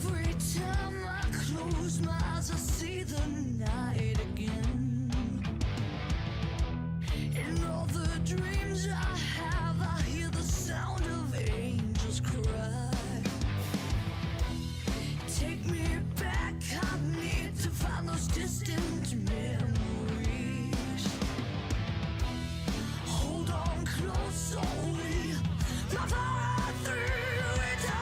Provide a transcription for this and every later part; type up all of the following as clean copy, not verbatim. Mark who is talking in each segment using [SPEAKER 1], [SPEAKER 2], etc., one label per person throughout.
[SPEAKER 1] Every time I close my eyes, I see the night again. In all the dreams I have, I hear the sound of angels cry. Take me back, I need to find those distant memories. Hold on close, slowly, my fire through it all.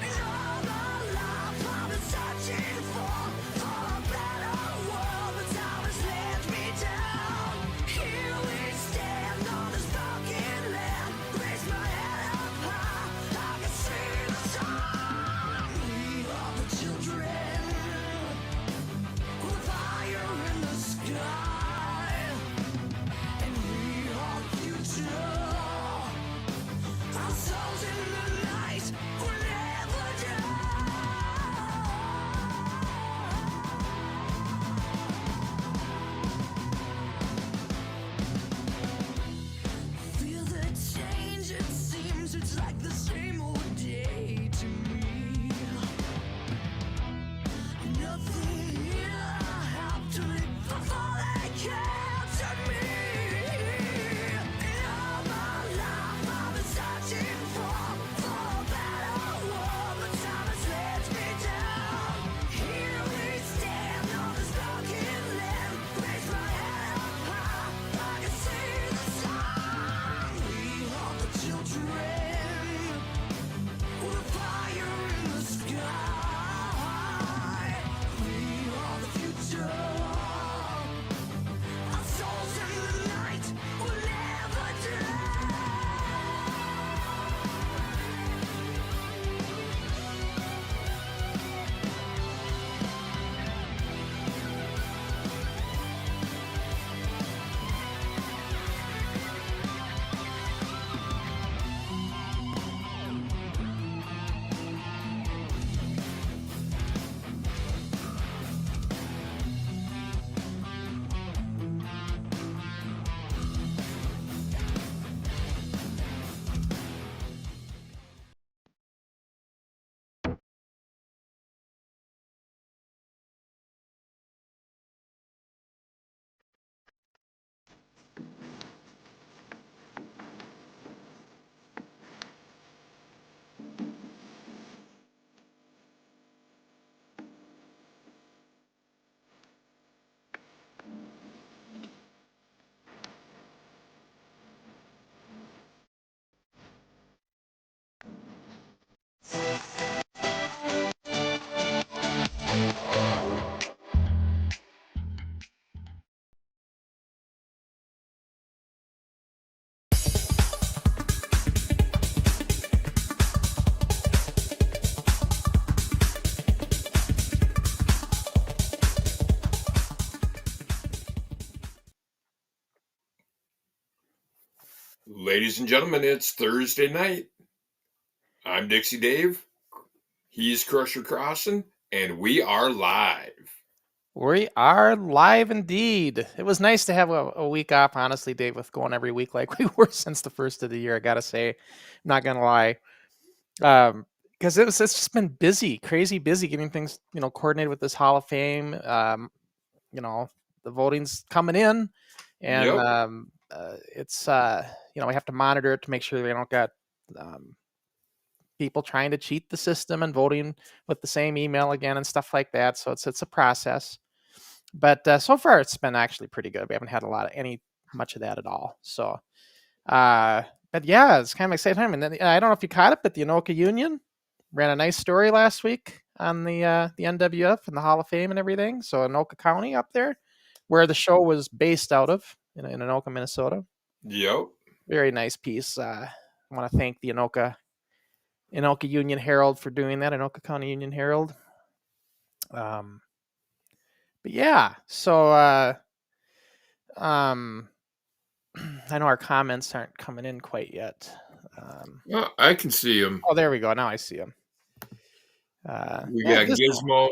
[SPEAKER 1] In all my life, I've been searching for a better world, but time has let me down. Here we stand on this broken land, raise my head up high, I can see the sun. We are the children, with fire in the sky, and we are the future. Our souls in the night will never die. Feel the change, it seems it's like the same old day to me. Nothing here I have to live before they capture me. In all my life I've been searching for a better world, but time has let me down. Here we stand on this broken land, raise my head up high, I can see the sun. We are the children, with fire in the sky. We are the future. Our souls in the night will never
[SPEAKER 2] Ladies and gentlemen, it's Thursday night. I'm Dixie Dave. He's Crusher Crossen, and we are live.
[SPEAKER 3] We are live indeed. It was nice to have a week off, honestly, Dave, with going every week like we were since the first of the year, I gotta say. I'm not gonna lie. Because it's just been busy, crazy busy, getting things, coordinated with this Hall of Fame. The voting's coming in, and
[SPEAKER 2] Yep.
[SPEAKER 3] it's we have to monitor it to make sure we don't got people trying to cheat the system and voting with the same email again and stuff like that. So it's a process. But so far it's been actually pretty good. We haven't had much of that at all. So, but yeah, it's kind of an exciting time. And then I don't know if you caught it, but the Anoka Union ran a nice story last week on the NWF and the Hall of Fame and everything. So Anoka County up there, where the show was based out of, in Anoka, Minnesota.
[SPEAKER 2] Yep.
[SPEAKER 3] Very nice piece. I want to thank the Anoka Union Herald for doing that. Anoka County Union Herald. But yeah, so I know our comments aren't coming in quite yet.
[SPEAKER 2] Well, I can see him.
[SPEAKER 3] Oh, there we go. Now I see him.
[SPEAKER 2] We got Gizmo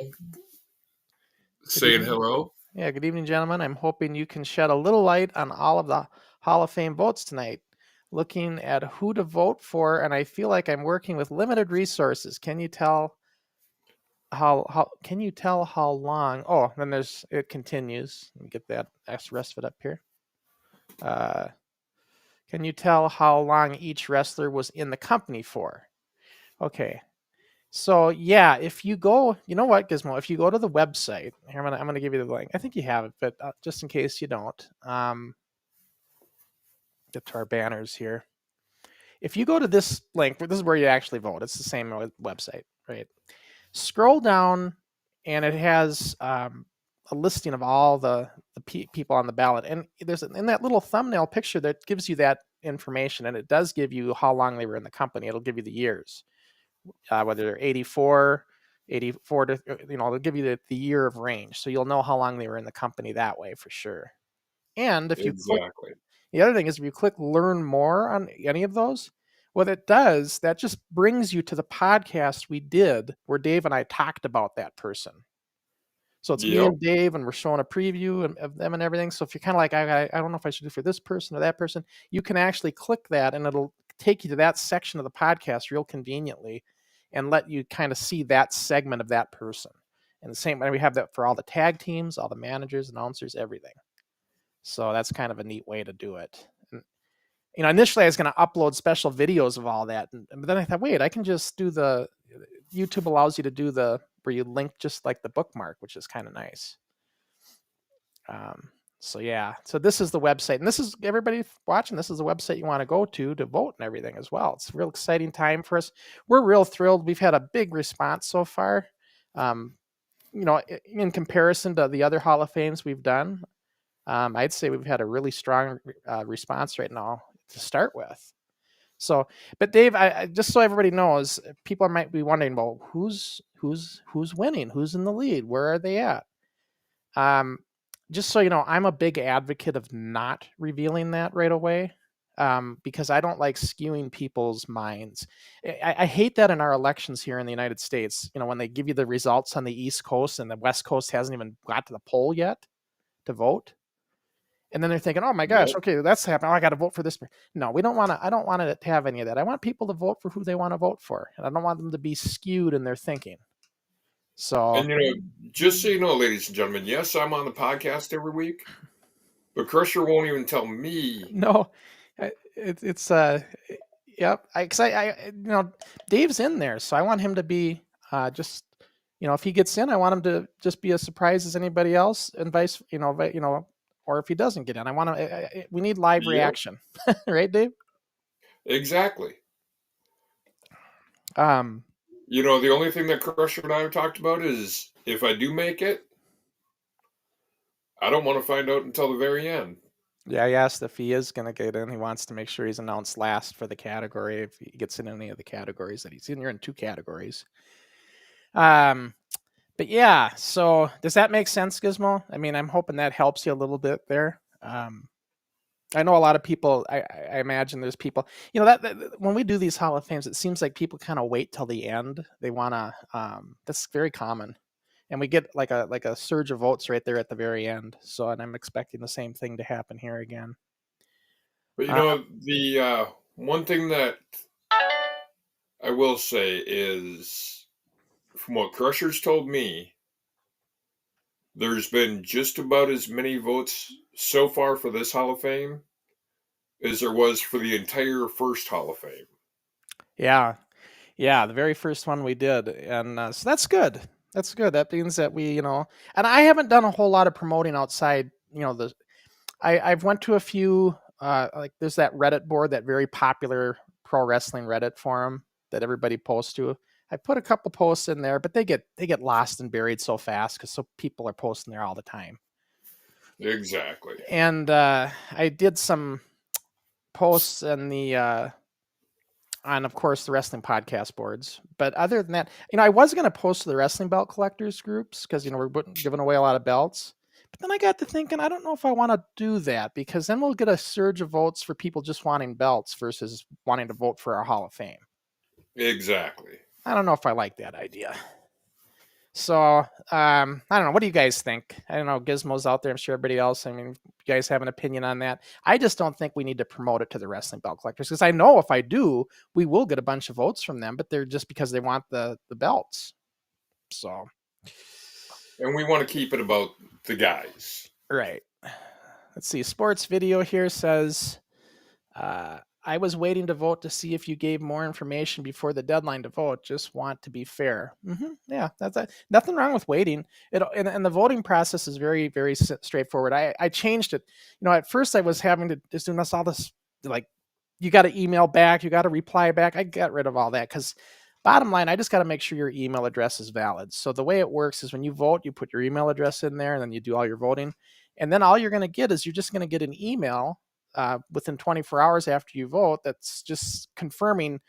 [SPEAKER 2] saying hello.
[SPEAKER 3] Yeah, good evening, gentlemen. I'm hoping you can shed a little light on all of the Hall of Fame votes tonight. looking at who to vote for, and I feel like I'm working with limited resources. Can you tell how long? Oh, then it continues. Let me get that rest of it up here. Can you tell how long each wrestler was in the company for? Okay. So yeah, if you go, you know what, Gizmo, if you go to the website, here I'm gonna give you the link. I think you have it, but just in case you don't, get to our banners here. If you go to this link, this is where you actually vote. It's the same website, right? Scroll down, and it has a listing of all the people on the ballot, and there's in that little thumbnail picture that gives you that information, and it does give you how long they were in the company. It'll give you the years. Whether they're 84 to, they'll give you the year of range. So you'll know how long they were in the company that way for sure. And if you click,
[SPEAKER 2] Exactly.
[SPEAKER 3] the other thing is if you click learn more on any of those, what it does, that just brings you to the podcast we did where Dave and I talked about that person. So it's me
[SPEAKER 2] Yep.
[SPEAKER 3] and Dave, and we're showing a preview of them and everything. So if you're kind of like, I don't know if I should do for this person or that person, you can actually click that, and it'll take you to that section of the podcast real conveniently and let you kind of see that segment of that person. And the same way we have that for all the tag teams, all the managers, announcers, everything. So that's kind of a neat way to do it. And, initially I was going to upload special videos of all that. But then I thought, wait, I can just do YouTube allows you to do where you link just like the bookmark, which is kind of nice. So yeah, so this is the website, and this is everybody watching. This is the website you want to go to vote and everything as well. It's a real exciting time for us. We're real thrilled. We've had a big response so far. In comparison to the other Hall of Fames we've done, I'd say we've had a really strong response right now to start with. So, but Dave, I just so everybody knows, people might be wondering, well, who's winning? Who's in the lead? Where are they at? Just so you know, I'm a big advocate of not revealing that right away, because I don't like skewing people's minds. I hate that in our elections here in the United States, when they give you the results on the East Coast and the West Coast hasn't even got to the poll yet to vote. And then they're thinking, oh my gosh,
[SPEAKER 2] Yep.
[SPEAKER 3] okay, that's happening. Oh, I got to vote for this. No, we don't want to. I don't want it to have any of that. I want people to vote for who they want to vote for, and I don't want them to be skewed in their thinking. So,
[SPEAKER 2] And just so you know, ladies and gentlemen, yes, I'm on the podcast every week, but Crusher won't even tell me.
[SPEAKER 3] no, it's yep. Dave's in there, so I want him to be just, if he gets in, I want him to just be as surprised as anybody else, and or if he doesn't get in, I want him. We need live
[SPEAKER 2] Yep.
[SPEAKER 3] reaction, right, Dave?
[SPEAKER 2] Exactly.
[SPEAKER 3] Um,
[SPEAKER 2] The only thing that Crusher and I have talked about is if I do make it, I don't want to find out until the very end.
[SPEAKER 3] Yeah, I asked if he is going to get in. He wants to make sure he's announced last for the category if he gets in any of the categories that he's in. You're in 2 categories. But yeah, so does that make sense, Gizmo? I mean, I'm hoping that helps you a little bit there. I know a lot of people, I imagine there's people, that when we do these Hall of Fames, it seems like people kind of wait till the end. They want to, that's very common. And we get like a surge of votes right there at the very end. So, and I'm expecting the same thing to happen here again.
[SPEAKER 2] But the one thing that I will say is, from what Crusher's told me, there's been just about as many votes so far for this Hall of Fame as there was for the entire first Hall of Fame.
[SPEAKER 3] Yeah. Yeah. The very first one we did. And so that's good. That's good. That means that and I haven't done a whole lot of promoting outside, I've went to a few, like there's that Reddit board, that very popular pro wrestling Reddit forum that everybody posts to. I put a couple posts in there, but they get lost and buried so fast because people are posting there all the time.
[SPEAKER 2] Exactly.
[SPEAKER 3] And I did some posts in on, of course, the wrestling podcast boards. But other than that, I was going to post to the wrestling belt collectors groups because, we're giving away a lot of belts. But then I got to thinking, I don't know if I want to do that because then we'll get a surge of votes for people just wanting belts versus wanting to vote for our Hall of Fame.
[SPEAKER 2] Exactly.
[SPEAKER 3] I don't know if I like that idea. So I don't know. What do you guys think? I don't know. Gizmo's out there. I'm sure everybody else. I mean, if you guys have an opinion on that. I just don't think we need to promote it to the wrestling belt collectors, because I know if I do, we will get a bunch of votes from them, but they're just because they want the belts. So,
[SPEAKER 2] And we want to keep it about the guys.
[SPEAKER 3] right. Let's see. Sports video here says, I was waiting to vote to see if you gave more information before the deadline to vote. Just want to be fair. Yeah, that's nothing wrong with waiting. And the voting process is very, very straightforward. I changed it. At first I was having to just doing all this, like, you got to email back, you got to reply back. I got rid of all that, because bottom line, I just got to make sure your email address is valid. So the way it works is when you vote, you put your email address in there, and then you do all your voting. And then all you're going to get is you're just going to get an email within 24 hours after you vote that's just confirming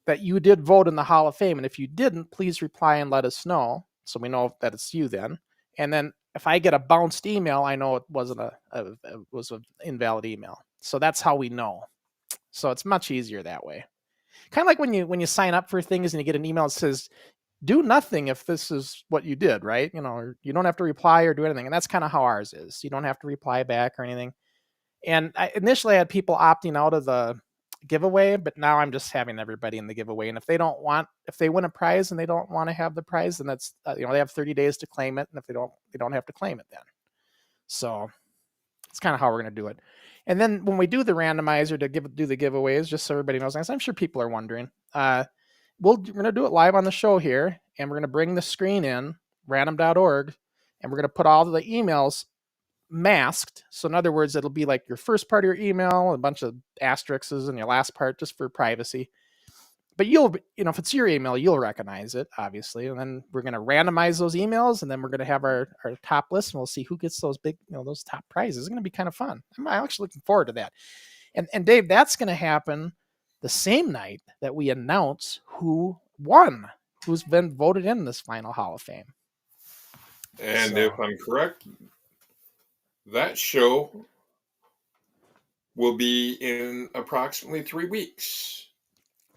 [SPEAKER 3] that you did vote in the Hall of Fame. And if you didn't, please reply and let us know, so we know that it's you then. And then if I get a bounced email, I know it wasn't it was an invalid email. So that's how we know. So it's much easier that way. Kind of like when you sign up for things and you get an email that says, do nothing if this is what you did, right? You don't have to reply or do anything. And that's kind of how ours is. You don't have to reply back or anything. And initially I had people opting out of the giveaway, but now I'm just having everybody in the giveaway. And if they win a prize and they don't want to have the prize, then that's, they have 30 days to claim it. And if they don't have to claim it then. So it's kind of how we're going to do it. And then when we do the randomizer to do the giveaways, just so everybody knows, I'm sure people are wondering, we're going to do it live on the show here, and we're going to bring the screen in, random.org, and we're going to put all the emails masked. So in other words, it'll be like your first part of your email, a bunch of asterisks, and your last part just for privacy. But if it's your email, you'll recognize it, obviously. And then we're going to randomize those emails, and then we're going to have our top list, and we'll see who gets those big, those top prizes. It's going to be kind of fun. I'm actually looking forward to that. And Dave, that's going to happen the same night that we announce who won, who's been voted in this final Hall of Fame.
[SPEAKER 2] And if I'm correct, that show will be in approximately 3 weeks.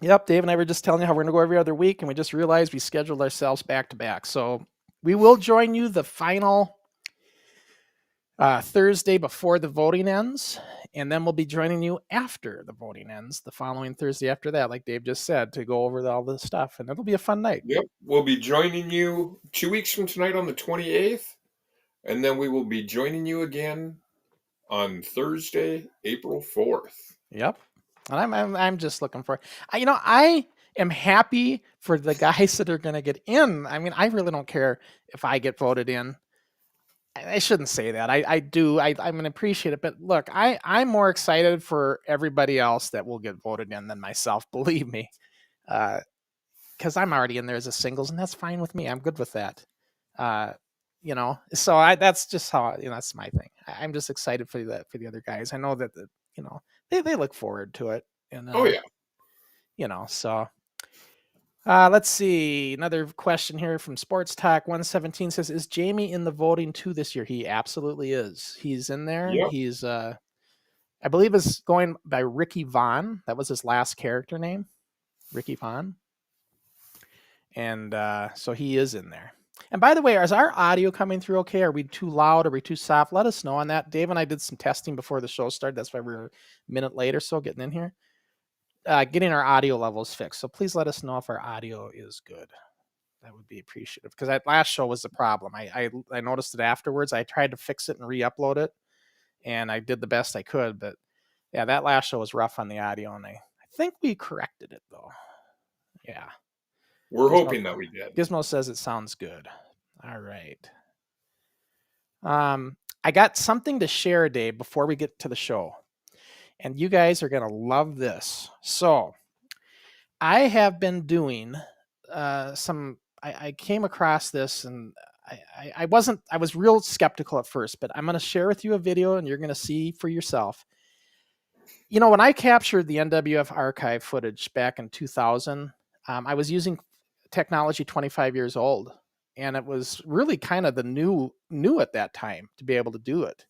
[SPEAKER 3] Yep, Dave and I were just telling you how we're going to go every other week, and we just realized we scheduled ourselves back to back. So we will join you the final Thursday before the voting ends, and then we'll be joining you after the voting ends the following Thursday after that, like Dave just said, to go over all this stuff, and it'll be a fun night.
[SPEAKER 2] Yep, we'll be joining you 2 weeks from tonight on the 28th, and then we will be joining you again on Thursday, April 4th.
[SPEAKER 3] Yep. And I'm just looking for, I am happy for the guys that are going to get in. I mean, I really don't care if I get voted in. I shouldn't say that. I do. I'm going to appreciate it. But look, I'm more excited for everybody else that will get voted in than myself. Believe me, because I'm already in there as a singles, and that's fine with me. I'm good with that. So that's just how, that's my thing. I'm just excited for the other guys. I know that they look forward to it. And
[SPEAKER 2] oh yeah.
[SPEAKER 3] So let's see. Another question here from Sports Talk 117 says, is Jamie in the voting too this year? He absolutely is. He's in there.
[SPEAKER 2] Yep.
[SPEAKER 3] He's I believe is going by Ricky Vaughn. That was his last character name, Ricky Vaughn. And so he is in there. And by the way, is our audio coming through okay? Are we too loud? Are we too soft? Let us know on that. Dave and I did some testing before the show started. That's why we're a minute late or so getting in here. Getting our audio levels fixed. So please let us know if our audio is good. That would be appreciative, because that last show was the problem. I noticed it afterwards. I tried to fix it and re-upload it, and I did the best I could. But yeah, that last show was rough on the audio, and I think we corrected it though. Yeah.
[SPEAKER 2] We're hoping that we did.
[SPEAKER 3] Gizmo says it sounds good. All right. I got something to share, Dave, before we get to the show. And you guys are going to love this. So I have been doing I came across this, and I was real skeptical at first, but I'm going to share with you a video, and you're going to see for yourself. When I captured the NWF archive footage back in 2000, I was using technology 25 years old, and it was really kind of the new at that time to be able to do it.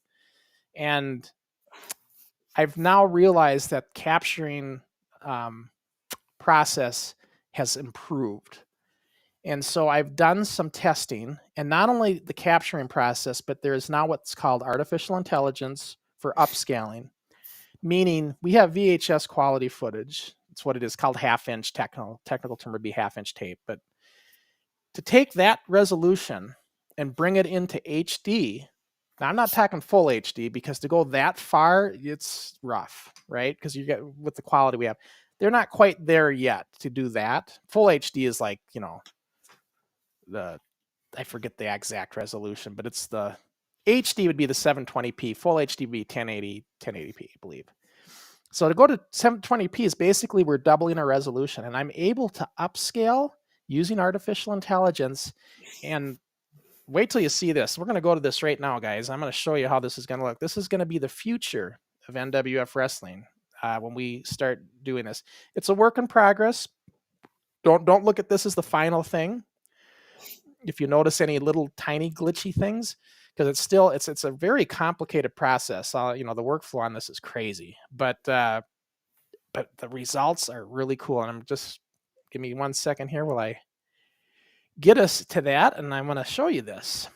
[SPEAKER 3] And I've now realized that capturing process has improved. And so I've done some testing, and not only the capturing process, but there is now what's called artificial intelligence for upscaling, meaning we have VHS quality footage. It's what it is called half-inch. Technical term would be half-inch tape. But to take that resolution and bring it into HD, now I'm not talking full HD, because to go that far, it's rough, right? Because you get, with the quality we have, they're not quite there yet to do that. Full HD is like, I forget the exact resolution, but it's the HD would be the 720p, full HD would be 1080p, I believe. So to go to 720p is basically we're doubling our resolution, and I'm able to upscale using artificial intelligence. And wait till you see this. We're going to go to this right now, guys. I'm going to show you how this is going to look. This is going to be the future of NWF wrestling when we start doing this. It's a work in progress. Don't look at this as the final thing. If you notice any little tiny glitchy things, because it's a very complicated process. The workflow on this is crazy, but the results are really cool. And give me 1 second here while I get us to that, and I'm going to show you this.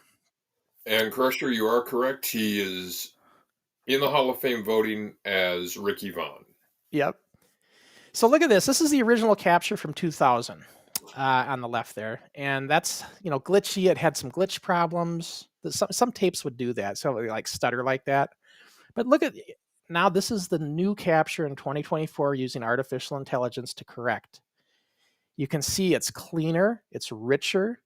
[SPEAKER 2] And Crusher, you are correct. He is in the Hall of Fame voting as Ricky Vaughn.
[SPEAKER 3] Yep. So look at this. This is the original capture from 2000 on the left there. And that's, glitchy. It had some glitch problems. Some tapes would do that. So like stutter like that. But look at, now this is the new capture in 2024 using artificial intelligence to correct. You can see it's cleaner. It's richer.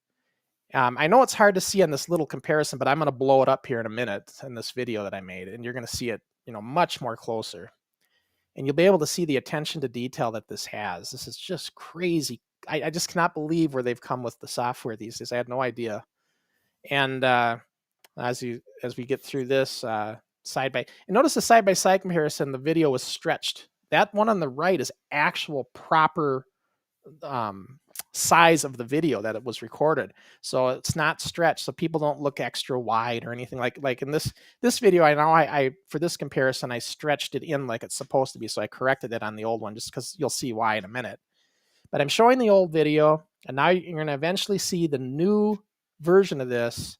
[SPEAKER 3] I know it's hard to see on this little comparison, but I'm going to blow it up here in a minute in this video that I made, and you're going to see it, much more closer. And you'll be able to see the attention to detail that this has. This is just crazy. I just cannot believe where they've come with the software these days. I had no idea. And as we get through this and notice the side-by-side comparison, the video was stretched. That one on the right is actual proper size of the video that it was recorded, so it's not stretched, so people don't look extra wide or anything like in this video. I know I for this comparison I stretched it in like it's supposed to be, so I corrected it on the old one just because you'll see why in a minute. But I'm showing the old video, and now you're going to eventually see the new version of this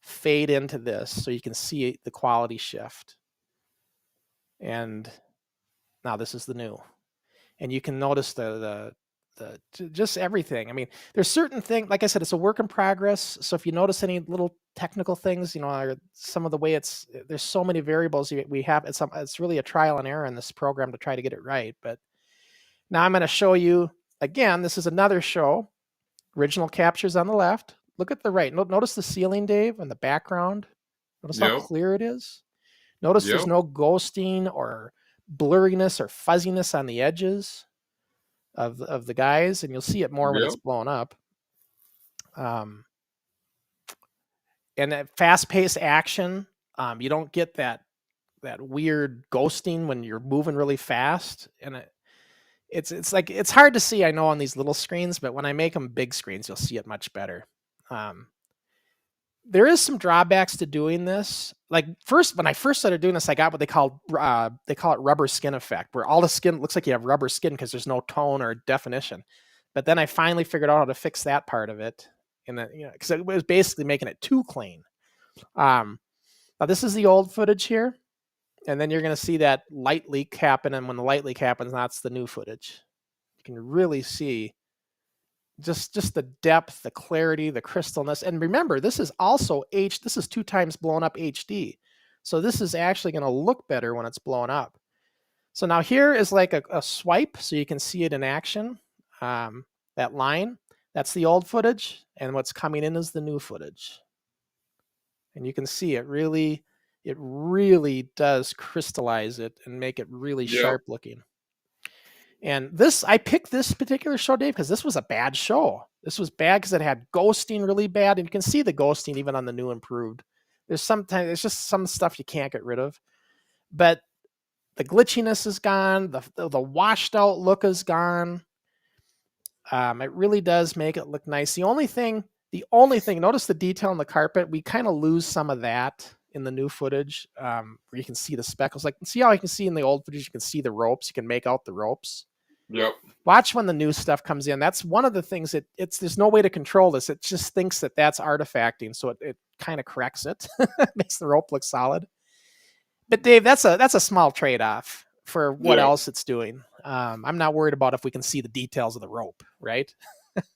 [SPEAKER 3] fade into this, so you can see the quality shift. And now this is the new, and you can notice the just everything. I mean, there's certain things, like I said, it's a work in progress. So if you notice any little technical things, or some of the way there's so many variables we have, it's really a trial and error in this program to try to get it right. But now I'm going to show you again. This is another show. Original captures on the left. Look at the right. Notice the ceiling, Dave, and the background. Notice how clear it is. Notice there's no ghosting or blurriness or fuzziness on the edges of the guys, and you'll see it more when it's blown up. And that fast-paced action, you don't get that weird ghosting when you're moving really fast. And it's like, it's hard to see, I know, on these little screens, but when I make them big screens, you'll see it much better. There is some drawbacks to doing this. Like when I first started doing this, I got what they call it rubber skin effect, where all the skin looks like you have rubber skin because there's no tone or definition. But then I finally figured out how to fix that part of it, and because it was basically making it too clean. Now this is the old footage here, and then you're going to see that light leak happen, and when the light leak happens, that's the new footage. You can really see just the depth, the clarity, the crystalness. And remember, this is also this is 2 times blown up HD. So this is actually going to look better when it's blown up. So now here is like a swipe, so you can see it in action. That line, that's the old footage, and what's coming in is the new footage. And you can see it really does crystallize it and make it really sharp looking. And I picked this particular show, Dave, because this was a bad show. This was bad because it had ghosting really bad, and you can see the ghosting even on the new improved. It's just some stuff you can't get rid of, but the glitchiness is gone. The washed out look is gone. It really does make it look nice. The only thing, notice the detail on the carpet. We kind of lose some of that in the new footage, where you can see the speckles. Like, see how you can see in the old footage, you can see the ropes. You can make out the ropes.
[SPEAKER 2] Yep.
[SPEAKER 3] Watch when the new stuff comes in. That's one of the things that there's no way to control this. It just thinks that that's artifacting, so it kind of corrects it, makes the rope look solid. But Dave, that's a small trade-off for what else it's doing. I'm not worried about if we can see the details of the rope, right?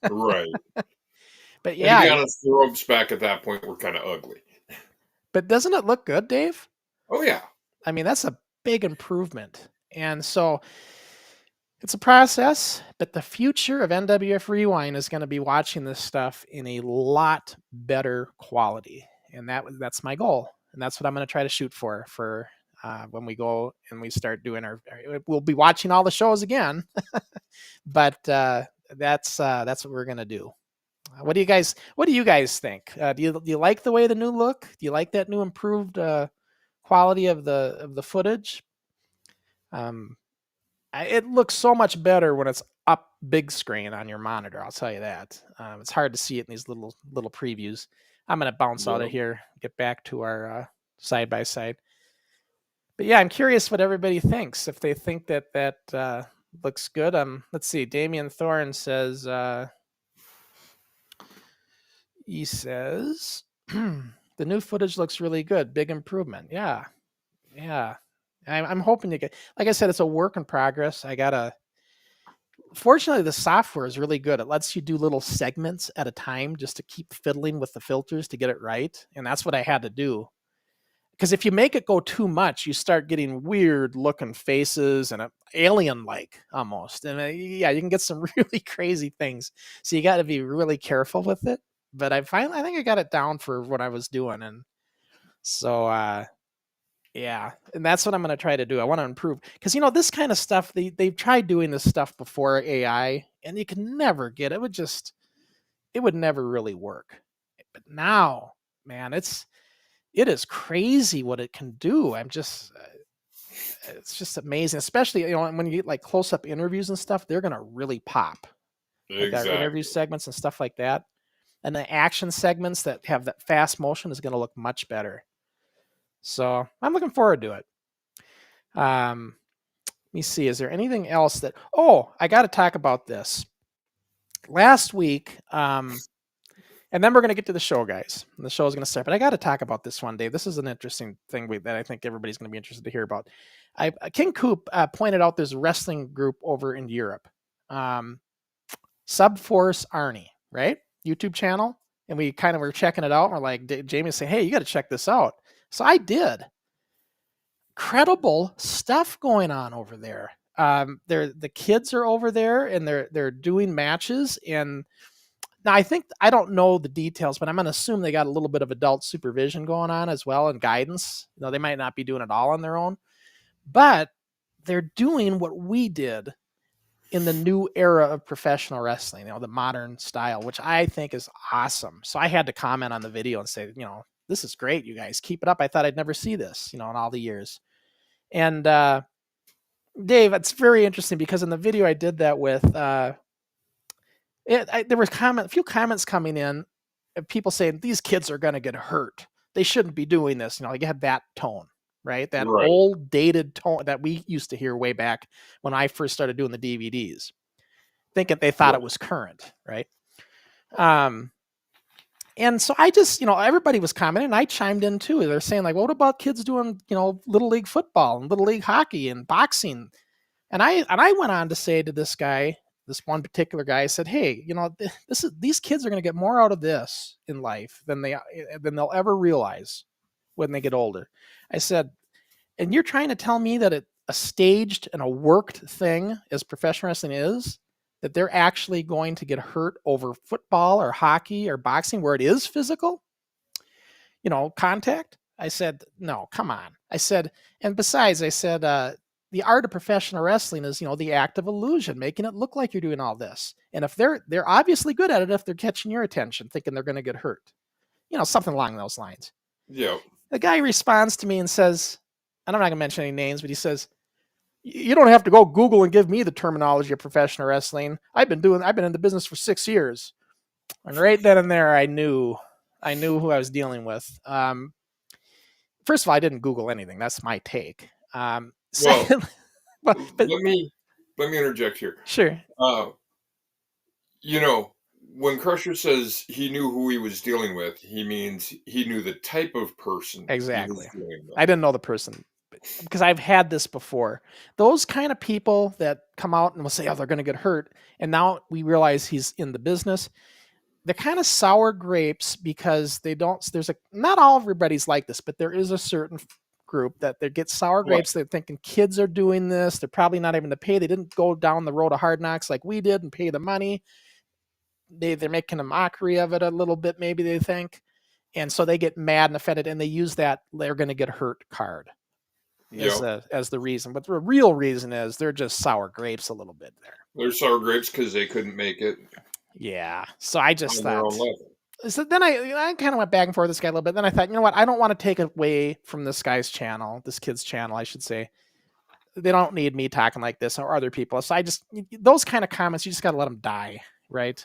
[SPEAKER 2] Right.
[SPEAKER 3] But
[SPEAKER 2] And to be
[SPEAKER 3] yeah,
[SPEAKER 2] honest, the ropes back at that point were kind of ugly.
[SPEAKER 3] but doesn't it look good, Dave?
[SPEAKER 2] Oh yeah.
[SPEAKER 3] I mean, that's a big improvement. And so it's a process, but the future of NWF Rewind is going to be watching this stuff in a lot better quality. And that's my goal. And that's what I'm going to try to shoot for when we go and we start doing we'll be watching all the shows again, but that's what we're going to do. What do you guys think? Do you like the way the new look? Do you like that new improved quality of the footage? It looks so much better when it's up big screen on your monitor. I'll tell you that. It's hard to see it in these little previews. I'm going to bounce out of here, get back to our side by side. But yeah, I'm curious what everybody thinks. If they think that looks good. Let's see. Damian Thorne says. He says the new footage looks really good. Big improvement. Yeah. I'm hoping to get. Like I said, it's a work in progress. Fortunately, the software is really good. It lets you do little segments at a time just to keep fiddling with the filters to get it right. And that's what I had to do. Because if you make it go too much, you start getting weird looking faces and alien like almost. And yeah, you can get some really crazy things. So you got to be really careful with it. But I think I got it down for what I was doing. And so, yeah, and that's what I'm going to try to do. I want to improve because, this kind of stuff, they've tried doing this stuff before AI and you can never get it. It would never really work. But now, man, it is crazy what it can do. It's just amazing, especially, when you get like close up interviews and stuff, they're going to really pop. Like our interview segments and stuff like that. And the action segments that have that fast motion is going to look much better. So I'm looking forward to it. Let me see. Is there anything else I got to talk about this. Last week, and then we're going to get to the show, guys. And the show is going to start. But I got to talk about this one, Dave. This is an interesting thing that I think everybody's going to be interested to hear about. King Coop pointed out there's a wrestling group over in Europe. Subforce Arnie, right? YouTube channel. And we kind of were checking it out. And we're like, Jamie saying, hey, you got to check this out. So I did. Credible stuff going on over there. The kids are over there and they're doing matches. And now I don't know the details, but I'm going to assume they got a little bit of adult supervision going on as well and guidance. They might not be doing it all on their own, but they're doing what we did in the new era of professional wrestling, the modern style, which I think is awesome. So I had to comment on the video and say, this is great, you guys. Keep it up. I thought I'd never see this, in all the years. And Dave, it's very interesting because in the video I did that with, there were a few comments coming in of people saying these kids are going to get hurt. They shouldn't be doing this. You had that tone, right? That old dated tone that we used to hear way back when I first started doing the DVDs, thinking they thought it was current, right? And so I just, everybody was commenting and I chimed in too. They're saying like, well, what about kids doing, little league football and little league hockey and boxing? And I went on to say to this one particular guy, I said, hey, these kids are going to get more out of this in life than they'll ever realize when they get older. I said, and you're trying to tell me that a staged and a worked thing as professional wrestling is, that they're actually going to get hurt over football or hockey or boxing where it is physical, contact? I said, no, come on. I said, and besides, I said, the art of professional wrestling is, the act of illusion, making it look like you're doing all this. And if they're obviously good at it, if they're catching your attention, thinking they're going to get hurt, something along those lines.
[SPEAKER 2] Yeah.
[SPEAKER 3] The guy responds to me and says, and I'm not going to mention any names, but he says, you don't have to go Google and give me the terminology of professional wrestling. I've been in the business for 6 years. And right then and there, I knew who I was dealing with. First of all, I didn't Google anything. That's my take.
[SPEAKER 2] Well,
[SPEAKER 3] but
[SPEAKER 2] let me let me interject here.
[SPEAKER 3] Sure.
[SPEAKER 2] You know, when Crusher says he knew who he was dealing with, he means he knew the type of person he was
[SPEAKER 3] Exactly.
[SPEAKER 2] dealing with.
[SPEAKER 3] I didn't know the person because I've had this before. Those kind of people that come out and will say, "Oh, they're going to get hurt," and now we realize he's in the business. They're kind of sour grapes because they don't. There's a not all everybody's like this, but there is a certain group that they get sour
[SPEAKER 2] Right.
[SPEAKER 3] grapes. They're thinking kids are doing this. They're probably not even to pay. They didn't go down the road of hard knocks like we did and pay the money. They're making a mockery of it a little bit, maybe they think, and so they get mad and offended, and they use that they're going to get hurt card as the reason. But the real reason is they're just sour grapes a little bit there.
[SPEAKER 2] They're sour grapes because they couldn't make it.
[SPEAKER 3] Yeah. So I just
[SPEAKER 2] on their
[SPEAKER 3] thought.
[SPEAKER 2] own level.
[SPEAKER 3] So then I kind of went back and forth with this guy a little bit. Then I thought, you know what? I don't want to take away from this guy's channel, this kid's channel, I should say. They don't need me talking like this or other people. So I just those kind of comments, you just got to let them die, right?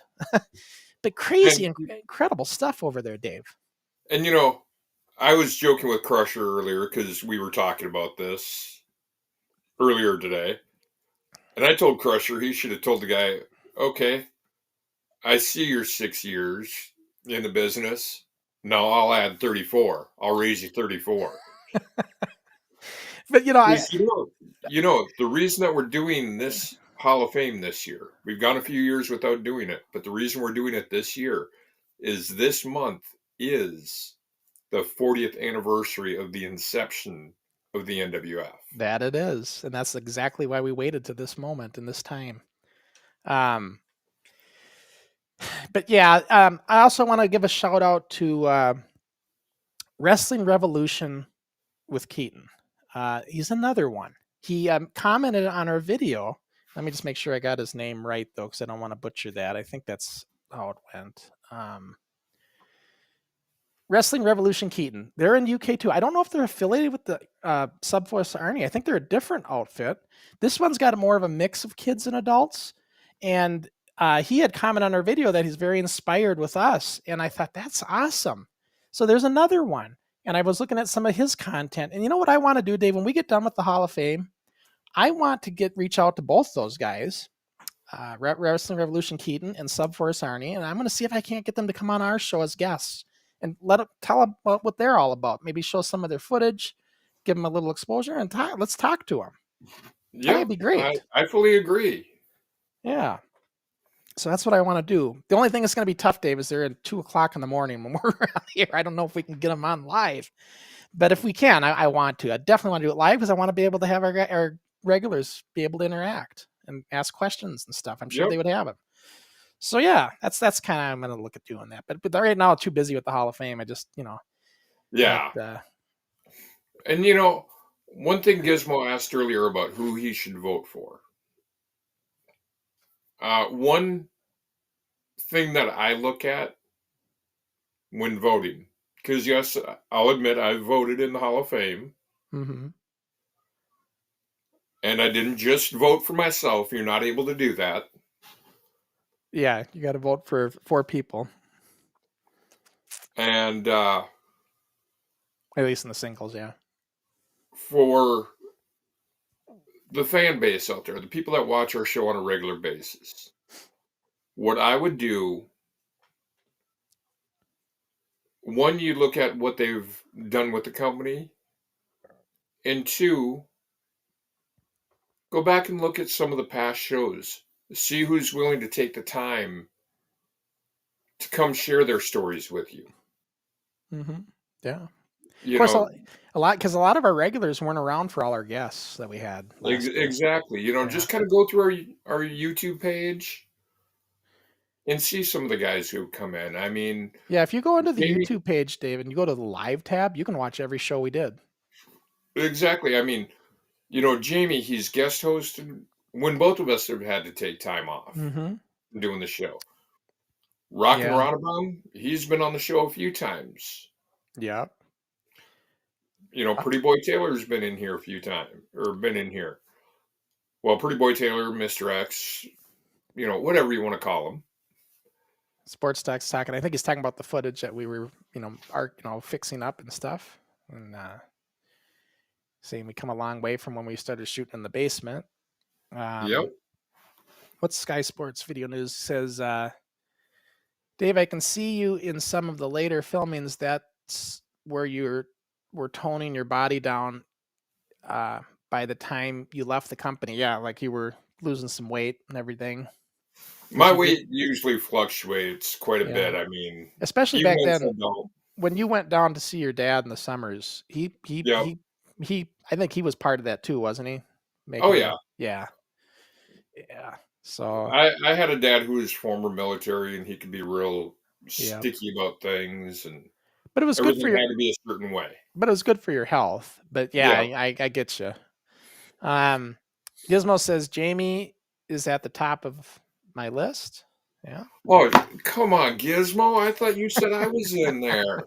[SPEAKER 3] But crazy, incredible stuff over there, Dave.
[SPEAKER 2] And you know, I was joking with Crusher earlier because we were talking about this earlier today. And I told Crusher he should have told the guy, okay, I see you're 6 years in the business. No, I'll add 34. I'll raise you 34.
[SPEAKER 3] But
[SPEAKER 2] you know, the reason that we're doing this Hall of Fame this year, we've gone a few years without doing it, but the reason we're doing it this year is this month is the 40th anniversary of the inception of the NWF.
[SPEAKER 3] That it is. And that's exactly why we waited to this moment and this time. But yeah, I also want to give a shout out to Wrestling Revolution with Keaton. He's another one. He commented on our video. Let me just make sure I got his name right, though, because I don't want to butcher that. I think that's how it went. Wrestling Revolution Keaton. They're in UK too. I don't know if they're affiliated with the Subforce Army. I think they're a different outfit. This one's got more of a mix of kids and adults. And he had commented on our video that he's very inspired with us. And I thought, that's awesome. So there's another one. And I was looking at some of his content. And you know what I want to do, Dave? When we get done with the Hall of Fame, I want to reach out to both those guys, Wrestling Revolution Keaton and Subforce Arnie. And I'm going to see if I can't get them to come on our show as guests and tell them what they're all about. Maybe show some of their footage, give them a little exposure, and let's talk to them.
[SPEAKER 2] Yeah,
[SPEAKER 3] that'd be great.
[SPEAKER 2] I fully agree.
[SPEAKER 3] Yeah. So that's what I want to do. The only thing that's going to be tough, Dave, is they're at 2:00 in the morning when we're around here. I don't know if we can get them on live, but if we can, I want to. I definitely want to do it live because I want to be able to have our regulars be able to interact and ask questions and stuff. I'm sure they would have them. So yeah, that's kind of I'm going to look at doing that. But right now, I'm too busy with the Hall of Fame. I just
[SPEAKER 2] Yeah. And one thing Gizmo asked earlier about who he should vote for. One thing that I look at when voting, because yes, I'll admit I voted in the Hall of Fame.
[SPEAKER 3] Mm-hmm.
[SPEAKER 2] And I didn't just vote for myself. You're not able to do that.
[SPEAKER 3] Yeah, you got to vote for 4 people.
[SPEAKER 2] And
[SPEAKER 3] at least in the singles, yeah.
[SPEAKER 2] For the fan base out there, the people that watch our show on a regular basis, what I would do, one, you look at what they've done with the company, and 2, go back and look at some of the past shows. See who's willing to take the time to come share their stories with you.
[SPEAKER 3] Mm-hmm. Yeah.
[SPEAKER 2] Of
[SPEAKER 3] course, a lot of our regulars weren't around for all our guests that we had.
[SPEAKER 2] Exactly. Just kind of go through our YouTube page and see some of the guys who come in. I mean,
[SPEAKER 3] yeah, if you go into the YouTube page, Dave, and you go to the live tab, you can watch every show we did.
[SPEAKER 2] Exactly. I mean, Jamie, he's guest hosted when both of us have had to take time off doing the show. Rockin' Ronabout, he's been on the show a few times.
[SPEAKER 3] Yeah.
[SPEAKER 2] Pretty Boy Taylor's been in here a few times, or been in here. Well, Pretty Boy Taylor, Mr. X, whatever you want to call him.
[SPEAKER 3] Sports Talk's talking. I think he's talking about the footage that we were, fixing up and stuff, and saying we come a long way from when we started shooting in the basement.
[SPEAKER 2] Yep.
[SPEAKER 3] What's Sky Sports Video News says, Dave, I can see you in some of the later filmings. That's where were toning your body down by the time you left the company. Yeah, like you were losing some weight and everything.
[SPEAKER 2] My weight usually fluctuates quite a bit. I mean,
[SPEAKER 3] especially
[SPEAKER 2] even
[SPEAKER 3] back
[SPEAKER 2] as
[SPEAKER 3] then
[SPEAKER 2] an adult.
[SPEAKER 3] when you went down to see your dad in the summers. He I think he was part of that too, wasn't he?
[SPEAKER 2] Oh yeah.
[SPEAKER 3] Yeah. So
[SPEAKER 2] I had a dad who was former military, and he could be real sticky about things, and
[SPEAKER 3] but it was good for
[SPEAKER 2] everything had to be a certain way.
[SPEAKER 3] But it was good for your health. But I get you. Gizmo says Jamie is at the top of my list. Yeah.
[SPEAKER 2] Oh, come on, Gizmo! I thought you said I was in there.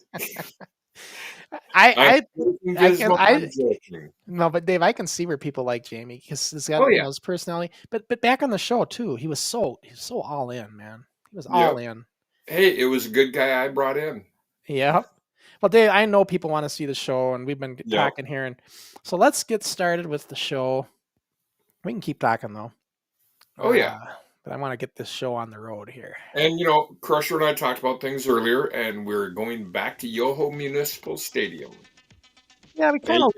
[SPEAKER 3] No, but Dave, I can see where people like Jamie because he's got his personality. But back on the show too, he was so all in, man. He was all in.
[SPEAKER 2] Hey, it was a good guy I brought in.
[SPEAKER 3] Yep. Well, Dave, I know people want to see the show, and we've been talking here, and so let's get started with the show. We can keep talking though.
[SPEAKER 2] Oh yeah.
[SPEAKER 3] But I want to get this show on the road here.
[SPEAKER 2] And Crusher and I talked about things earlier, and we're going back to Yoho Municipal Stadium.
[SPEAKER 3] Yeah, we kind of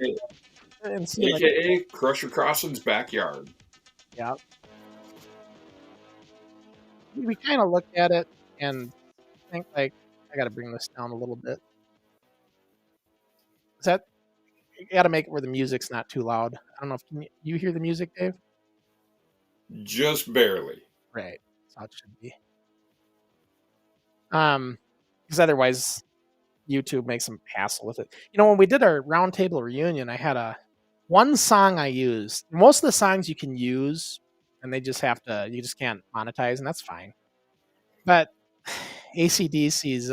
[SPEAKER 2] AKA Crusher Crossing's backyard.
[SPEAKER 3] Yeah. We kind of looked at it and think like, I got to bring this down a little bit. You got to make it where the music's not too loud. I don't know if you hear the music, Dave?
[SPEAKER 2] Just barely.
[SPEAKER 3] Right. That's how it should be. Because otherwise YouTube makes some hassle with it. When we did our roundtable reunion, I had one song I used. Most of the songs you can use, and you just can't monetize, and that's fine. But AC/DC's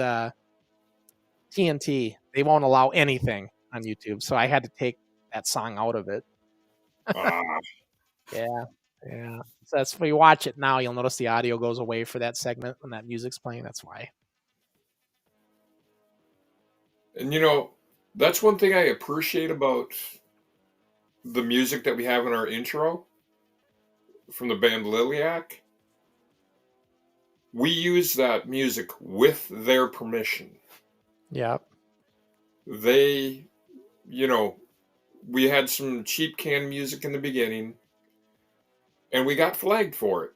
[SPEAKER 3] TNT, they won't allow anything on YouTube, so I had to take that song out of it. Yeah. So that's when you watch it now, you'll notice the audio goes away for that segment when that music's playing. That's why.
[SPEAKER 2] And that's one thing I appreciate about the music that we have in our intro from the band Liliac. We use that music with their permission.
[SPEAKER 3] Yep.
[SPEAKER 2] They, we had some cheap canned music in the beginning, and we got flagged for it.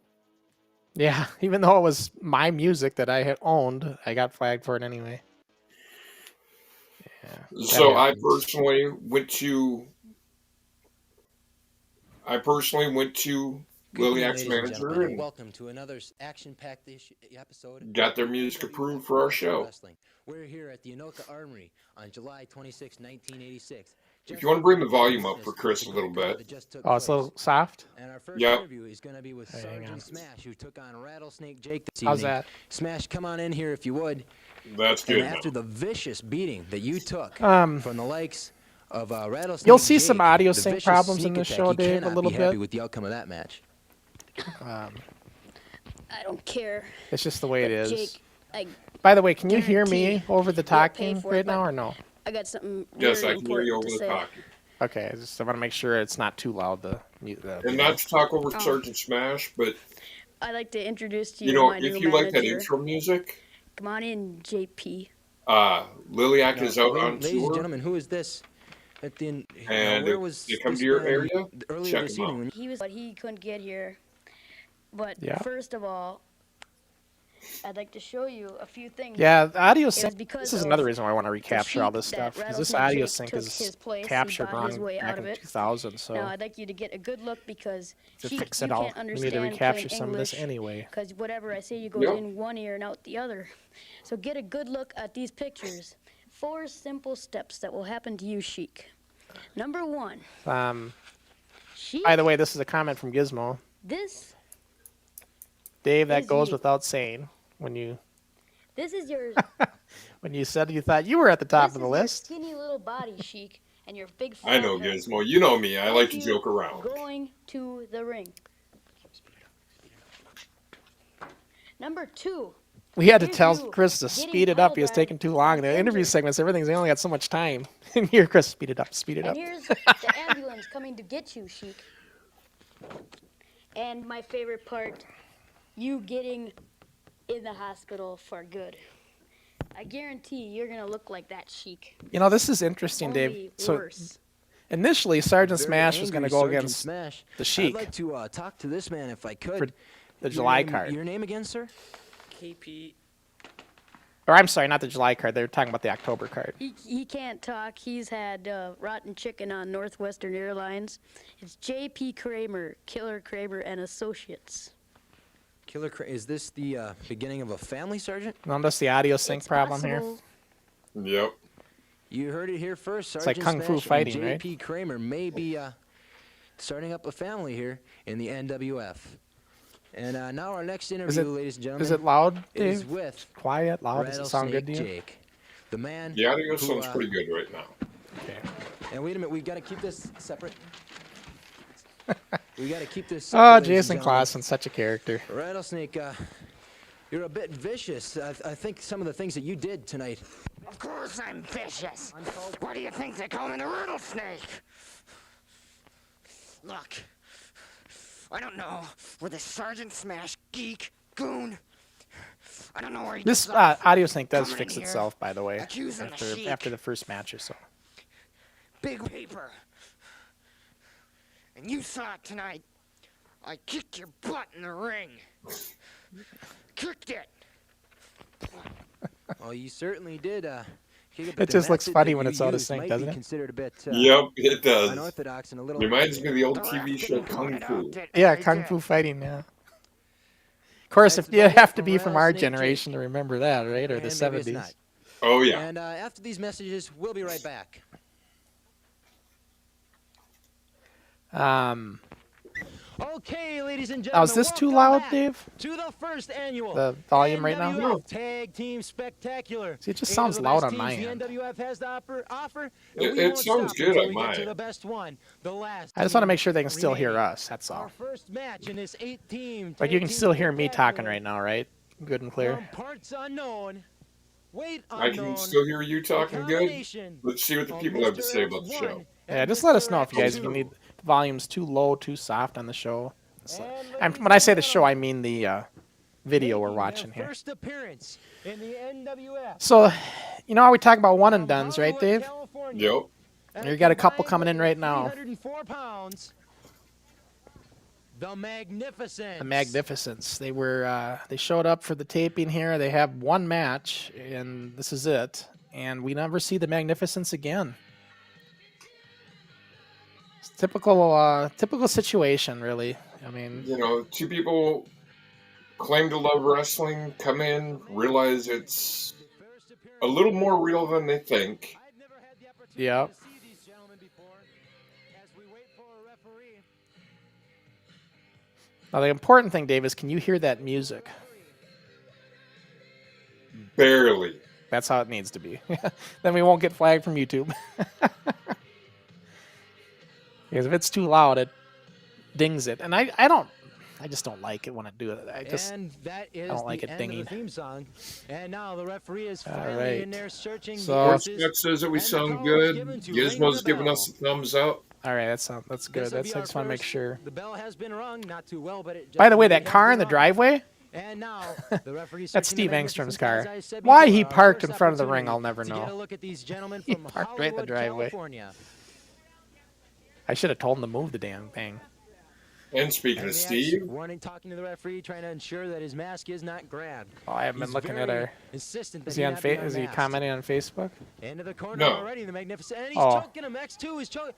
[SPEAKER 3] Yeah, even though it was my music that I had owned, I got flagged for it anyway. Yeah.
[SPEAKER 2] So I personally went to Liliac's manager and
[SPEAKER 4] welcome to another action-packed episode.
[SPEAKER 2] Got their music approved for our show.
[SPEAKER 4] We're here at the Anoka Armory on July 26, 1986.
[SPEAKER 2] If you want to bring the volume up for Chris a little bit.
[SPEAKER 3] Oh, it's a little soft?
[SPEAKER 4] And our first interview is going to be with Sergeant Smash, who took on Rattlesnake Jake this evening.
[SPEAKER 3] How's that?
[SPEAKER 4] Smash, come on in here if you would.
[SPEAKER 2] That's good.
[SPEAKER 4] And after the vicious beating that you took from the likes of Rattlesnake
[SPEAKER 3] you'll see
[SPEAKER 4] Jake,
[SPEAKER 3] some audio sync problems in this show, Dave, a little bit.
[SPEAKER 4] Happy with the outcome of that match.
[SPEAKER 5] I don't care.
[SPEAKER 3] It's just the way it is.
[SPEAKER 5] Jake,
[SPEAKER 3] by the way, can you hear me over the talking right now or no?
[SPEAKER 5] I got something.
[SPEAKER 2] Yes, I can hear you over the talking.
[SPEAKER 3] Okay, I want to make sure it's not too loud.
[SPEAKER 2] And not to talk over Sergeant Smash, but
[SPEAKER 5] I'd like to introduce to you my
[SPEAKER 2] if
[SPEAKER 5] new
[SPEAKER 2] you like that
[SPEAKER 5] manager.
[SPEAKER 2] intro music,
[SPEAKER 5] Come on in, JP.
[SPEAKER 2] Liliac is out on
[SPEAKER 4] ladies
[SPEAKER 2] tour.
[SPEAKER 4] and gentlemen, who is this?
[SPEAKER 2] And if they come to your area, check him out.
[SPEAKER 5] But he couldn't get here. But first of all, I'd like to show you a few things.
[SPEAKER 3] Yeah, the audio sync. This is another reason why I want to recapture all this stuff, because this audio sync is captured wrong back in 2000. So
[SPEAKER 5] now I'd like you to get a good look because
[SPEAKER 3] to fix it all, we need to recapture some of this anyway.
[SPEAKER 5] Because whatever I say, you go in one ear and out the other. So get a good look at these pictures. 4 simple steps that will happen to you, Sheik. Number 1. Sheik,
[SPEAKER 3] by the way, this is a comment from Gizmo. Dave, that goes without saying.
[SPEAKER 5] This is your.
[SPEAKER 3] When you said you thought you were at the top of the list.
[SPEAKER 5] Skinny little body, Sheik, and your big.
[SPEAKER 2] I know Gizmo. You know me. I like to joke around.
[SPEAKER 5] Going to the ring. Number 2.
[SPEAKER 3] We had to tell Chris to speed it up. He was taking too long. The interview segments, everything's. They only got so much time. And here, Chris, speed it up. Speed it up.
[SPEAKER 5] And here's the ambulance coming to get you, Sheik. And my favorite part, you getting in the hospital for good. I guarantee you're gonna look like that Sheik.
[SPEAKER 3] You know, this is interesting,
[SPEAKER 5] Only
[SPEAKER 3] Dave. So
[SPEAKER 5] worse.
[SPEAKER 3] initially, Sergeant
[SPEAKER 4] Very
[SPEAKER 3] Smash was going to
[SPEAKER 4] angry
[SPEAKER 3] go
[SPEAKER 4] Sergeant
[SPEAKER 3] against
[SPEAKER 4] Smash.
[SPEAKER 3] the Sheik
[SPEAKER 4] I'd like to talk to this man if I could.
[SPEAKER 3] for the
[SPEAKER 4] Your
[SPEAKER 3] July
[SPEAKER 4] name-
[SPEAKER 3] card.
[SPEAKER 4] Your name again, sir?
[SPEAKER 6] KP.
[SPEAKER 3] Or I'm sorry, not the July card. They were talking about the October card.
[SPEAKER 5] He can't talk. He's had rotten chicken on Northwestern Airlines. It's J.P. Kramer, Killer Kramer and Associates.
[SPEAKER 4] Is this the beginning of a family, Sergeant?
[SPEAKER 3] Notice the audio sync
[SPEAKER 5] It's
[SPEAKER 3] problem here.
[SPEAKER 5] possible.
[SPEAKER 2] Yep.
[SPEAKER 4] You heard it here first,
[SPEAKER 3] It's like
[SPEAKER 4] Sergeant
[SPEAKER 3] Kung Fu
[SPEAKER 4] Smash
[SPEAKER 3] fighting,
[SPEAKER 4] and
[SPEAKER 3] right?
[SPEAKER 4] J.P. Kramer may be starting up a family here in the NWF. And now our next interview, ladies and gentlemen,
[SPEAKER 3] Is it loud,
[SPEAKER 4] is
[SPEAKER 3] Dave?
[SPEAKER 4] with
[SPEAKER 3] Quiet, loud? Does it sound good to
[SPEAKER 4] Rattlesnake
[SPEAKER 3] you?
[SPEAKER 4] Jake, the man.
[SPEAKER 2] The audio
[SPEAKER 4] who,
[SPEAKER 2] sounds pretty good right now.
[SPEAKER 3] Okay.
[SPEAKER 4] And wait a minute, we've got to keep this separate. We got to keep this.
[SPEAKER 3] Oh,
[SPEAKER 4] separate, ladies and
[SPEAKER 3] Jason
[SPEAKER 4] gentlemen.
[SPEAKER 3] Clausen, such a character.
[SPEAKER 4] Rattlesnake, you're a bit vicious. I think some of the things that you did tonight.
[SPEAKER 7] Of course I'm vicious. Why do you think they call me the rattlesnake? Look, I don't know where the Sergeant Smash geek goon. I don't know where he
[SPEAKER 3] This
[SPEAKER 7] gets off
[SPEAKER 3] audio sync does
[SPEAKER 7] coming
[SPEAKER 3] fix
[SPEAKER 7] in here,
[SPEAKER 3] itself, by the way,
[SPEAKER 7] accusing the Sheik.
[SPEAKER 3] after the first match or so.
[SPEAKER 7] Big paper. And you saw it tonight. I kicked your butt in the ring. Kicked it.
[SPEAKER 4] Oh, you certainly did. Kick
[SPEAKER 3] It just looks funny when it's out of sync, doesn't it?
[SPEAKER 4] Considered a bit
[SPEAKER 2] Yep, it does.
[SPEAKER 4] unorthodox and a little.
[SPEAKER 2] Reminds me of the old
[SPEAKER 7] The
[SPEAKER 2] TV
[SPEAKER 7] ref
[SPEAKER 2] show
[SPEAKER 7] didn't
[SPEAKER 2] Kung
[SPEAKER 7] point
[SPEAKER 2] Fu.
[SPEAKER 7] out that
[SPEAKER 3] Yeah,
[SPEAKER 7] I
[SPEAKER 3] Kung
[SPEAKER 7] did.
[SPEAKER 3] Fu fighting, yeah. Of course, if
[SPEAKER 4] That's
[SPEAKER 3] you
[SPEAKER 4] about it
[SPEAKER 3] have to
[SPEAKER 4] from
[SPEAKER 3] be from our
[SPEAKER 4] Rattlesnake Jake.
[SPEAKER 3] generation to remember that, right? Or the
[SPEAKER 4] And maybe it's
[SPEAKER 3] 70s.
[SPEAKER 4] not.
[SPEAKER 2] Oh yeah.
[SPEAKER 4] And after these messages, we'll be right back. Okay, ladies and gentlemen.
[SPEAKER 3] Is this too
[SPEAKER 4] welcome
[SPEAKER 3] loud,
[SPEAKER 4] back
[SPEAKER 3] Dave?
[SPEAKER 4] To the first annual
[SPEAKER 3] The volume right now?
[SPEAKER 4] NWF Tag Team Spectacular.
[SPEAKER 3] See, it just
[SPEAKER 4] Eight
[SPEAKER 3] sounds
[SPEAKER 4] of the
[SPEAKER 3] loud
[SPEAKER 4] best
[SPEAKER 3] on my
[SPEAKER 4] teams
[SPEAKER 3] end.
[SPEAKER 4] The NWF has to offer,
[SPEAKER 2] It-
[SPEAKER 4] and we
[SPEAKER 2] it
[SPEAKER 4] won't
[SPEAKER 2] sounds
[SPEAKER 4] stop
[SPEAKER 2] good
[SPEAKER 4] until
[SPEAKER 2] on
[SPEAKER 4] we get to
[SPEAKER 2] mine.
[SPEAKER 4] the best one, the last.
[SPEAKER 3] I just want to
[SPEAKER 4] team
[SPEAKER 3] make sure they can still hear
[SPEAKER 4] remaining.
[SPEAKER 3] us, that's
[SPEAKER 4] Our
[SPEAKER 3] all.
[SPEAKER 4] first match in this 8-team.
[SPEAKER 3] Like, you
[SPEAKER 4] tag
[SPEAKER 3] can
[SPEAKER 4] team
[SPEAKER 3] still hear me talking
[SPEAKER 4] spectacular.
[SPEAKER 3] right now, right? Good and clear.
[SPEAKER 4] From parts unknown, weight
[SPEAKER 2] I
[SPEAKER 4] unknown.
[SPEAKER 2] can still hear you talking good.
[SPEAKER 4] combination
[SPEAKER 2] Let's see what the
[SPEAKER 4] of
[SPEAKER 2] people have to
[SPEAKER 4] Mr.
[SPEAKER 2] say about the
[SPEAKER 4] X1
[SPEAKER 2] show.
[SPEAKER 3] Yeah,
[SPEAKER 4] and
[SPEAKER 3] just let us
[SPEAKER 4] Mr.
[SPEAKER 3] know if you guys if you
[SPEAKER 4] X2.
[SPEAKER 3] need the volumes too low, too soft on the show.
[SPEAKER 4] And
[SPEAKER 3] When I say the
[SPEAKER 4] ladies and
[SPEAKER 3] show, I mean the video we're
[SPEAKER 4] making
[SPEAKER 3] watching
[SPEAKER 4] their
[SPEAKER 3] here.
[SPEAKER 4] First appearance in the NWF.
[SPEAKER 3] So, you know how we talk about one and
[SPEAKER 4] From
[SPEAKER 3] dones, right,
[SPEAKER 4] Hollywood,
[SPEAKER 3] Dave?
[SPEAKER 4] California,
[SPEAKER 2] Yep.
[SPEAKER 4] at
[SPEAKER 3] You got a couple
[SPEAKER 4] combined
[SPEAKER 3] coming in
[SPEAKER 4] weight
[SPEAKER 3] right
[SPEAKER 4] of
[SPEAKER 3] now.
[SPEAKER 4] 304 pounds. The Magnificent.
[SPEAKER 3] The Magnificents. They were they showed up for the taping here. They have one match, and this is it. And we never see the Magnificents again. It's typical situation, really. I mean,
[SPEAKER 2] You know, two people claim to love wrestling, come in, realize it's a little more real than they think.
[SPEAKER 4] I've never had the opportunity
[SPEAKER 3] Yep.
[SPEAKER 4] to see these gentlemen before. As we wait for a referee.
[SPEAKER 3] now the important thing, Dave, is can you hear that music?
[SPEAKER 2] Barely.
[SPEAKER 3] That's how it needs to be. Then we won't get flagged from YouTube. Because if it's too loud, it dings it. And I just don't like it when I do it.
[SPEAKER 4] And that is
[SPEAKER 3] don't like
[SPEAKER 4] the
[SPEAKER 3] it
[SPEAKER 4] end
[SPEAKER 3] dinging.
[SPEAKER 4] of the theme song. And now the referee is
[SPEAKER 3] All
[SPEAKER 4] finally
[SPEAKER 3] right.
[SPEAKER 4] in there searching
[SPEAKER 3] So-
[SPEAKER 4] the
[SPEAKER 2] Sports
[SPEAKER 4] answers.
[SPEAKER 2] Tech says that we
[SPEAKER 4] And the
[SPEAKER 2] sound
[SPEAKER 4] call is
[SPEAKER 2] good.
[SPEAKER 4] given to
[SPEAKER 2] Gizmo's
[SPEAKER 4] ring the
[SPEAKER 2] giving
[SPEAKER 4] bell.
[SPEAKER 2] us a thumbs up.
[SPEAKER 3] all right, that's good.
[SPEAKER 4] This'll
[SPEAKER 3] That's
[SPEAKER 4] be
[SPEAKER 3] I
[SPEAKER 4] our
[SPEAKER 3] just want to make
[SPEAKER 4] first.
[SPEAKER 3] sure.
[SPEAKER 4] The bell has been rung, not too well, but it
[SPEAKER 3] By the way,
[SPEAKER 4] just
[SPEAKER 3] that car in
[SPEAKER 4] has
[SPEAKER 3] the
[SPEAKER 4] been rung.
[SPEAKER 3] driveway,
[SPEAKER 4] And now the referee
[SPEAKER 3] that's
[SPEAKER 4] searching
[SPEAKER 3] Steve
[SPEAKER 4] the
[SPEAKER 3] Engstrom's
[SPEAKER 4] Magnificents,
[SPEAKER 3] car.
[SPEAKER 4] as I said
[SPEAKER 3] Why
[SPEAKER 4] before,
[SPEAKER 3] he
[SPEAKER 4] our
[SPEAKER 3] parked
[SPEAKER 4] first
[SPEAKER 3] in front of the ring,
[SPEAKER 4] opportunity
[SPEAKER 3] I'll never
[SPEAKER 4] to
[SPEAKER 3] know.
[SPEAKER 4] Get a look at these gentlemen
[SPEAKER 3] He
[SPEAKER 4] from
[SPEAKER 3] parked right in the
[SPEAKER 4] Hollywood,
[SPEAKER 3] driveway.
[SPEAKER 4] California.
[SPEAKER 3] I should have told him to move the damn thing.
[SPEAKER 2] And speaking
[SPEAKER 4] And
[SPEAKER 2] of
[SPEAKER 4] the
[SPEAKER 2] Steve,
[SPEAKER 4] warning, talking to the referee, trying to ensure that his mask is not grabbed.
[SPEAKER 3] Oh, I haven't been
[SPEAKER 4] He's
[SPEAKER 3] looking at
[SPEAKER 4] very
[SPEAKER 3] our.
[SPEAKER 4] insistent
[SPEAKER 3] Is
[SPEAKER 4] that
[SPEAKER 3] he on?
[SPEAKER 4] not be
[SPEAKER 3] Is he
[SPEAKER 4] unmasked.
[SPEAKER 3] commenting on Facebook?
[SPEAKER 4] Into the corner
[SPEAKER 2] No.
[SPEAKER 4] already, the Magnificent, and he's
[SPEAKER 3] Oh.
[SPEAKER 4] choking him. X2 is choking.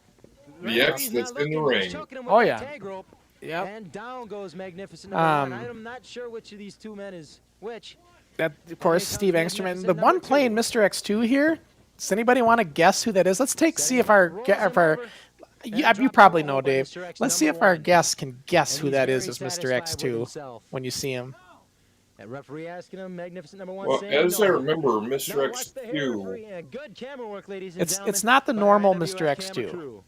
[SPEAKER 2] The X that's in the ring.
[SPEAKER 4] Choking him with
[SPEAKER 3] Oh,
[SPEAKER 4] the
[SPEAKER 3] yeah.
[SPEAKER 4] tag rope.
[SPEAKER 3] Yep.
[SPEAKER 4] And down goes Magnificent number one.
[SPEAKER 3] Um,
[SPEAKER 4] I'm not sure which of these two men is which.
[SPEAKER 3] That of course
[SPEAKER 4] comes
[SPEAKER 3] Steve
[SPEAKER 4] Magnificent
[SPEAKER 3] Engstrom. The
[SPEAKER 4] number
[SPEAKER 3] one
[SPEAKER 4] two.
[SPEAKER 3] playing Mr. X2 here. Does anybody want to guess who that is? Let's see if our you probably know, Dave. Let's see if our guests can guess
[SPEAKER 4] And
[SPEAKER 3] who
[SPEAKER 4] he's
[SPEAKER 3] that is
[SPEAKER 4] very
[SPEAKER 3] as Mr.
[SPEAKER 4] satisfied with
[SPEAKER 3] X2
[SPEAKER 4] himself.
[SPEAKER 3] when you see him.
[SPEAKER 4] That referee asking him, Magnificent number one.
[SPEAKER 2] well,
[SPEAKER 4] saying
[SPEAKER 2] as I
[SPEAKER 4] no.
[SPEAKER 2] remember,
[SPEAKER 4] Now
[SPEAKER 2] Mr.
[SPEAKER 4] watch the hair
[SPEAKER 2] X2,
[SPEAKER 4] referee, and good camera work, ladies and gentlemen,
[SPEAKER 3] It's not the
[SPEAKER 4] by our
[SPEAKER 3] normal
[SPEAKER 4] NWF
[SPEAKER 3] Mr.
[SPEAKER 4] camera
[SPEAKER 3] X2.
[SPEAKER 4] crew.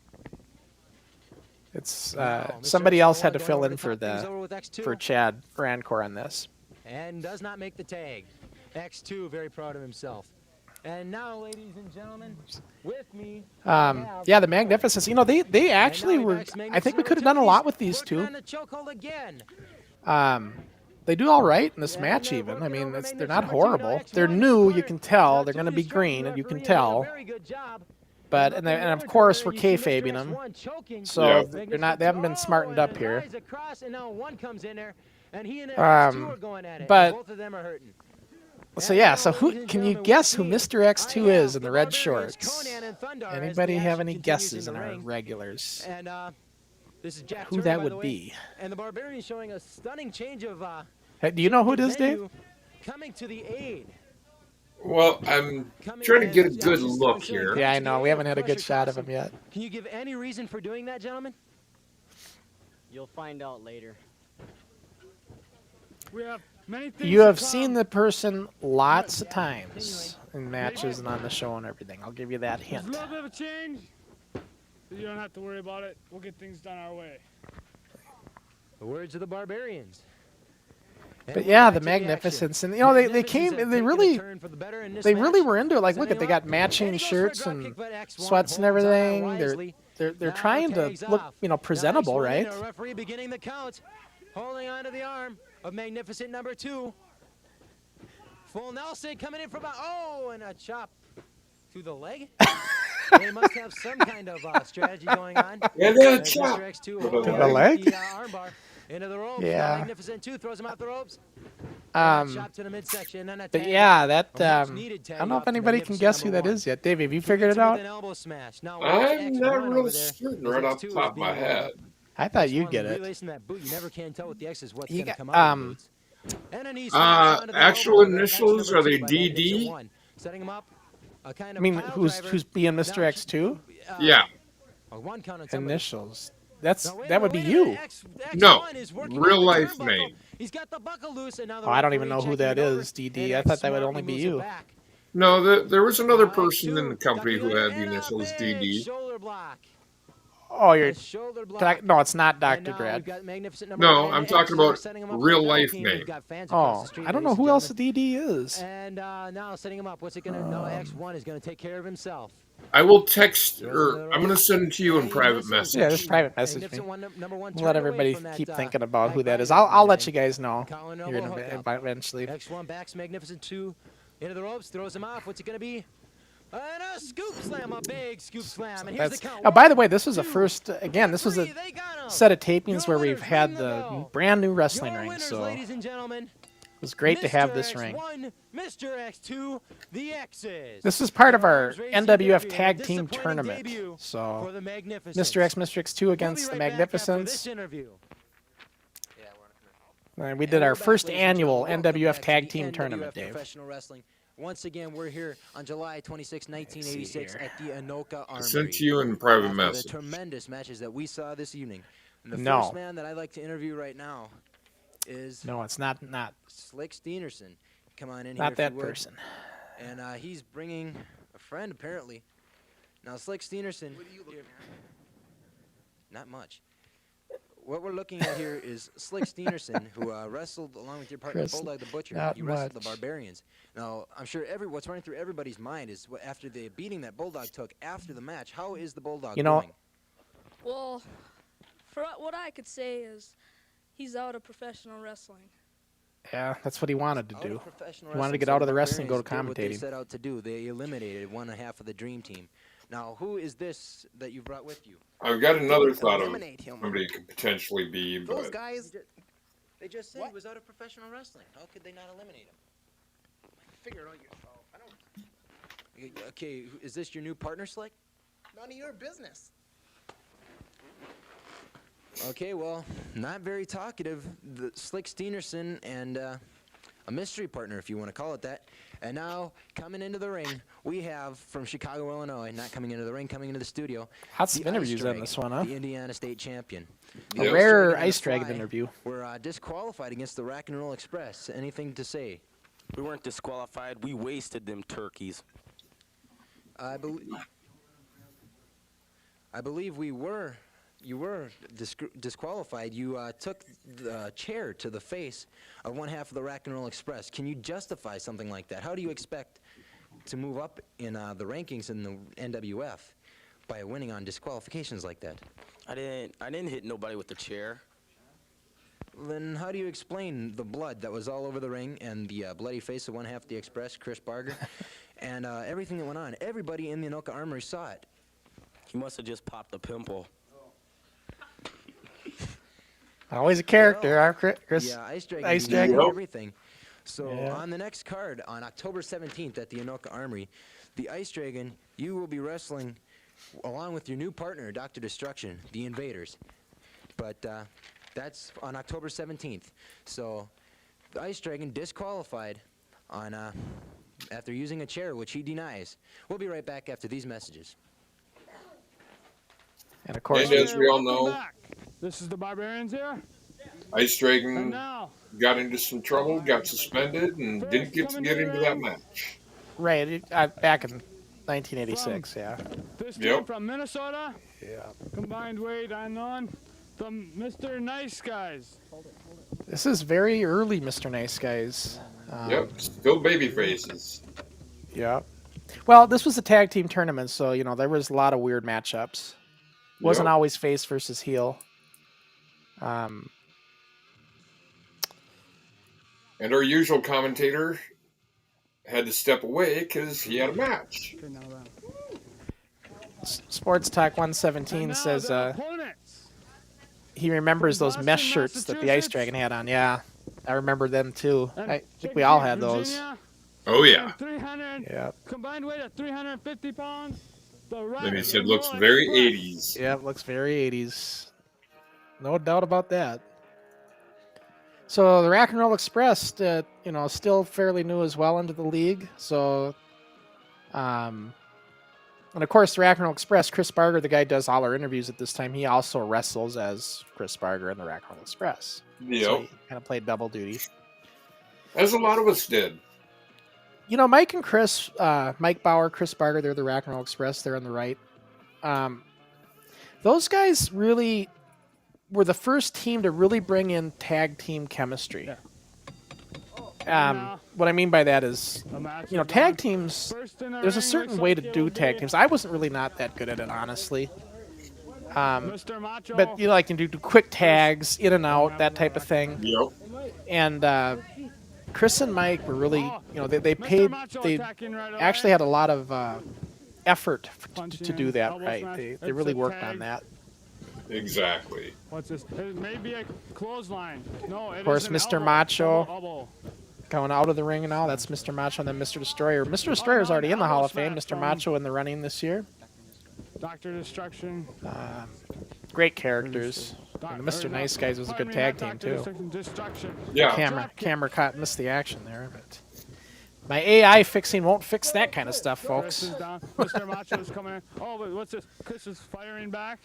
[SPEAKER 3] It's
[SPEAKER 4] Now, Mr.
[SPEAKER 3] somebody else
[SPEAKER 4] X1
[SPEAKER 3] had to
[SPEAKER 4] going
[SPEAKER 3] fill
[SPEAKER 4] over
[SPEAKER 3] in
[SPEAKER 4] to
[SPEAKER 3] for
[SPEAKER 4] talk things over with X2,
[SPEAKER 3] for Chad Rancor on this.
[SPEAKER 4] and does not make the tag. X2 very proud of himself. And now, ladies and gentlemen, with me.
[SPEAKER 3] Yeah, the Magnificence. You know, they actually were. I think we could have done a lot with these two. They do all right in this match. Even, I mean, they're not horrible. They're new. You can tell. They're going to be green, and you can tell. But and of course we're kayfabing them, so they're not. They haven't been smartened up here. But so yeah. So who can you guess who Mr. X2 is in the red shorts? Anybody have any guesses in our regulars? Who that would be?
[SPEAKER 4] And the Barbarian showing a stunning change of.
[SPEAKER 3] Hey, do you know who it is, Dave?
[SPEAKER 4] Coming to the aid.
[SPEAKER 2] Well, I'm trying to get a good look here.
[SPEAKER 3] Yeah, I know. We haven't had a good shot of him yet.
[SPEAKER 4] Can you give any reason for doing that, gentlemen?
[SPEAKER 6] You'll find out later.
[SPEAKER 8] We have many things
[SPEAKER 3] You have seen the person lots of times in matches and on the show and everything. I'll give you that
[SPEAKER 8] There's
[SPEAKER 3] hint.
[SPEAKER 8] a little bit of a change. But you don't have to worry about it. We'll get things done our way.
[SPEAKER 4] The words of the Barbarians.
[SPEAKER 3] But yeah, the Magnificence, and you know they came, they really were into it. Like, look at, they got matching shirts and sweats and everything. They're trying to look, you know, presentable, right?
[SPEAKER 4] Referee beginning the count, holding onto the arm of Magnificent number 2. Full Nelson coming in for about, and a chop to the leg. They must have some kind of strategy going on.
[SPEAKER 2] Yeah, that chop.
[SPEAKER 4] X2
[SPEAKER 3] To the leg?
[SPEAKER 4] The armbar into the ropes.
[SPEAKER 3] Yeah.
[SPEAKER 4] Magnificent 2 throws him out the ropes.
[SPEAKER 3] But
[SPEAKER 4] To the midsection, and a
[SPEAKER 3] yeah,
[SPEAKER 4] tag.
[SPEAKER 3] that
[SPEAKER 4] A much-needed
[SPEAKER 3] I
[SPEAKER 4] tag
[SPEAKER 3] don't know
[SPEAKER 4] off
[SPEAKER 3] if
[SPEAKER 4] to
[SPEAKER 3] anybody can
[SPEAKER 4] Magnificent
[SPEAKER 3] guess who
[SPEAKER 4] number
[SPEAKER 3] that
[SPEAKER 4] 1.
[SPEAKER 3] is yet. Dave, have you figured it out?
[SPEAKER 4] With an elbow smash. Now,
[SPEAKER 2] I'm not
[SPEAKER 4] X1
[SPEAKER 2] real
[SPEAKER 4] over there,
[SPEAKER 2] certain
[SPEAKER 4] as
[SPEAKER 2] right off
[SPEAKER 4] X2
[SPEAKER 2] the
[SPEAKER 4] is
[SPEAKER 2] top of
[SPEAKER 4] being
[SPEAKER 2] my
[SPEAKER 4] rolled
[SPEAKER 2] head.
[SPEAKER 4] up.
[SPEAKER 3] I thought you'd
[SPEAKER 4] X1
[SPEAKER 3] get it.
[SPEAKER 4] relacing that boot. You never can tell with the X is what's
[SPEAKER 3] You
[SPEAKER 4] going to
[SPEAKER 3] got-
[SPEAKER 4] come out of the boots. And a knee smash onto the
[SPEAKER 2] Actual
[SPEAKER 4] elbow of X
[SPEAKER 2] initials,
[SPEAKER 4] number
[SPEAKER 2] are they
[SPEAKER 4] 2 by Magnificent
[SPEAKER 2] DD?
[SPEAKER 4] 1. Setting him up. A kind
[SPEAKER 3] I
[SPEAKER 4] of
[SPEAKER 3] mean,
[SPEAKER 4] pile
[SPEAKER 3] who's
[SPEAKER 4] driver.
[SPEAKER 3] being Mr.
[SPEAKER 4] Now,
[SPEAKER 3] X2?
[SPEAKER 2] Yeah.
[SPEAKER 4] a 1 count on somebody.
[SPEAKER 3] Initials.
[SPEAKER 4] Now,
[SPEAKER 3] That would be you.
[SPEAKER 2] No,
[SPEAKER 4] X1 is working
[SPEAKER 2] real
[SPEAKER 4] on the
[SPEAKER 2] life
[SPEAKER 4] turnbuckle.
[SPEAKER 2] name.
[SPEAKER 4] He's got the buckle loose, and now the
[SPEAKER 3] Oh, I don't even
[SPEAKER 4] referee
[SPEAKER 3] know who
[SPEAKER 4] checking
[SPEAKER 3] that
[SPEAKER 4] it over,
[SPEAKER 3] is, DD.
[SPEAKER 4] and
[SPEAKER 3] I thought that
[SPEAKER 4] X
[SPEAKER 3] would
[SPEAKER 4] smartly
[SPEAKER 3] only be
[SPEAKER 4] moves it
[SPEAKER 3] you.
[SPEAKER 4] back.
[SPEAKER 2] No, there was another
[SPEAKER 4] Now
[SPEAKER 2] person in the
[SPEAKER 4] X2
[SPEAKER 2] company who
[SPEAKER 4] ducking
[SPEAKER 2] had the
[SPEAKER 4] under, and a
[SPEAKER 2] initials
[SPEAKER 4] big
[SPEAKER 2] DD.
[SPEAKER 4] shoulder block.
[SPEAKER 3] Oh, you're.
[SPEAKER 4] A shoulder block.
[SPEAKER 3] No, it's not
[SPEAKER 4] And
[SPEAKER 3] Dr.
[SPEAKER 4] now we've
[SPEAKER 3] Grad.
[SPEAKER 4] got Magnificent number
[SPEAKER 2] No,
[SPEAKER 4] 1
[SPEAKER 2] I'm
[SPEAKER 4] and
[SPEAKER 2] talking
[SPEAKER 4] X1
[SPEAKER 2] about
[SPEAKER 4] setting him up
[SPEAKER 2] real
[SPEAKER 4] for the double
[SPEAKER 2] life
[SPEAKER 4] team.
[SPEAKER 2] name.
[SPEAKER 4] We've got fans across
[SPEAKER 3] Oh,
[SPEAKER 4] the street,
[SPEAKER 3] I don't
[SPEAKER 4] ladies
[SPEAKER 3] know
[SPEAKER 4] and
[SPEAKER 3] who else the
[SPEAKER 4] gentlemen.
[SPEAKER 3] DD is.
[SPEAKER 4] And now setting him up. What's it going to know? X1 is going to take care of himself.
[SPEAKER 2] I will text, or I'm going to send it to you in private message.
[SPEAKER 3] Yeah, just private message me. Let everybody keep thinking about who that is. I'll let you guys know here eventually.
[SPEAKER 4] X1 backs Magnificent 2 into the ropes, throws him off. What's it going to be? And a scoop slam, a big scoop slam. And here's the count.
[SPEAKER 3] Oh, by the way,
[SPEAKER 4] One,
[SPEAKER 3] this was a
[SPEAKER 4] two,
[SPEAKER 3] first. Again, this was a
[SPEAKER 4] three. They got him.
[SPEAKER 3] set of tapings
[SPEAKER 4] Your
[SPEAKER 3] where we've
[SPEAKER 4] winners
[SPEAKER 3] had
[SPEAKER 4] ring
[SPEAKER 3] the
[SPEAKER 4] bell.
[SPEAKER 3] brand new wrestling
[SPEAKER 4] Your
[SPEAKER 3] ring,
[SPEAKER 4] winners,
[SPEAKER 3] so it
[SPEAKER 4] ladies and gentlemen,
[SPEAKER 3] was great to have
[SPEAKER 4] Mr.
[SPEAKER 3] this ring.
[SPEAKER 4] X1, Mr. X2, the X's.
[SPEAKER 3] This is part of our
[SPEAKER 4] Arms raised
[SPEAKER 3] NWF
[SPEAKER 4] in
[SPEAKER 3] Tag
[SPEAKER 4] victory, a
[SPEAKER 3] Team
[SPEAKER 4] disappointing
[SPEAKER 3] Tournament.
[SPEAKER 4] debut for
[SPEAKER 3] So
[SPEAKER 4] the Magnificents.
[SPEAKER 3] Mr. X, Mr. X2 against
[SPEAKER 4] We'll
[SPEAKER 3] the
[SPEAKER 4] be right back after
[SPEAKER 3] Magnificents.
[SPEAKER 4] this interview.
[SPEAKER 3] And we did our
[SPEAKER 4] we're back,
[SPEAKER 3] first
[SPEAKER 4] ladies and
[SPEAKER 3] annual
[SPEAKER 4] gentlemen. Welcome
[SPEAKER 3] NWF
[SPEAKER 4] back to
[SPEAKER 3] Tag
[SPEAKER 4] the
[SPEAKER 3] Team
[SPEAKER 4] NWF
[SPEAKER 3] Tournament, Dave.
[SPEAKER 4] Professional Wrestling. Once again, we're here on July 26, 1986
[SPEAKER 3] here.
[SPEAKER 4] at the Anoka Armory.
[SPEAKER 2] Sent to you in private
[SPEAKER 4] After
[SPEAKER 2] message.
[SPEAKER 4] the tremendous matches that we saw this evening. And the
[SPEAKER 3] No.
[SPEAKER 4] first man that I'd like to interview right now is
[SPEAKER 3] No, it's not
[SPEAKER 4] Slick Steenerson. Come on in here,
[SPEAKER 3] not
[SPEAKER 4] if
[SPEAKER 3] that
[SPEAKER 4] you would.
[SPEAKER 3] person.
[SPEAKER 4] And he's bringing a friend, apparently. Now, Slick Steenerson. What are you looking at? Not much. What we're looking at here is Slick Steenerson, who wrestled along with your partner,
[SPEAKER 3] Chris,
[SPEAKER 4] Bulldog the Butcher.
[SPEAKER 3] not
[SPEAKER 4] You wrestled the
[SPEAKER 3] much.
[SPEAKER 4] Barbarians. Now, I'm sure what's running through everybody's mind is after the beating that Bulldog took after the match, how is the Bulldog
[SPEAKER 3] You know,
[SPEAKER 4] doing?
[SPEAKER 9] Well, for what I could say is he's out of professional wrestling.
[SPEAKER 3] Yeah, that's what he wanted to
[SPEAKER 4] Out of
[SPEAKER 3] do.
[SPEAKER 4] professional
[SPEAKER 3] He wanted to
[SPEAKER 4] wrestling,
[SPEAKER 3] get
[SPEAKER 4] so
[SPEAKER 3] out of
[SPEAKER 4] the
[SPEAKER 3] the wrestling and go to
[SPEAKER 4] Barbarians did what they
[SPEAKER 3] commentating.
[SPEAKER 4] set out to do. They eliminated one half of the Dream Team. Now, who is this that you brought with you?
[SPEAKER 2] I've got another thought of
[SPEAKER 7] Eliminate him.
[SPEAKER 2] somebody it could potentially be,
[SPEAKER 7] Those
[SPEAKER 2] but
[SPEAKER 7] guys,
[SPEAKER 4] They just said
[SPEAKER 7] What?
[SPEAKER 4] he was out of professional wrestling. How could they not eliminate him?
[SPEAKER 7] figure it out yourself. I don't.
[SPEAKER 4] Okay, is this your new partner, Slick?
[SPEAKER 7] None of your business.
[SPEAKER 4] Okay, well, not very talkative. The Slick Steenerson and a mystery partner, if you want to call it that. And now, coming into the ring, we have from Chicago, Illinois, not coming into the ring, coming into the studio.
[SPEAKER 3] Lots
[SPEAKER 4] the
[SPEAKER 3] of interviews
[SPEAKER 4] Ice
[SPEAKER 3] on
[SPEAKER 4] Dragon,
[SPEAKER 3] this one, huh?
[SPEAKER 4] The Indiana State champion.
[SPEAKER 3] A
[SPEAKER 2] Yep.
[SPEAKER 3] rare
[SPEAKER 4] Dragon and
[SPEAKER 3] Ice
[SPEAKER 4] the
[SPEAKER 3] Dragon
[SPEAKER 4] Fly
[SPEAKER 3] interview.
[SPEAKER 4] were disqualified against the Rock and Roll Express. Anything to say?
[SPEAKER 10] We weren't disqualified. We wasted them turkeys.
[SPEAKER 4] I believe we were. You were disqualified. You took the chair to the face of one half of the Rock and Roll Express. Can you justify something like that? How do you expect to move up in the rankings in the NWF by winning on disqualifications like that.
[SPEAKER 10] I didn't hit nobody with the chair.
[SPEAKER 4] Then how do you explain the blood that was all over the ring and the bloody face of one half the Express, Chris Barger, and everything that went on? Everybody in the Anoka Armory saw it.
[SPEAKER 10] He must have just popped a pimple.
[SPEAKER 3] Always a character, huh, Chris?
[SPEAKER 4] Yeah, Ice Dragon.
[SPEAKER 3] Ice Dragon.
[SPEAKER 4] Everything. So
[SPEAKER 3] Yeah.
[SPEAKER 4] on the next card, on October 17th at the Anoka Armory, the Ice Dragon, you will be wrestling along with your new partner, Dr. Destruction, the Invaders. But that's on October 17th. So the Ice Dragon disqualified on after using a chair, which he denies. We'll be right back after these messages.
[SPEAKER 3] And of course,
[SPEAKER 2] And as we all
[SPEAKER 8] Welcome
[SPEAKER 2] know,
[SPEAKER 8] back. This is the Barbarians here.
[SPEAKER 2] Ice
[SPEAKER 8] And
[SPEAKER 2] Dragon
[SPEAKER 8] now,
[SPEAKER 2] got into some trouble, got suspended, and didn't get to get into that match.
[SPEAKER 3] right, back in 1986, yeah.
[SPEAKER 8] this
[SPEAKER 2] Yep.
[SPEAKER 8] team from Minnesota,
[SPEAKER 3] Yeah.
[SPEAKER 8] combined weight unknown, the Mr. Nice Guys.
[SPEAKER 3] This is very early, Mr. Nice Guys.
[SPEAKER 2] Yep, still baby faces.
[SPEAKER 3] Yeah. Well, this was a tag team tournament, so, you know, there was a lot of weird matchups. Wasn't
[SPEAKER 2] Yep.
[SPEAKER 3] always face versus heel.
[SPEAKER 2] And our usual commentator had to step away because he had a match.
[SPEAKER 8] Okay, now that.
[SPEAKER 3] Sports Talk 117
[SPEAKER 8] And now
[SPEAKER 3] says
[SPEAKER 8] the opponents.
[SPEAKER 3] he remembers those
[SPEAKER 8] Boston,
[SPEAKER 3] mesh shirts that the Ice
[SPEAKER 8] Massachusetts.
[SPEAKER 3] Dragon had on. Yeah, I remember them too.
[SPEAKER 8] And
[SPEAKER 3] I think we all had
[SPEAKER 8] Chickasha,
[SPEAKER 3] those.
[SPEAKER 8] Virginia,
[SPEAKER 2] Oh, yeah.
[SPEAKER 8] and 300
[SPEAKER 3] Yeah.
[SPEAKER 8] combined weight of 350 pounds. The
[SPEAKER 2] Then he
[SPEAKER 8] Rock
[SPEAKER 2] said,
[SPEAKER 8] and
[SPEAKER 2] looks
[SPEAKER 8] Roll
[SPEAKER 2] very
[SPEAKER 8] Express.
[SPEAKER 2] 80s.
[SPEAKER 3] Yeah, it looks very 80s. No doubt about that. So the Rock and Roll Express, you know, still fairly new as well into the league. So, and of course, the Rock and Roll Express, Chris Barger, the guy who does all our interviews at this time, he also wrestles as Chris Barger in the Rock and Roll Express. So
[SPEAKER 2] Yep.
[SPEAKER 3] he kind of played double duty.
[SPEAKER 2] As a lot of us did.
[SPEAKER 3] You know, Mike and Chris, Mike Bauer, Chris Barger, they're the Rock and Roll Express. They're on the right. Those guys really were the first team to really bring in tag team chemistry. What I mean by that is,
[SPEAKER 8] The match
[SPEAKER 3] you know,
[SPEAKER 8] is
[SPEAKER 3] tag
[SPEAKER 8] on.
[SPEAKER 3] teams,
[SPEAKER 8] First in the
[SPEAKER 3] there's a
[SPEAKER 8] ring,
[SPEAKER 3] certain
[SPEAKER 8] looks
[SPEAKER 3] way
[SPEAKER 8] like
[SPEAKER 3] to
[SPEAKER 8] it
[SPEAKER 3] do
[SPEAKER 8] will
[SPEAKER 3] tag
[SPEAKER 8] be
[SPEAKER 3] teams. I wasn't really not that good at it, honestly.
[SPEAKER 8] Mr. Macho.
[SPEAKER 3] But you know, like, you do quick tags, in and out, that type of thing.
[SPEAKER 2] Yep.
[SPEAKER 3] And Chris and Mike were really, you know, they
[SPEAKER 8] Mr.
[SPEAKER 3] paid,
[SPEAKER 8] Macho
[SPEAKER 3] they
[SPEAKER 8] attacking right away.
[SPEAKER 3] actually had a lot of effort
[SPEAKER 8] Punching
[SPEAKER 3] to do
[SPEAKER 8] in,
[SPEAKER 3] that
[SPEAKER 8] elbow
[SPEAKER 3] right.
[SPEAKER 8] smash.
[SPEAKER 3] They
[SPEAKER 8] It's
[SPEAKER 3] really
[SPEAKER 8] a
[SPEAKER 3] worked
[SPEAKER 8] tag.
[SPEAKER 3] on that.
[SPEAKER 2] Exactly.
[SPEAKER 8] What's this? It may be a clothesline. No, it
[SPEAKER 3] Of course,
[SPEAKER 8] is an
[SPEAKER 3] Mr.
[SPEAKER 8] elbow.
[SPEAKER 3] Macho.
[SPEAKER 8] Double elbow.
[SPEAKER 3] Going out of the ring and all. That's Mr. Macho and then Mr. Destroyer. Mr. Destroyer's
[SPEAKER 8] no,
[SPEAKER 3] already
[SPEAKER 8] an
[SPEAKER 3] in the
[SPEAKER 8] elbow
[SPEAKER 3] Hall of Fame.
[SPEAKER 8] smash
[SPEAKER 3] Mr.
[SPEAKER 8] from-
[SPEAKER 3] Macho in the running this year.
[SPEAKER 8] Dr. Destruction.
[SPEAKER 3] Great characters. And the Mr. Nice Guys was a good tag team too.
[SPEAKER 8] Destruction.
[SPEAKER 2] Yeah.
[SPEAKER 3] Camera caught missed the action there, but my AI fixing won't fix that kind of stuff,
[SPEAKER 8] Chris is
[SPEAKER 3] folks.
[SPEAKER 8] down. Mr. Macho is coming in. Oh, but what's this? Chris is firing back.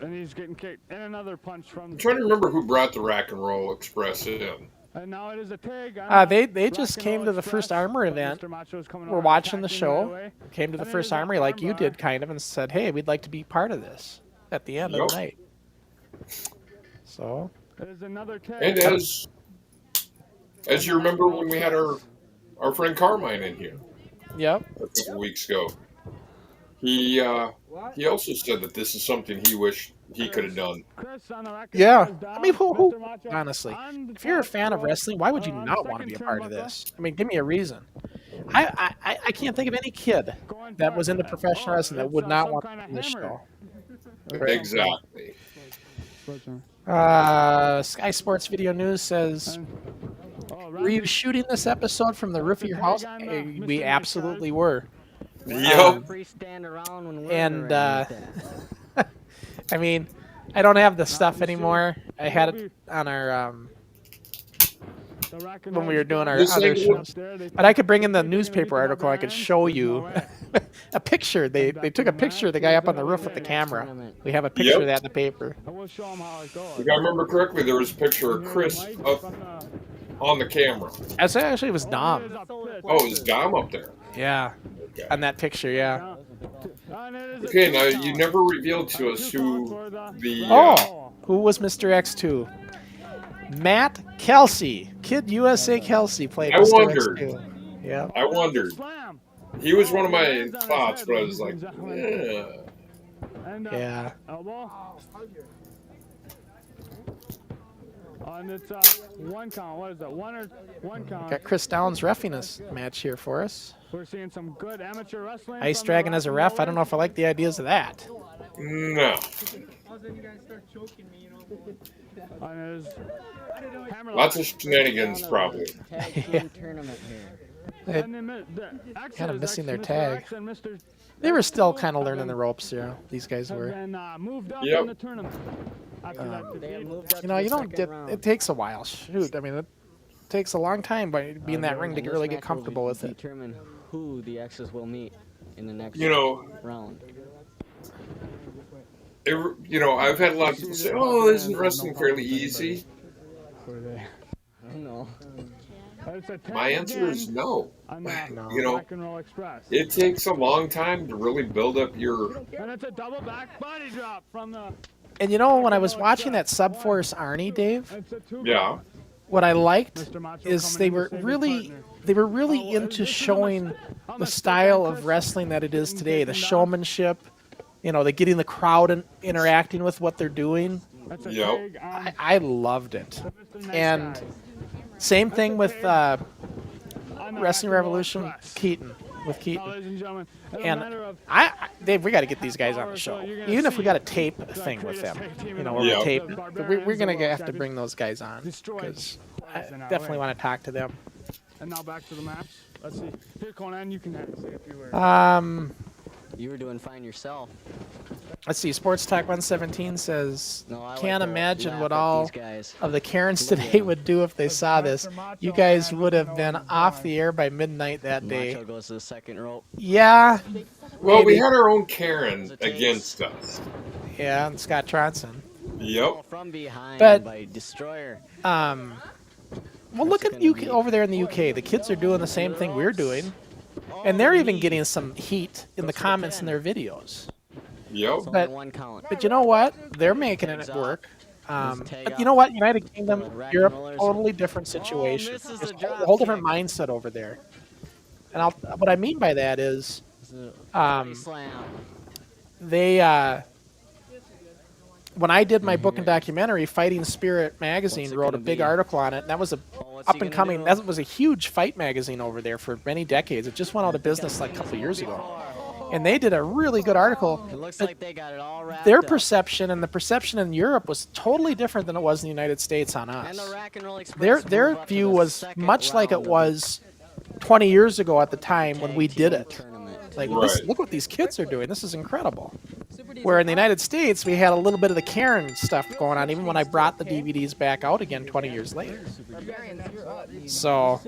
[SPEAKER 8] And he's getting kicked. And another punch from.
[SPEAKER 2] I'm trying to remember who brought the Rock and Roll Express in.
[SPEAKER 8] And now it is a tag. on
[SPEAKER 3] They
[SPEAKER 8] Rock
[SPEAKER 3] just
[SPEAKER 8] and
[SPEAKER 3] came
[SPEAKER 8] Roll
[SPEAKER 3] to the
[SPEAKER 8] Express,
[SPEAKER 3] first Armor
[SPEAKER 8] but
[SPEAKER 3] event.
[SPEAKER 8] Mr. Macho is coming
[SPEAKER 3] We're
[SPEAKER 8] over,
[SPEAKER 3] watching the
[SPEAKER 8] attacking
[SPEAKER 3] show.
[SPEAKER 8] right away.
[SPEAKER 3] Came to the
[SPEAKER 8] And it
[SPEAKER 3] first
[SPEAKER 8] is a
[SPEAKER 3] Armory like you
[SPEAKER 8] armbar.
[SPEAKER 3] did, kind of, and said, "Hey, we'd like to be part of this." At the end of the
[SPEAKER 2] Yep.
[SPEAKER 3] night. So
[SPEAKER 8] It is another tag.
[SPEAKER 2] And as you remember when we had our friend Carmine in here
[SPEAKER 3] yep.
[SPEAKER 2] a couple weeks ago, he also said that this is something he wished he could have done.
[SPEAKER 8] Chris on the record
[SPEAKER 3] Yeah.
[SPEAKER 8] is down.
[SPEAKER 3] I mean, who
[SPEAKER 8] Mr. Macho
[SPEAKER 3] honestly,
[SPEAKER 8] on the
[SPEAKER 3] if you're a
[SPEAKER 8] top
[SPEAKER 3] fan of
[SPEAKER 8] rope,
[SPEAKER 3] wrestling, why would you
[SPEAKER 8] on
[SPEAKER 3] not
[SPEAKER 8] the
[SPEAKER 3] want to be a
[SPEAKER 8] second
[SPEAKER 3] part of
[SPEAKER 8] turnbuckle.
[SPEAKER 3] this? I mean, give me a reason. I can't think of any kid
[SPEAKER 8] Going
[SPEAKER 3] that
[SPEAKER 8] for
[SPEAKER 3] was
[SPEAKER 8] it.
[SPEAKER 3] into professional
[SPEAKER 8] Oh,
[SPEAKER 3] wrestling that
[SPEAKER 8] it's,
[SPEAKER 3] would not
[SPEAKER 8] some
[SPEAKER 3] want
[SPEAKER 8] kind
[SPEAKER 3] to
[SPEAKER 8] of
[SPEAKER 3] be this
[SPEAKER 8] hammer.
[SPEAKER 3] show.
[SPEAKER 2] Exactly.
[SPEAKER 3] Sky Sports Video News says,
[SPEAKER 8] Oh,
[SPEAKER 3] were you
[SPEAKER 8] Randy,
[SPEAKER 3] shooting this episode from the roof of your house?
[SPEAKER 8] tag on,
[SPEAKER 3] We
[SPEAKER 8] Mr.
[SPEAKER 3] absolutely were.
[SPEAKER 2] Yep.
[SPEAKER 6] Free stand around when we're
[SPEAKER 3] And,
[SPEAKER 6] around like
[SPEAKER 3] I mean, I don't have the stuff anymore. I had it on our,
[SPEAKER 8] the Rock and
[SPEAKER 3] when we
[SPEAKER 8] Roll
[SPEAKER 3] were doing our
[SPEAKER 2] This
[SPEAKER 3] other
[SPEAKER 2] thing
[SPEAKER 3] shows.
[SPEAKER 8] up there, they
[SPEAKER 3] But I could bring in the
[SPEAKER 8] They're gonna
[SPEAKER 3] newspaper
[SPEAKER 8] beat the
[SPEAKER 3] article. I could
[SPEAKER 8] Barbarians?
[SPEAKER 3] show
[SPEAKER 8] There's
[SPEAKER 3] you
[SPEAKER 8] no way.
[SPEAKER 3] a picture. They took a picture of the guy up on the roof with the camera. We have a picture of that in the paper.
[SPEAKER 8] I will show 'em how it goes.
[SPEAKER 2] If I remember correctly, there was a picture of Chris up on the camera.
[SPEAKER 3] As actually it was Dom.
[SPEAKER 2] Oh, it was Dom up there.
[SPEAKER 3] Yeah,
[SPEAKER 2] Okay.
[SPEAKER 3] on that picture. Yeah.
[SPEAKER 2] Okay, now you never revealed to us who the
[SPEAKER 3] Oh, who was Mr. X2? Matt Kelsey, Kid USA Kelsey played
[SPEAKER 2] I
[SPEAKER 3] Mr.
[SPEAKER 2] wondered.
[SPEAKER 3] X2. Yeah.
[SPEAKER 2] I wondered.
[SPEAKER 8] Slam.
[SPEAKER 2] He was one of
[SPEAKER 8] He
[SPEAKER 2] my
[SPEAKER 8] lands on his
[SPEAKER 2] thoughts,
[SPEAKER 8] head,
[SPEAKER 2] but I was
[SPEAKER 8] ladies
[SPEAKER 2] like,
[SPEAKER 8] and gentlemen.
[SPEAKER 2] yeah.
[SPEAKER 8] And
[SPEAKER 3] Yeah.
[SPEAKER 8] elbow. And it's one count. What is that? One count.
[SPEAKER 3] Got Chris Downs reffing this match here for us.
[SPEAKER 8] We're seeing some good amateur wrestling.
[SPEAKER 3] Ice
[SPEAKER 8] from the
[SPEAKER 3] Dragon as a
[SPEAKER 8] Rock and
[SPEAKER 3] ref. I don't know if I like the ideas of that.
[SPEAKER 2] No.
[SPEAKER 8] On his hammer
[SPEAKER 2] Lots
[SPEAKER 8] lock.
[SPEAKER 2] of shenanigans, probably.
[SPEAKER 6] Tag team tournament here.
[SPEAKER 8] And then X
[SPEAKER 3] Kind of
[SPEAKER 8] is
[SPEAKER 3] missing their
[SPEAKER 8] Mr.
[SPEAKER 3] tag.
[SPEAKER 8] X and Mr.
[SPEAKER 3] They were still
[SPEAKER 8] X2
[SPEAKER 3] kind of
[SPEAKER 8] have
[SPEAKER 3] learning the
[SPEAKER 8] been-
[SPEAKER 3] ropes, these guys
[SPEAKER 8] have
[SPEAKER 3] were.
[SPEAKER 8] been moved up
[SPEAKER 2] Yep.
[SPEAKER 8] in the tournament. After that
[SPEAKER 6] They have
[SPEAKER 8] defeat.
[SPEAKER 6] moved up
[SPEAKER 3] You know,
[SPEAKER 6] to
[SPEAKER 3] you
[SPEAKER 6] the
[SPEAKER 3] don't
[SPEAKER 6] second
[SPEAKER 3] get.
[SPEAKER 6] round.
[SPEAKER 3] It takes a while. Shoot, I mean, it takes a long time by being in that ring to
[SPEAKER 6] And this
[SPEAKER 3] really get
[SPEAKER 6] match will
[SPEAKER 3] comfortable with it.
[SPEAKER 6] determine who the X's will meet in the next
[SPEAKER 2] You know,
[SPEAKER 6] round.
[SPEAKER 2] I've had a lot of people say, "Oh, isn't wrestling fairly easy?"
[SPEAKER 6] I don't know.
[SPEAKER 8] It's a tag
[SPEAKER 2] My answer is
[SPEAKER 8] again
[SPEAKER 2] no.
[SPEAKER 8] on the
[SPEAKER 2] You know,
[SPEAKER 8] Rock and Roll Express.
[SPEAKER 2] it takes a long time to really build up your.
[SPEAKER 8] And it's a double back body drop from the.
[SPEAKER 3] And you know, when I was watching that Subforce Arnie, Dave,
[SPEAKER 8] It's a two
[SPEAKER 2] Yeah.
[SPEAKER 3] what I liked
[SPEAKER 8] Mr. Macho
[SPEAKER 3] is
[SPEAKER 8] coming
[SPEAKER 3] they
[SPEAKER 8] in to
[SPEAKER 3] were
[SPEAKER 8] save his
[SPEAKER 3] really
[SPEAKER 8] partner.
[SPEAKER 3] they were really
[SPEAKER 8] Oh,
[SPEAKER 3] into
[SPEAKER 8] this is
[SPEAKER 3] showing
[SPEAKER 8] on
[SPEAKER 3] the
[SPEAKER 8] the
[SPEAKER 3] style
[SPEAKER 8] stick,
[SPEAKER 3] of
[SPEAKER 8] Chris.
[SPEAKER 3] wrestling that it is today, the
[SPEAKER 8] taken down.
[SPEAKER 3] showmanship, the getting the crowd and interacting with what they're doing.
[SPEAKER 8] That's a
[SPEAKER 2] Yep.
[SPEAKER 8] tag on
[SPEAKER 3] I loved it.
[SPEAKER 8] Mr. Nice
[SPEAKER 3] And
[SPEAKER 8] Guy.
[SPEAKER 3] same thing with
[SPEAKER 8] On the Rock
[SPEAKER 3] Wrestling
[SPEAKER 8] and Roll
[SPEAKER 3] Revolution,
[SPEAKER 8] Express.
[SPEAKER 3] Keaton, with
[SPEAKER 8] Now,
[SPEAKER 3] Keaton.
[SPEAKER 8] ladies and gentlemen, as a
[SPEAKER 3] And
[SPEAKER 8] matter of
[SPEAKER 3] Dave, we got to get these guys on the show. Even if we got a tape thing with them, where we
[SPEAKER 2] Yeah.
[SPEAKER 3] tape,
[SPEAKER 8] the
[SPEAKER 3] we're
[SPEAKER 8] Barbarians,
[SPEAKER 3] gonna
[SPEAKER 8] the world
[SPEAKER 3] have to
[SPEAKER 8] champions,
[SPEAKER 3] bring those guys on
[SPEAKER 8] destroyed
[SPEAKER 3] because I
[SPEAKER 8] in our
[SPEAKER 3] definitely
[SPEAKER 8] way.
[SPEAKER 3] want to talk to them.
[SPEAKER 8] And now back to the match. Let's see. Here, Conan, you can say a few words.
[SPEAKER 6] You were doing fine yourself.
[SPEAKER 3] Let's see. Sports Talk 117 says,
[SPEAKER 6] No, I like
[SPEAKER 3] "Can't
[SPEAKER 6] to
[SPEAKER 3] imagine
[SPEAKER 6] laugh
[SPEAKER 3] what
[SPEAKER 6] at
[SPEAKER 3] all
[SPEAKER 6] these guys.
[SPEAKER 3] of the Karens
[SPEAKER 6] Look at
[SPEAKER 3] today
[SPEAKER 6] them.
[SPEAKER 3] would do if they saw this. You guys would have been off the air by midnight that day."
[SPEAKER 6] Macho goes to the second rope.
[SPEAKER 3] Yeah,
[SPEAKER 2] Well, we
[SPEAKER 3] maybe.
[SPEAKER 2] had our own Karen against us.
[SPEAKER 3] Yeah, and Scott Tronson.
[SPEAKER 2] Yep.
[SPEAKER 6] Oh, from behind
[SPEAKER 3] But-
[SPEAKER 6] by Destroyer.
[SPEAKER 3] Well, look at UK over there in the UK. The kids are doing the same thing we're doing, and they're even getting some heat in the comments in their videos.
[SPEAKER 2] Yep.
[SPEAKER 6] It's only
[SPEAKER 3] but-
[SPEAKER 6] one count.
[SPEAKER 3] But you know what? They're making it work. But you know what? United Kingdom, Europe, totally different situation.
[SPEAKER 6] misses
[SPEAKER 3] There's
[SPEAKER 6] a
[SPEAKER 3] a
[SPEAKER 6] drop
[SPEAKER 3] whole different
[SPEAKER 6] kick.
[SPEAKER 3] mindset over there. And what I mean by that is
[SPEAKER 6] Body slam.
[SPEAKER 3] they. When I did my book and documentary, Fighting Spirit magazine
[SPEAKER 6] What's it
[SPEAKER 3] wrote a
[SPEAKER 6] gonna
[SPEAKER 3] big
[SPEAKER 6] be?
[SPEAKER 3] article on it. And that was a
[SPEAKER 6] what's he
[SPEAKER 3] up and
[SPEAKER 6] gonna
[SPEAKER 3] coming.
[SPEAKER 6] do?
[SPEAKER 3] That was a huge fight magazine over there for many decades. It just went out of business like a couple of years ago, and they did a really good article.
[SPEAKER 6] It looks
[SPEAKER 3] But
[SPEAKER 6] like they got it all wrapped
[SPEAKER 3] their
[SPEAKER 6] up.
[SPEAKER 3] perception and the perception in Europe was totally different than it was in the United States on
[SPEAKER 6] And the
[SPEAKER 3] us.
[SPEAKER 6] Rock and Roll Express
[SPEAKER 3] Their
[SPEAKER 6] move up to
[SPEAKER 3] view
[SPEAKER 6] the
[SPEAKER 3] was
[SPEAKER 6] second
[SPEAKER 3] much like it
[SPEAKER 6] round of the
[SPEAKER 3] was 20 years ago at the time when
[SPEAKER 6] tag
[SPEAKER 3] we did
[SPEAKER 6] team
[SPEAKER 3] it.
[SPEAKER 6] tournament.
[SPEAKER 3] Like,
[SPEAKER 2] Right.
[SPEAKER 3] look what these kids are doing. This is incredible. Where in the United States, we had a little bit of the Karen stuff going on, even when I brought the DVDs back out again 20 years later. So,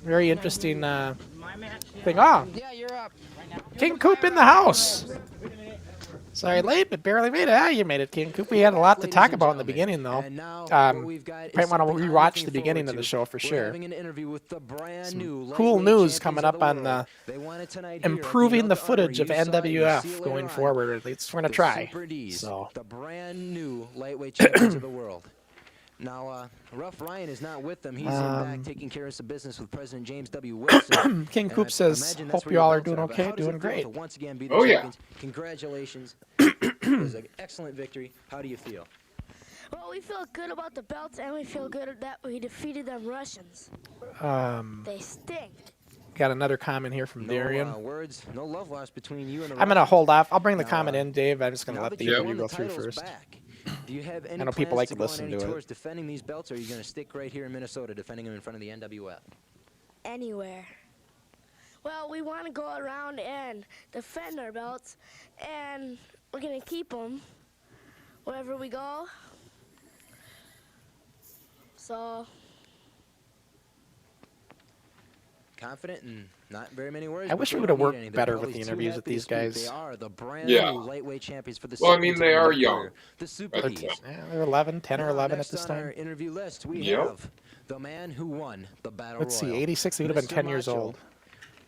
[SPEAKER 3] very interesting thing. Oh,
[SPEAKER 7] Yeah, you're up.
[SPEAKER 3] King Coop in the house. Sorry, late, but barely made it. Ah, you made it, King Coop. We had a lot to talk about in the beginning, though.
[SPEAKER 4] And now
[SPEAKER 3] Um,
[SPEAKER 4] what we've got is
[SPEAKER 3] might want to
[SPEAKER 4] something I'm
[SPEAKER 3] rewatch
[SPEAKER 4] looking
[SPEAKER 3] the beginning
[SPEAKER 4] forward
[SPEAKER 3] of the
[SPEAKER 4] to.
[SPEAKER 3] show for
[SPEAKER 4] We're
[SPEAKER 3] sure.
[SPEAKER 4] having an interview with the brand new
[SPEAKER 3] Cool
[SPEAKER 4] lightweight
[SPEAKER 3] news
[SPEAKER 4] champions
[SPEAKER 3] coming
[SPEAKER 4] of
[SPEAKER 3] up on
[SPEAKER 4] world. They won it tonight here at the
[SPEAKER 3] improving the
[SPEAKER 4] Elk
[SPEAKER 3] footage
[SPEAKER 4] Armory.
[SPEAKER 3] of
[SPEAKER 4] You saw it, you'll see
[SPEAKER 3] NWF
[SPEAKER 4] it
[SPEAKER 3] going
[SPEAKER 4] later on.
[SPEAKER 3] forward. At least we're gonna
[SPEAKER 4] The
[SPEAKER 3] try.
[SPEAKER 4] Super Ds,
[SPEAKER 3] So.
[SPEAKER 4] the brand new lightweight champions of the world. Now, Rough Ryan is not with them. He's in back taking care of some business with President James W. Wilson.
[SPEAKER 3] King
[SPEAKER 4] And
[SPEAKER 3] Coop
[SPEAKER 4] I
[SPEAKER 3] says,
[SPEAKER 4] imagine that's
[SPEAKER 3] "Hope
[SPEAKER 4] where
[SPEAKER 3] you
[SPEAKER 4] your
[SPEAKER 3] all are
[SPEAKER 4] belts
[SPEAKER 3] doing
[SPEAKER 4] But
[SPEAKER 3] okay,
[SPEAKER 4] how does
[SPEAKER 3] doing
[SPEAKER 4] it feel
[SPEAKER 3] great."
[SPEAKER 4] to once again be the
[SPEAKER 2] Oh, yeah.
[SPEAKER 4] champions? Congratulations. It was an excellent victory. How do you feel?
[SPEAKER 5] Well, we feel good about the belts, and we feel good that we defeated them Russians. They stink.
[SPEAKER 3] Got another comment here from Darian.
[SPEAKER 4] No words, no love lost between you and the
[SPEAKER 3] I'm gonna
[SPEAKER 4] Russians.
[SPEAKER 3] hold off. I'll bring the
[SPEAKER 4] Now,
[SPEAKER 3] comment in, Dave. I'm just gonna
[SPEAKER 4] Now
[SPEAKER 3] let
[SPEAKER 4] that
[SPEAKER 3] the
[SPEAKER 4] you've
[SPEAKER 3] interview
[SPEAKER 4] won
[SPEAKER 3] go
[SPEAKER 4] the
[SPEAKER 3] through
[SPEAKER 4] titles
[SPEAKER 3] first.
[SPEAKER 4] back, do you have any
[SPEAKER 3] know people
[SPEAKER 4] plans
[SPEAKER 3] like
[SPEAKER 4] to
[SPEAKER 3] to
[SPEAKER 4] go on
[SPEAKER 3] listen
[SPEAKER 4] any
[SPEAKER 3] to it.
[SPEAKER 4] tours defending these belts, or are you going to stick right here in Minnesota defending them in front of the NWF?
[SPEAKER 5] Anywhere. Well, we want to go around and defend our belts, and we're going to keep them wherever we go. So,
[SPEAKER 4] Confident and not very many words.
[SPEAKER 3] I
[SPEAKER 4] but
[SPEAKER 3] wish
[SPEAKER 4] they
[SPEAKER 3] we
[SPEAKER 4] don't
[SPEAKER 3] would've
[SPEAKER 4] need
[SPEAKER 3] worked
[SPEAKER 4] any. They're
[SPEAKER 3] better
[SPEAKER 4] probably
[SPEAKER 3] with the
[SPEAKER 4] too
[SPEAKER 3] interviews
[SPEAKER 4] happy
[SPEAKER 3] with
[SPEAKER 4] to
[SPEAKER 3] these
[SPEAKER 4] speak.
[SPEAKER 3] guys.
[SPEAKER 4] They are the brand
[SPEAKER 2] Yeah.
[SPEAKER 4] new lightweight champions for the
[SPEAKER 2] Well, I
[SPEAKER 4] second
[SPEAKER 2] mean,
[SPEAKER 4] time
[SPEAKER 2] they
[SPEAKER 4] in
[SPEAKER 2] are
[SPEAKER 4] their
[SPEAKER 2] young
[SPEAKER 4] career. The Super
[SPEAKER 2] at the
[SPEAKER 4] Ds.
[SPEAKER 2] time.
[SPEAKER 3] Yeah, they're 11, 10 or
[SPEAKER 4] Now,
[SPEAKER 3] 11 at
[SPEAKER 4] next
[SPEAKER 3] this
[SPEAKER 4] on our
[SPEAKER 3] time.
[SPEAKER 4] interview list, we
[SPEAKER 2] Yep.
[SPEAKER 4] have the man who won the Battle
[SPEAKER 3] Let's see,
[SPEAKER 4] Royal.
[SPEAKER 3] 86. He would have been
[SPEAKER 4] Mr.
[SPEAKER 3] 10 years
[SPEAKER 4] Macho,
[SPEAKER 3] old.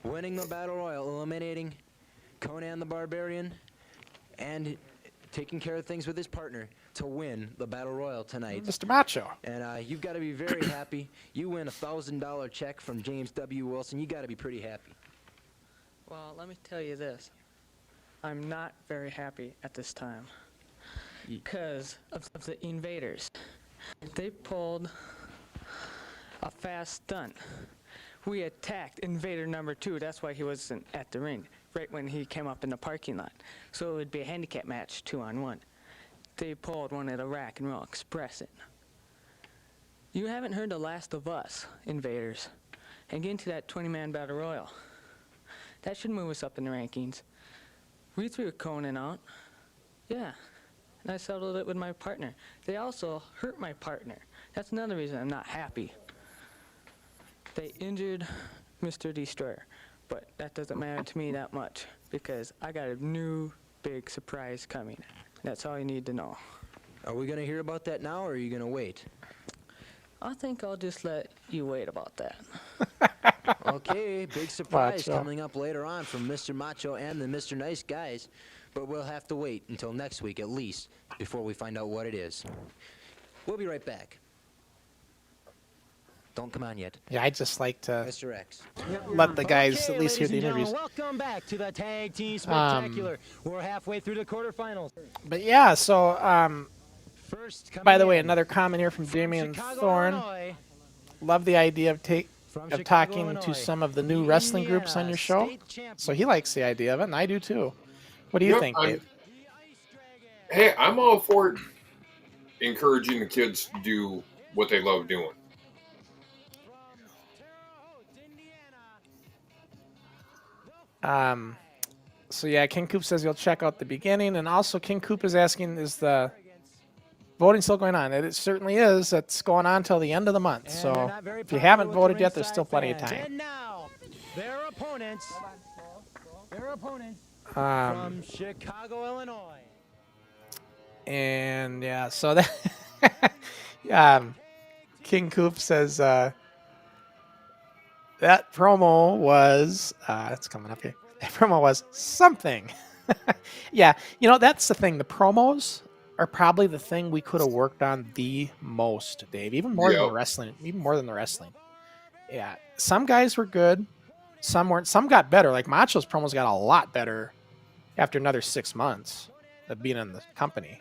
[SPEAKER 4] Winning the Battle Royal, eliminating Conan the Barbarian, and taking care of things with his partner. to win the Battle Royal tonight.
[SPEAKER 3] Mr. Macho.
[SPEAKER 4] And you've got to be very happy. You win a $1,000 check from James W. Wilson. You got to be pretty happy.
[SPEAKER 11] Well, let me tell you this. I'm not very happy at this time because of the invaders. They pulled a fast stunt. We attacked invader number 2. That's why he wasn't at the ring, right when he came up in the parking lot. So it would be a handicap match, 2-on-1. They pulled one at a Rack and Roll Express it. You haven't heard The Last of Us, invaders, and get into that 20-man battle royal. That should move us up in the rankings. We threw Conan out. Yeah. And I settled it with my partner. They also hurt my partner. That's another reason I'm not happy. They injured Mr. Destroyer. But that doesn't matter to me that much because I got a new big surprise coming. That's all you need to know.
[SPEAKER 4] Are we going to hear about that now, or are you going to wait?
[SPEAKER 11] I think I'll just let you wait about that.
[SPEAKER 4] Okay, big surprise
[SPEAKER 3] Macho.
[SPEAKER 4] coming up later on from Mr. Macho and the Mr. Nice Guys. But we'll have to wait until next week at least before we find out what it is. We'll be right back. Don't come on yet.
[SPEAKER 3] Yeah, I just like to
[SPEAKER 4] Mr. X.
[SPEAKER 3] let the guys
[SPEAKER 4] Okay,
[SPEAKER 3] at least hear
[SPEAKER 4] ladies
[SPEAKER 3] the
[SPEAKER 4] and
[SPEAKER 3] interviews.
[SPEAKER 4] gentlemen,
[SPEAKER 7] Welcome back to the Tag Team Spectacular. We're halfway through the quarterfinals.
[SPEAKER 3] But yeah, so
[SPEAKER 7] First,
[SPEAKER 3] by the
[SPEAKER 7] coming
[SPEAKER 3] way,
[SPEAKER 7] in
[SPEAKER 3] another comment here from Damian
[SPEAKER 7] Chicago,
[SPEAKER 3] Thorne.
[SPEAKER 7] Illinois,
[SPEAKER 3] Love the idea of
[SPEAKER 7] from
[SPEAKER 3] of
[SPEAKER 7] Chicago,
[SPEAKER 3] talking
[SPEAKER 7] Illinois,
[SPEAKER 3] to some of the new wrestling groups on
[SPEAKER 7] Indiana
[SPEAKER 3] your show.
[SPEAKER 7] State champion.
[SPEAKER 3] So he likes the idea of it, and I do too. What do you
[SPEAKER 2] Yep,
[SPEAKER 3] think,
[SPEAKER 2] I'm-
[SPEAKER 3] Dave?
[SPEAKER 2] Hey, I'm all for encouraging the kids to do what they love doing.
[SPEAKER 3] So yeah, King Coop says he'll check out the beginning, and also King Coop is asking, is the voting still going on? It certainly is. It's going on till the end of the month.
[SPEAKER 7] And
[SPEAKER 3] So
[SPEAKER 7] they're not very
[SPEAKER 3] if you
[SPEAKER 7] popular
[SPEAKER 3] haven't
[SPEAKER 7] with the
[SPEAKER 3] voted yet, there's
[SPEAKER 7] ringside
[SPEAKER 3] still plenty of
[SPEAKER 7] fans.
[SPEAKER 3] time.
[SPEAKER 7] And now, their opponents
[SPEAKER 3] Um,
[SPEAKER 7] from Chicago, Illinois.
[SPEAKER 3] And yeah, so that King Coop says that promo was it's coming up here. That promo was something. Yeah, you know, that's the thing. The promos are probably the thing we could have worked on the most, Dave. Even more than the
[SPEAKER 2] Yep.
[SPEAKER 3] wrestling. Even more than the wrestling. Yeah, some guys were good. Some weren't. Some got better. Like Macho's promos got a lot better after another 6 months of being in the company.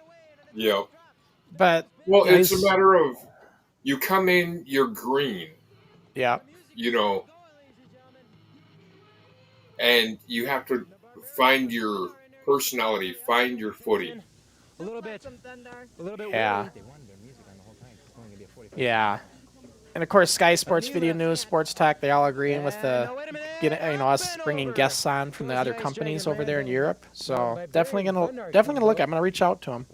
[SPEAKER 2] Yep.
[SPEAKER 3] But
[SPEAKER 2] Well, it's
[SPEAKER 3] guys-
[SPEAKER 2] a matter of you come in, you're green,
[SPEAKER 3] yeah.
[SPEAKER 2] you know, and you have to find your personality, find your footing.
[SPEAKER 7] A little bit
[SPEAKER 3] Yeah.
[SPEAKER 7] weird.
[SPEAKER 3] Yeah. And of course, Sky Sports Video News, Sports Talk, they all agreeing with the
[SPEAKER 7] Now, wait a minute.
[SPEAKER 3] us bringing guests on from the other companies over there in Europe. So definitely gonna look. I'm gonna reach out to them.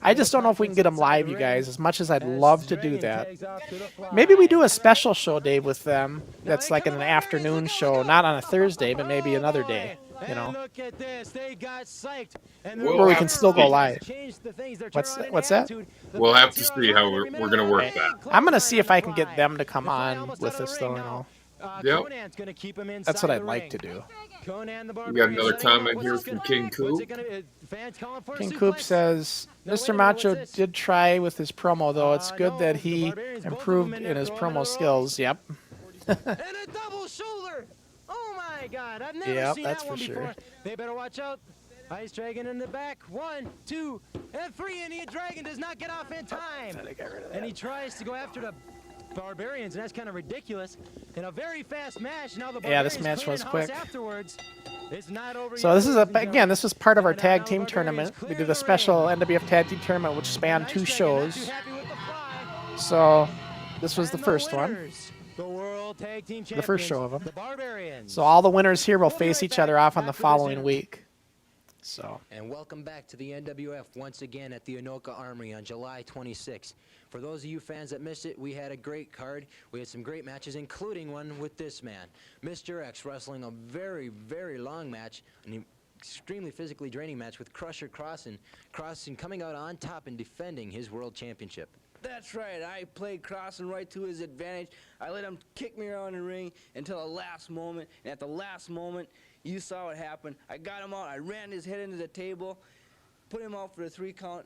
[SPEAKER 3] I just don't know if we can get them live, you guys. As much as I'd love to do that, maybe we do a special show, Dave, with them. That's like an afternoon show, not on a Thursday, but maybe another day. You
[SPEAKER 7] And
[SPEAKER 3] know,
[SPEAKER 7] look at this. They got psyched. And
[SPEAKER 2] We'll
[SPEAKER 3] where we
[SPEAKER 2] have
[SPEAKER 3] can
[SPEAKER 2] to
[SPEAKER 3] still go
[SPEAKER 2] see.
[SPEAKER 3] live.
[SPEAKER 7] changed the things. They're
[SPEAKER 3] What's
[SPEAKER 7] turning
[SPEAKER 3] that?
[SPEAKER 7] attitude. The
[SPEAKER 2] We'll have to
[SPEAKER 7] fans
[SPEAKER 2] see
[SPEAKER 7] here
[SPEAKER 2] how
[SPEAKER 7] on
[SPEAKER 2] we're
[SPEAKER 7] every
[SPEAKER 2] going to
[SPEAKER 7] minute.
[SPEAKER 2] work
[SPEAKER 3] Okay.
[SPEAKER 2] that.
[SPEAKER 3] I'm gonna see if I can get
[SPEAKER 7] Fly.
[SPEAKER 3] them to come
[SPEAKER 7] The fly
[SPEAKER 3] on
[SPEAKER 7] almost
[SPEAKER 3] with
[SPEAKER 7] out of
[SPEAKER 3] us,
[SPEAKER 7] the
[SPEAKER 3] though.
[SPEAKER 7] ring
[SPEAKER 3] You
[SPEAKER 7] now.
[SPEAKER 3] know,
[SPEAKER 2] Yep.
[SPEAKER 7] Conan's gonna keep him
[SPEAKER 3] that's
[SPEAKER 7] inside
[SPEAKER 3] what I'd
[SPEAKER 7] the
[SPEAKER 3] like
[SPEAKER 7] ring.
[SPEAKER 3] to do.
[SPEAKER 7] Conan the
[SPEAKER 2] We got
[SPEAKER 7] Barbarian
[SPEAKER 2] another
[SPEAKER 7] setting up.
[SPEAKER 2] comment
[SPEAKER 7] What's
[SPEAKER 2] here
[SPEAKER 7] this
[SPEAKER 2] from
[SPEAKER 7] gonna
[SPEAKER 2] King
[SPEAKER 7] be? What's it
[SPEAKER 2] Coop.
[SPEAKER 7] gonna be? Fans calling for a
[SPEAKER 3] King
[SPEAKER 7] suplex?
[SPEAKER 3] Coop says
[SPEAKER 7] No, wait a
[SPEAKER 3] Mr.
[SPEAKER 7] minute,
[SPEAKER 3] Macho
[SPEAKER 7] what's this?
[SPEAKER 3] did try with his promo, though. It's good
[SPEAKER 7] no,
[SPEAKER 3] that
[SPEAKER 7] the
[SPEAKER 3] he
[SPEAKER 7] Barbarians, both of
[SPEAKER 3] improved
[SPEAKER 7] them in
[SPEAKER 3] in
[SPEAKER 7] there
[SPEAKER 3] his
[SPEAKER 7] throwing
[SPEAKER 3] promo
[SPEAKER 7] it
[SPEAKER 3] skills. Yep.
[SPEAKER 7] And a double shoulder. Oh my God! I've never
[SPEAKER 3] Yep,
[SPEAKER 7] seen
[SPEAKER 3] that's
[SPEAKER 7] that one
[SPEAKER 3] for
[SPEAKER 7] before.
[SPEAKER 3] sure.
[SPEAKER 7] They better watch out. Ice Dragon in the back. 1, 2, and 3. And the Dragon does not get off in time. And he tries to go after the Barbarians, and that's kind of ridiculous. In a very fast match. Now the
[SPEAKER 3] Yeah, this
[SPEAKER 7] Barbarians
[SPEAKER 3] match was
[SPEAKER 7] clearing house
[SPEAKER 3] quick.
[SPEAKER 7] Afterwards. It's not over
[SPEAKER 3] So
[SPEAKER 7] yet,
[SPEAKER 3] this is
[SPEAKER 7] ladies and
[SPEAKER 3] again, this was part of our
[SPEAKER 7] And
[SPEAKER 3] tag
[SPEAKER 7] now
[SPEAKER 3] team
[SPEAKER 7] the Barbarians
[SPEAKER 3] tournament. We
[SPEAKER 7] clear
[SPEAKER 3] did
[SPEAKER 7] the
[SPEAKER 3] a special
[SPEAKER 7] ring.
[SPEAKER 3] NWF tag team tournament, which spanned
[SPEAKER 7] Ice
[SPEAKER 3] 2
[SPEAKER 7] Dragon not too
[SPEAKER 3] shows.
[SPEAKER 7] happy with the fly.
[SPEAKER 3] So this was the
[SPEAKER 7] And
[SPEAKER 3] first one,
[SPEAKER 7] winners, the World Tag Team
[SPEAKER 3] the first show
[SPEAKER 7] Champions,
[SPEAKER 3] of them.
[SPEAKER 7] The Barbarians.
[SPEAKER 3] So all the winners here will
[SPEAKER 7] We'll be
[SPEAKER 3] face
[SPEAKER 7] right
[SPEAKER 3] each other
[SPEAKER 7] back
[SPEAKER 3] off on the
[SPEAKER 7] after this
[SPEAKER 3] following
[SPEAKER 7] interview.
[SPEAKER 3] week. So
[SPEAKER 4] And welcome back to the NWF once again at the Anoka Armory on July 26th. For those of you fans that missed it, we had a great card. We had some great matches, including one with this man, Mr. X, wrestling a very, very long match, an extremely physically draining match with Crusher Crossen. Crossen coming out on top and defending his world championship.
[SPEAKER 12] That's right. I played Crossen right to his advantage. I let him kick me around the ring until the last moment. And at the last moment, you saw what happened. I got him out. I ran his head into the table, put him out for the 3 count.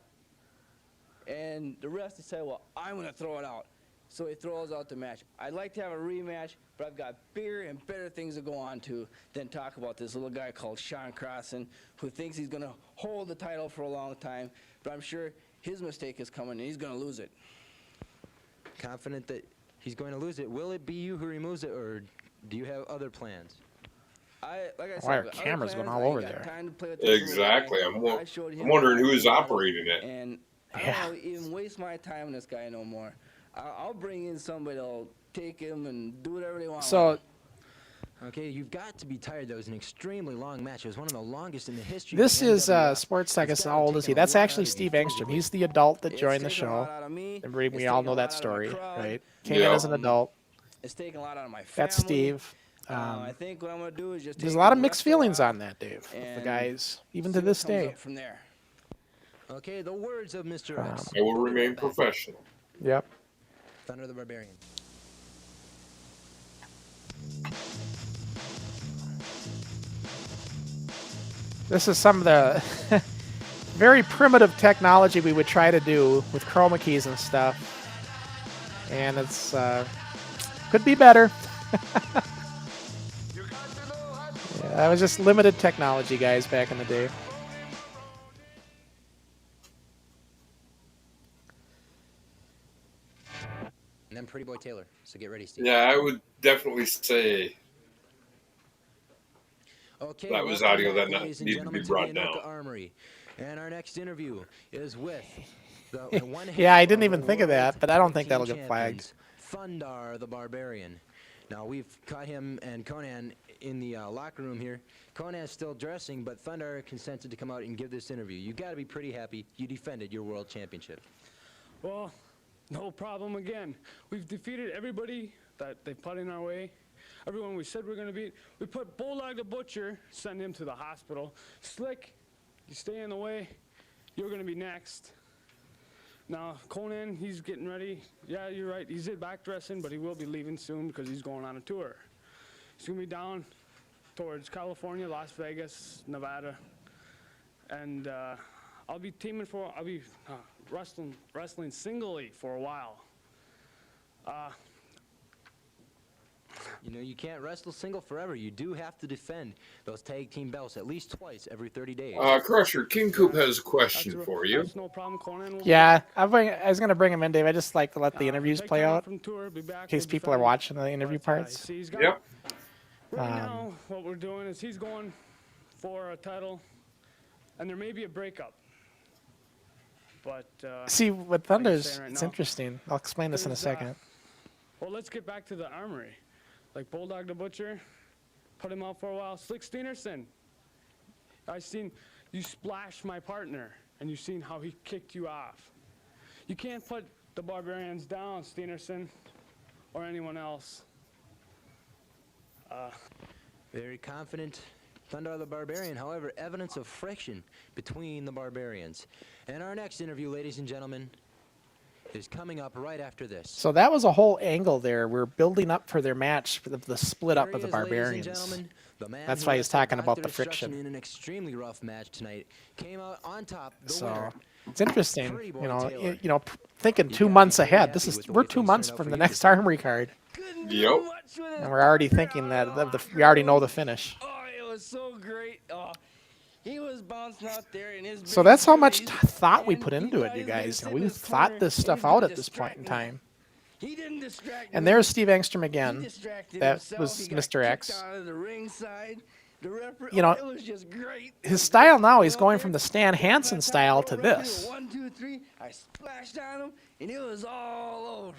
[SPEAKER 12] And the rest decided, well, I'm going to throw it out. So he throws out the match. I'd like to have a rematch, but I've got bigger and better things to go on to than talk about this little guy called Sean Crossen, who thinks he's going to hold the title for a long time, but I'm sure his mistake is coming and he's going to lose it.
[SPEAKER 4] Confident that he's going to lose it. Will it be you who removes it, or do you have other plans?
[SPEAKER 12] Like I said,
[SPEAKER 3] Why are cameras going all over there?
[SPEAKER 2] Exactly. I'm wondering who is operating it.
[SPEAKER 12] And I don't want to even waste my time on this guy no more. I'll bring in somebody that'll take him and do whatever they want.
[SPEAKER 3] So,
[SPEAKER 4] okay, you've got to be tired. That was an extremely long match. It was one of the longest in the history.
[SPEAKER 3] this
[SPEAKER 4] of
[SPEAKER 3] is
[SPEAKER 4] NWF.
[SPEAKER 3] Sports Tech. How old is he? That's actually Steve Engstrom. He's the adult that joined the show. And we all know that story, right? Came in as an adult.
[SPEAKER 12] It's taking a lot out of my family.
[SPEAKER 3] That's Steve.
[SPEAKER 12] I think what I'm going to do is just
[SPEAKER 3] There's a lot of mixed feelings on that, Dave. With the guys, even to this day.
[SPEAKER 12] From there.
[SPEAKER 4] Okay, the words of Mr. X.
[SPEAKER 2] I will remain professional.
[SPEAKER 3] Yep.
[SPEAKER 4] Thunder the Barbarian.
[SPEAKER 3] This is some of the very primitive technology we would try to do with chroma keys and stuff. And it's could be better. Yeah, that was just limited technology, guys, back in the day.
[SPEAKER 4] And then Pretty Boy Taylor. So get ready, Steve.
[SPEAKER 2] Yeah, I would definitely say
[SPEAKER 4] Okay,
[SPEAKER 2] that was
[SPEAKER 4] welcome
[SPEAKER 2] audio
[SPEAKER 4] back,
[SPEAKER 2] that
[SPEAKER 4] ladies and
[SPEAKER 2] needed to
[SPEAKER 4] gentlemen,
[SPEAKER 2] be brought
[SPEAKER 4] the
[SPEAKER 2] down.
[SPEAKER 4] Anoka Armory. And our next interview is with the one
[SPEAKER 3] Yeah, I didn't
[SPEAKER 4] half
[SPEAKER 3] even
[SPEAKER 4] of
[SPEAKER 3] think of
[SPEAKER 4] the
[SPEAKER 3] that, but I don't think
[SPEAKER 4] World
[SPEAKER 3] that'll get flagged.
[SPEAKER 4] Champions, Thundar the Barbarian. Now, we've caught him and Conan in the locker room here. Conan's still dressing, but Thundar consented to come out and give this interview. You got to be pretty happy. You defended your world championship.
[SPEAKER 8] Well, no problem again. We've defeated everybody that they put in our way. Everyone we said we're going to beat. We put Bulldog the Butcher, send him to the hospital. Slick, you stay in the way. You're going to be next. Now, Conan, he's getting ready. Yeah, you're right. He's back dressing, but he will be leaving soon because he's going on a tour. He's going to be down towards California, Las Vegas, Nevada. And I'll be wrestling singly for a while.
[SPEAKER 4] You know, you can't wrestle single forever. You do have to defend those tag team belts at least twice every 30 days.
[SPEAKER 2] Crusher, King Coop has a question for you.
[SPEAKER 8] That's no problem, Conan.
[SPEAKER 3] Yeah, I was going to bring him in, Dave. I just like to let the interviews play out in case people are watching the interview parts.
[SPEAKER 2] Yep.
[SPEAKER 8] Right now, what we're doing is he's going for a title, and there may be a breakup. But
[SPEAKER 3] see, with Thunder's,
[SPEAKER 8] right
[SPEAKER 3] it's
[SPEAKER 8] now,
[SPEAKER 3] interesting. I'll explain this in a second.
[SPEAKER 8] Well, let's get back to the armory. Like Bulldog the Butcher, put him out for a while. Slick Steenerson, I seen you splash my partner, and you seen how he kicked you off. You can't put the Barbarians down, Steenerson, or anyone else.
[SPEAKER 4] Very confident Thundar the Barbarian. However, evidence of friction between the Barbarians. And our next interview, ladies and gentlemen, is coming up right after this.
[SPEAKER 3] So that was a whole angle there. We're building up for their match, for the split up of the Barbarians. That's why he's talking about the friction.
[SPEAKER 4] In an extremely rough match tonight, came out on top.
[SPEAKER 3] So it's interesting, you know, thinking 2 months ahead. We're 2 months from the next Armory card.
[SPEAKER 2] Yep.
[SPEAKER 3] And we're already thinking that we already know the finish.
[SPEAKER 12] Oh, it was so great. Oh, he was bouncing out there in his.
[SPEAKER 3] So that's how much thought we put into it, you guys. We thought this stuff out at this point in time.
[SPEAKER 12] He didn't distract
[SPEAKER 3] and
[SPEAKER 12] me.
[SPEAKER 3] there's Steve Engstrom again.
[SPEAKER 12] That
[SPEAKER 3] was Mr. X.
[SPEAKER 12] Out of the ringside.
[SPEAKER 3] You know,
[SPEAKER 12] it was just great.
[SPEAKER 3] His style now, he's going from the Stan Hansen style to this.
[SPEAKER 12] 1, 2, 3. I splashed on him, and it was all over.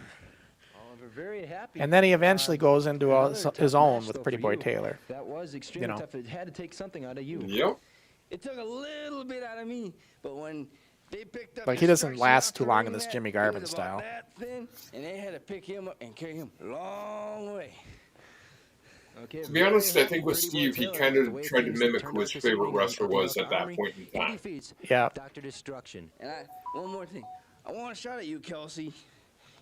[SPEAKER 4] We're very happy.
[SPEAKER 3] And then he eventually goes into his own with Pretty Boy Taylor.
[SPEAKER 4] That was extremely tough. It had to take something out of you.
[SPEAKER 2] Yep.
[SPEAKER 12] It took a little bit out of me, but when they picked up,
[SPEAKER 3] but he doesn't last too long in this Jimmy Garvin style.
[SPEAKER 12] That thin, and they had to pick him up and carry him a long way.
[SPEAKER 2] Okay, to be honest, I think with Steve, he kind of tried to mimic who his favorite wrestler was at that point in time.
[SPEAKER 3] Yeah.
[SPEAKER 4] Dr. Destruction.
[SPEAKER 12] And one more thing. I want a shot at you, Kelsey.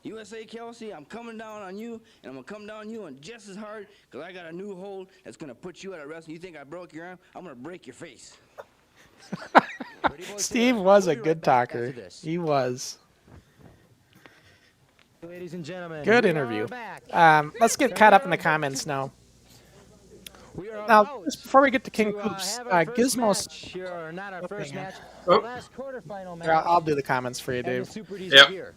[SPEAKER 12] USA Kelsey, I'm coming down on you, and I'm going to come down on you and just as hard because I got a new hold that's going to put you out of wrestling. You think I broke your arm? I'm going to break your face.
[SPEAKER 3] Steve was a good talker. He was.
[SPEAKER 7] Ladies and gentlemen,
[SPEAKER 3] Good
[SPEAKER 7] we
[SPEAKER 3] interview.
[SPEAKER 7] are back.
[SPEAKER 3] Let's get caught up in the comments now.
[SPEAKER 7] We are
[SPEAKER 3] Now,
[SPEAKER 7] about
[SPEAKER 3] just before we get to King
[SPEAKER 7] to,
[SPEAKER 3] Coops,
[SPEAKER 7] have our first
[SPEAKER 3] Gizmo's.
[SPEAKER 7] match, or not our first
[SPEAKER 3] hang on.
[SPEAKER 7] match,
[SPEAKER 2] Oh.
[SPEAKER 7] the last quarterfinal match.
[SPEAKER 3] Here, I'll do the comments for you,
[SPEAKER 7] and the
[SPEAKER 3] Dave.
[SPEAKER 7] Super D's are
[SPEAKER 2] Yep.
[SPEAKER 7] here.